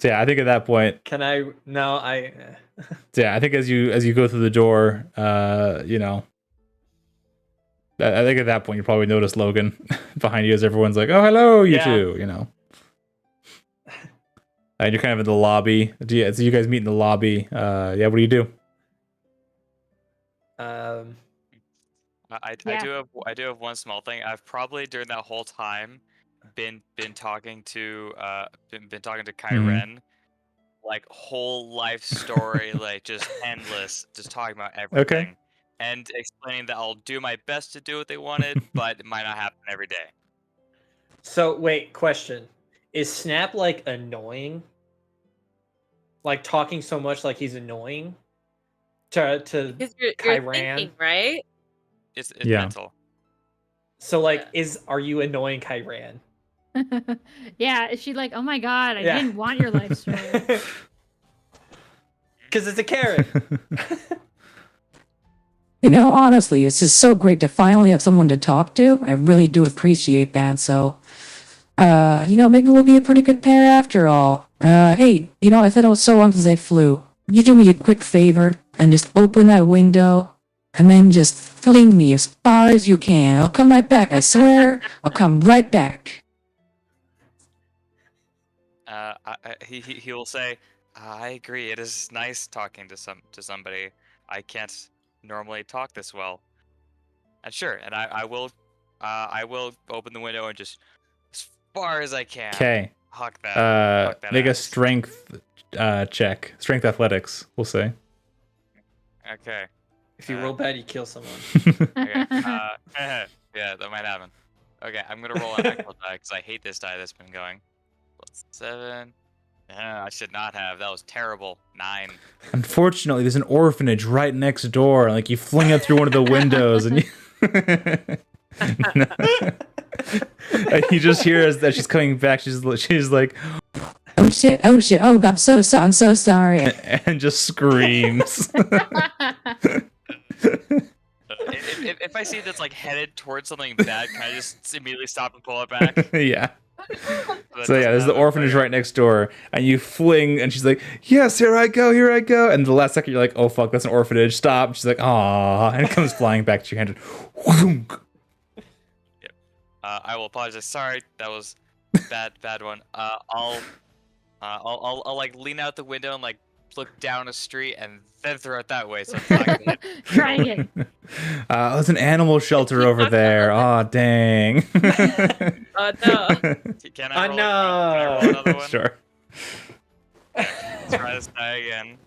A: yeah, I think at that point,
B: Can I... No, I...
A: yeah, I think as you go through the door, I think at that point you probably notice Logan behind you as everyone's like, "Oh, hello, you two," And you're kind of in the lobby. So you guys meet in the lobby. What do you do?
C: I
D: Yeah.
C: do have one small thing. I've probably during that whole time been talking to Kyren, whole life story, just endless, just talking about everything. And explaining that I'll do my best to do what they wanted, but it might not happen every day.
B: So, wait, question. Is Snap, annoying? Talking so much he's annoying? To
E: Because you're
B: Kyran?
E: thinking, right?
C: It's
A: Yeah.
C: mental.
B: So, are you annoying Kyran?
D: Yeah, is she like, "Oh my god, I
B: Yeah.
D: didn't want your life story."
B: Because it's a carrot.
G: Honestly, it's just so great to finally have someone to talk to. I really do appreciate that. So, maybe we'll be a pretty good pair after all. Hey, I thought it was so long since I flew. You do me a quick favor and just open that window and then just fling me as far as you can. I'll come right back. I swear, I'll come right back.
C: He will say, "I agree. It is nice talking to somebody. I can't normally talk this well." And sure, and I will open the window and just as far as I can.
A: Okay.
C: Huck that.
A: Make a
C: ass.
A: strength check. Strength athletics, we'll say.
C: Okay.
B: If you roll bad, you kill someone.
C: Okay. Yeah, that might happen. Okay, I'm gonna roll an actual die because I hate this die that's been going. Plus 7. I should not have. That was terrible. 9.
A: Unfortunately, there's an orphanage right next door. You fling it through one of the windows, and and you just hear as that she's coming back. She's like,
G: Oh shit, oh I'm so sorry.
A: and just screams.
C: If I see that's headed towards something bad, can I just immediately stop and pull it back?
A: Yeah.
C: That
A: So yeah,
C: doesn't
A: there's the
C: happen.
A: orphanage right next door, and you fling, and she's like, "Yes, here I go," and the last second you're like, "Oh fuck, that's an orphanage, stop." She's like, "Aw," and it comes flying back to your hand.
C: Yep. I will apologize. Sorry, that was bad one. I'll lean out the window and look down a street and then throw it that way. So it's not gonna hit.
D: Try again.
A: There's an animal shelter over there. Oh, dang.
E: Oh no.
C: Can
B: Oh,
C: I roll,
B: no.
C: can I roll another one?
A: Sure.
C: Let's try this die again.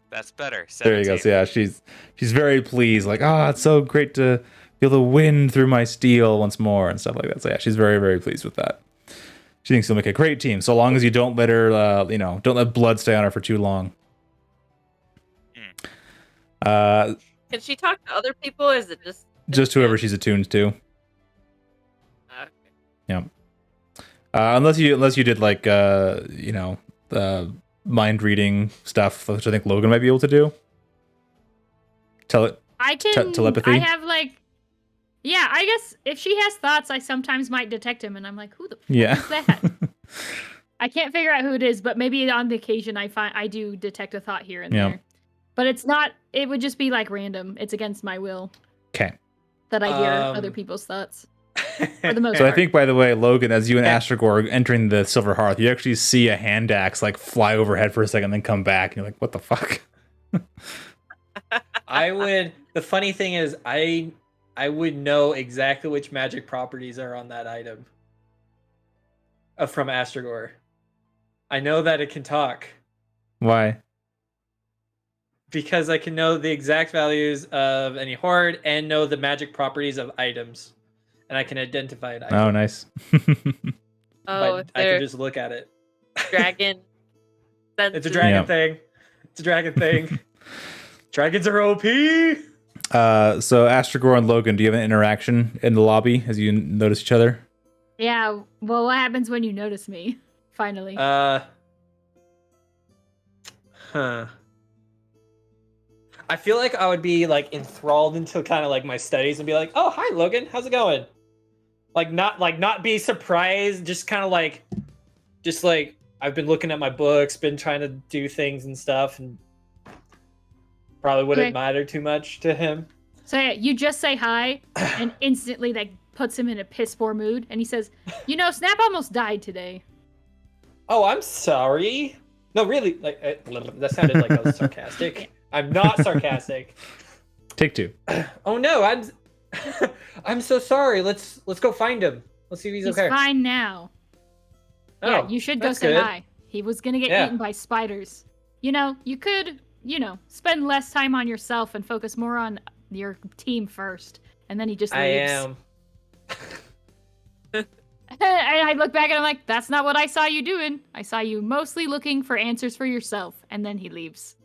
C: That's better.
A: There you
C: 17.
A: go. So yeah, she's very pleased. Like, it's so great to feel the wind through my steel once more and stuff like that. So yeah, she's very, very pleased with that. She thinks you'll make a great team, so long as you don't let her, don't let blood stay on her for too long.
E: Can she talk to other people? Or is it
A: Just whoever she's attuned to.
E: Okay.
A: Yeah. Unless you did like mind reading stuff, which I think Logan might be able to do.
D: I can
A: telepathy?
D: I have yeah, I guess if she has thoughts, I sometimes might detect him and I'm like, who the fuck is that? I can't figure out who it is, but maybe on the occasion I do detect a thought here and there. But it would just be like random. It's against my will.
A: Okay.
D: That I hear other people's thoughts. For the most
A: So
D: part.
A: I think, by the way, Logan, as you and Astragor entering the Silver Hearth, you actually see a hand axe like fly overhead for a second, then come back, and you're like, "What the fuck?"
B: The funny thing is, I would know exactly which magic properties are on that item. From Astragor. I know that it can talk.
A: Why?
B: Because I can know the exact values of any horde and know the magic properties of items. And I can identify an item.
A: Oh, nice.
E: Oh,
B: I can just look at it.
E: dragon.
B: It's a dragon thing. It's a dragon thing. Dragons are OP.
A: So Astragor and Logan, do you have an interaction in the lobby as you notice each other?
D: Yeah. Well, what happens when you notice me? Finally.
B: I feel like I would be like enthralled into kind of like my studies and be like, "Oh, hi Logan, how's it going?" Not be surprised, just kind of like I've been looking at my books, been trying to do things and stuff, and probably wouldn't matter too much to him.
D: So yeah, you just say hi, and instantly that puts him in a piss poor mood, and he says, Snap almost died today.
B: Oh, I'm sorry. No, really, that sounded like I was sarcastic. I'm not sarcastic.
A: Take two.
B: Oh no, I'm so sorry. Let's go find him. Let's see if he's okay.
D: He's fine now.
B: Oh,
D: yeah, you should go say
B: good.
D: hi. He was gonna get eaten by spiders. You could, spend less time on yourself and focus more on your team first. And then he just leaves.
B: I am.
D: And I look back and I'm like, that's not what I saw you doing. I saw you mostly looking for answers for yourself. And then he leaves.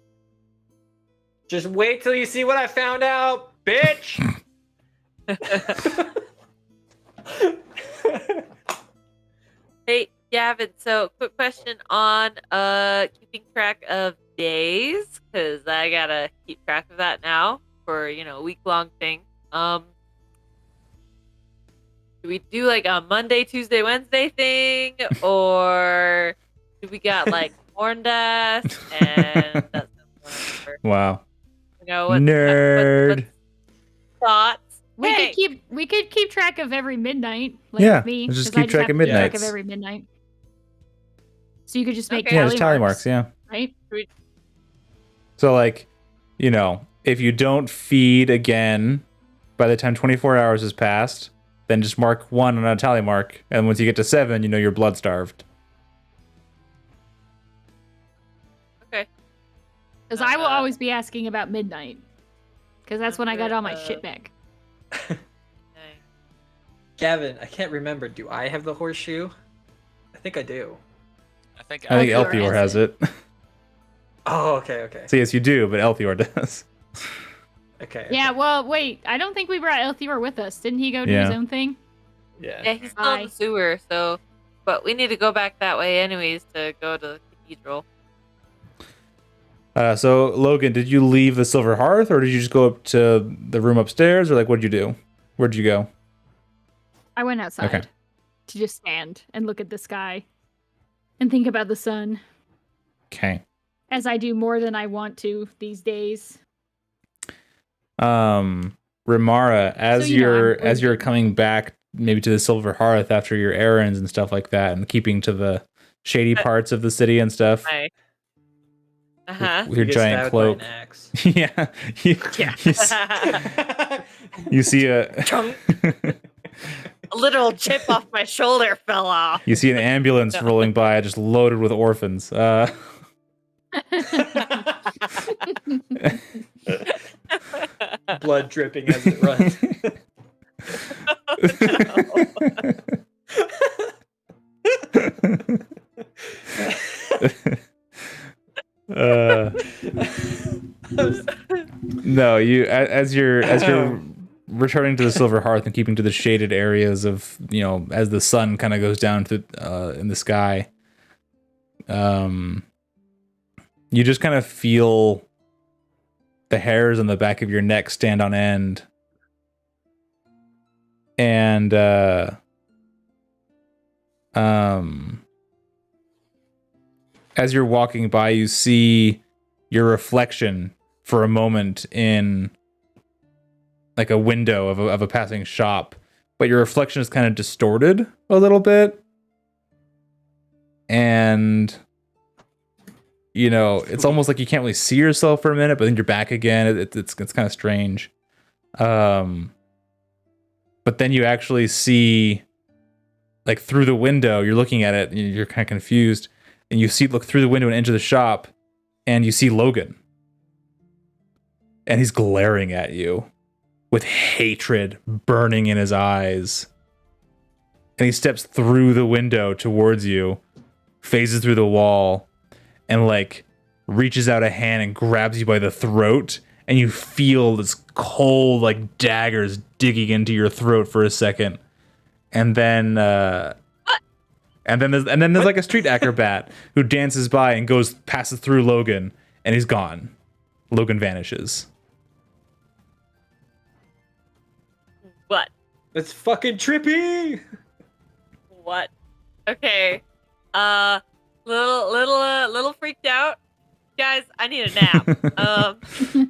B: Just wait till you see what I found out, bitch!
E: Hey, Gavin, so quick question on keeping track of days, because I gotta keep track of that now for, a week-long thing. Do we do like a Monday, Tuesday, Wednesday thing, or do we got like Morndas and that's
A: Wow.
E: Nerd. What thoughts?
D: We could keep track of every midnight.
A: Me, just keep track of midnight.
D: Track of every midnight. So you could just make
A: tally marks. Yeah.
D: Right.
A: So if you don't feed again by the time 24 hours has passed, then just mark 1 on a tally mark, and once you get to 7, you're blood starved.
E: Okay.
D: Because I will always be asking about midnight. Because that's when I got all my shit back.
B: Gavin, I can't remember. Do I have the horseshoe? I think I do.
C: I think
A: Elthior has it.
B: Oh, okay.
A: So yes, you do, but Elthior does.
B: Okay.
D: Yeah, well, wait. I don't think we brought Elthior with us. Didn't he go do his own thing?
B: Yeah,
E: he's still in the sewer, so... But we need to go back that way anyways to go to the cathedral.
A: So, Logan, did you leave the Silver Hearth, or did you just go up to the room upstairs, or what did you do? Where'd you go?
D: I went outside to just stand and look at the sky and think about the sun.
A: Okay.
D: As I do more than I want to these days.
A: Ramara, as you're coming back maybe to the Silver Hearth after your errands and stuff like that, and keeping to the shady parts of the city and stuff.
E: Uh-huh.
A: with your
B: You get
A: giant
B: stabbed by an
A: cloak.
B: axe.
A: Yeah. You see a
E: Chunk. A literal chip off my shoulder fell off.
A: you see an ambulance rolling by, just loaded with orphans.
B: Blood dripping as it runs.
A: uh, no, you as you're returning to the Silver Hearth and keeping to the shaded areas of, as the sun kind of goes down to in the sky. You just kind of feel the hairs on the back of your neck stand on end. And as you're walking by, you see your reflection for a moment in like a window of a passing shop, but your reflection is kind of distorted a little bit. And it's almost like you can't really see yourself for a minute, but then you're back again. It's kind of strange. But then you actually see, like, through the window, you're looking at it and you're kind of confused, and look through the window and enter the shop, and you see Logan. And he's glaring at you with hatred burning in his eyes. And he steps through the window towards you, phases through the wall, and like reaches out a hand and grabs you by the throat, and you feel this cold like daggers digging into your throat for a second. And then there's like a street acrobat who dances by and passes through Logan, and he's gone. Logan vanishes.
E: What?
B: That's fucking trippy.
E: What? Okay. Little freaked out. Guys, I need a nap.
C: You've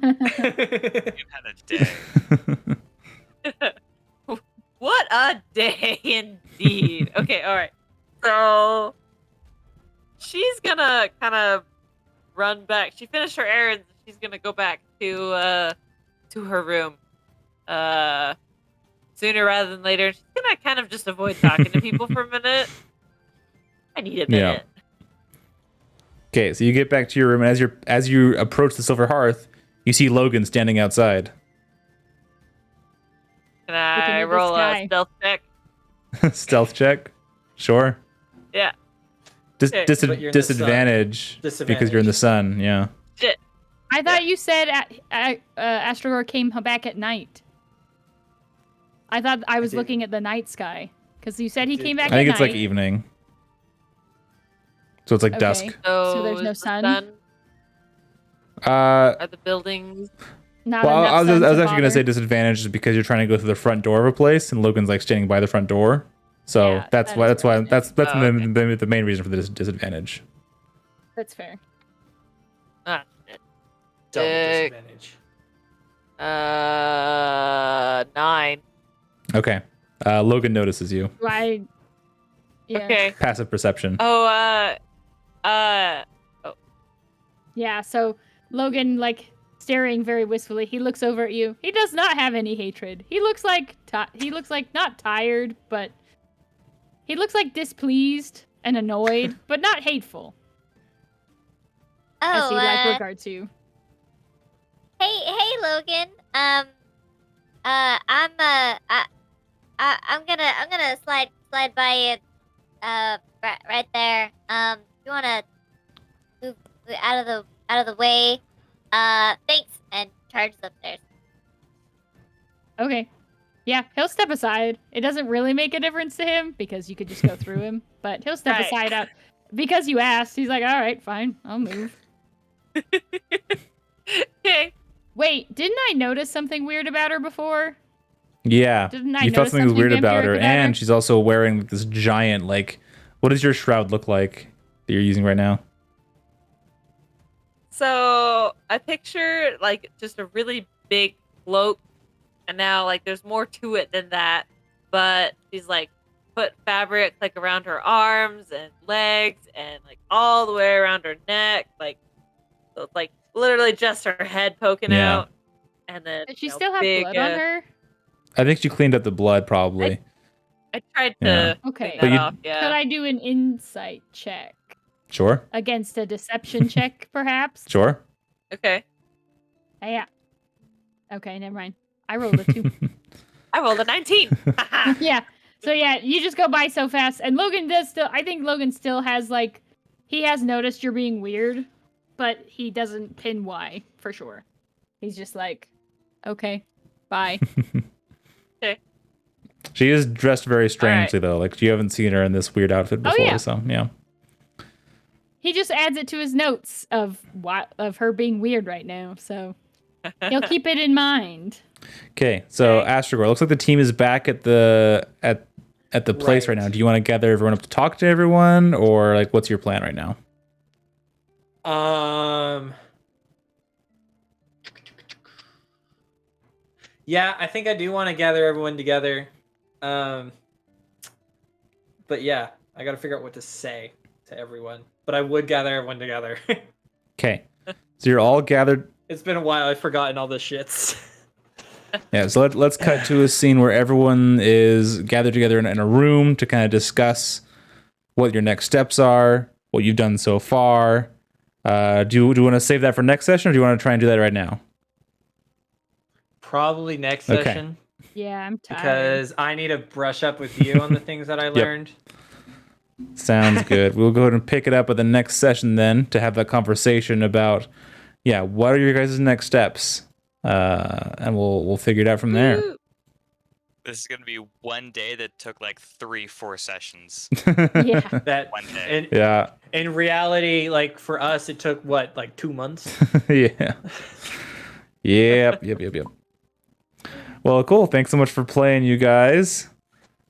C: had a day.
E: What a day indeed. Okay, all right. So she's gonna kind of run back. She finished her errands. She's gonna go back to her room sooner rather than later. She's gonna kind of just avoid talking to people for a minute. I need a minute.
A: Okay, so you get back to your room, and as you approach the Silver Hearth, you see Logan standing outside.
E: Can I
D: Looking at the
E: roll a
D: sky.
E: stealth check?
A: Stealth check? Sure.
E: Yeah.
A: Disadvantage,
B: But you're in the sun.
A: because you're in the sun, yeah.
E: Shit.
D: I thought you said Astragor came back at night. I thought I was
B: did.
D: looking at the night sky. Because you said he came back
A: I think
D: at
A: it's
D: night.
A: like evening. So it's like
D: Okay.
A: dusk.
D: So there's
E: is
D: no
E: the
D: sun?
E: Are the buildings?
D: Not
A: Well,
D: enough
A: I was
D: sun to
A: actually going to
D: bother.
A: say disadvantage because you're trying to go through the front door of a place, and Logan's like standing by the front door. So
D: Yeah,
A: that's
D: that
A: why
D: is
A: that's why
D: right.
A: that's
E: Oh, okay.
A: the main reason for the disadvantage.
D: That's fair.
E: Ah, shit.
B: Double
E: Dick.
B: disadvantage.
E: 9.
A: Okay. Logan notices you.
D: Why? Yeah.
E: Okay.
A: Passive perception.
E: Oh,
D: Yeah, so Logan, like, staring very wistfully, he looks over at you. He does not have any hatred. He looks like not tired, but he looks like displeased and annoyed, but not hateful. As
H: Oh,
D: he like regards you.
H: hey, Logan. I'm gonna slide by it, right there. You wanna move out of the way? Thanks, and charges upstairs.
D: Okay. Yeah, he'll step aside. It doesn't really make a difference to him because you could just go through him, but he'll step
E: Right.
D: aside out because you asked. He's like, "All right, fine, I'll move."
E: okay.
D: Wait, didn't I notice something weird about her before?
A: Yeah.
D: Didn't I
A: You thought
D: notice
A: something was weird about her,
D: vampiric about her?
A: and she's also wearing this giant, like, what does your shroud look like that you're using right now?
E: So I picture like just a really big cloak, and now like there's more to it than that. But she's like put fabric like around her arms and legs, and like all the way around her neck. Like So it's like literally just her head poking
A: Yeah.
E: out, and then
D: Does she
E: you know,
D: still have
E: big,
D: blood on her?
A: I think she cleaned up the blood probably.
E: I tried
A: Yeah.
E: to
D: Okay.
E: clean
A: But
E: that
A: you-
E: off.
D: Could
E: Yeah.
D: I do an insight check
A: Sure.
D: against a deception check, perhaps?
A: Sure.
E: Okay.
D: Yeah. Okay, never mind. I rolled a 2.
E: I rolled a 19.
D: Yeah. So yeah, you just go by so fast, and Logan does still. I think Logan still has like, he has noticed you're being weird, but he doesn't pin why for sure. He's just like, okay, bye.
E: Okay.
A: She is dressed very strangely though. Like you haven't seen her in this weird outfit before.
D: yeah.
A: So yeah.
D: He just adds it to his notes of her being weird right now. So he'll keep it in mind.
A: Okay. So
E: Okay.
A: Astragor, looks like the team is back at the place right
B: Right.
A: now. Do you want to gather everyone up to talk to everyone, or like what's your plan right now?
B: Yeah, I think I do want to gather everyone together. But yeah, I got to figure out what to say to everyone. But I would gather everyone together.
A: Okay. So you're all gathered.
B: It's been a while. I've forgotten all the shits.
A: Yeah. So let's cut to a scene where everyone is gathered together in a room to kind of discuss what your next steps are, what you've done so far. Do you want to save that for next session, or do you want to try and do that right now?
B: Probably next
A: Okay.
B: session.
D: Yeah, I'm tired.
B: Because I need to brush up with you on the things that I learned.
A: Sounds good. We'll go ahead and pick it up at the next session then to have that conversation about, yeah, what are your guys' next steps? And we'll figure it out from there.
E: Woo.
C: This is gonna be one day that took like 3-4 sessions.
D: Yeah.
B: That
C: One day.
A: Yeah.
B: in reality, like for us, it took what, like 2 months?
A: Yeah. Yep. Well, cool. Thanks so much for playing, you guys.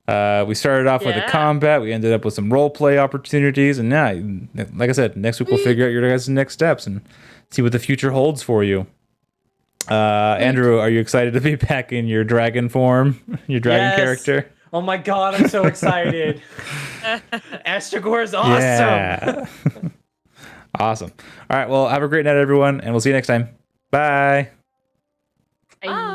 A: We started off with a
E: Yeah.
A: combat. We ended up with some role play opportunities, and yeah, like I said, next week we'll figure out your guys' next steps and see what the future holds for you. Andrew, are you excited to be back in your dragon form, your dragon
B: Yes.
A: character?
B: Oh my god, I'm so excited. Astragor is awesome.
A: Yeah. Awesome. All right. Well, have a great night, everyone, and we'll see you next time. Bye.
D: Bye.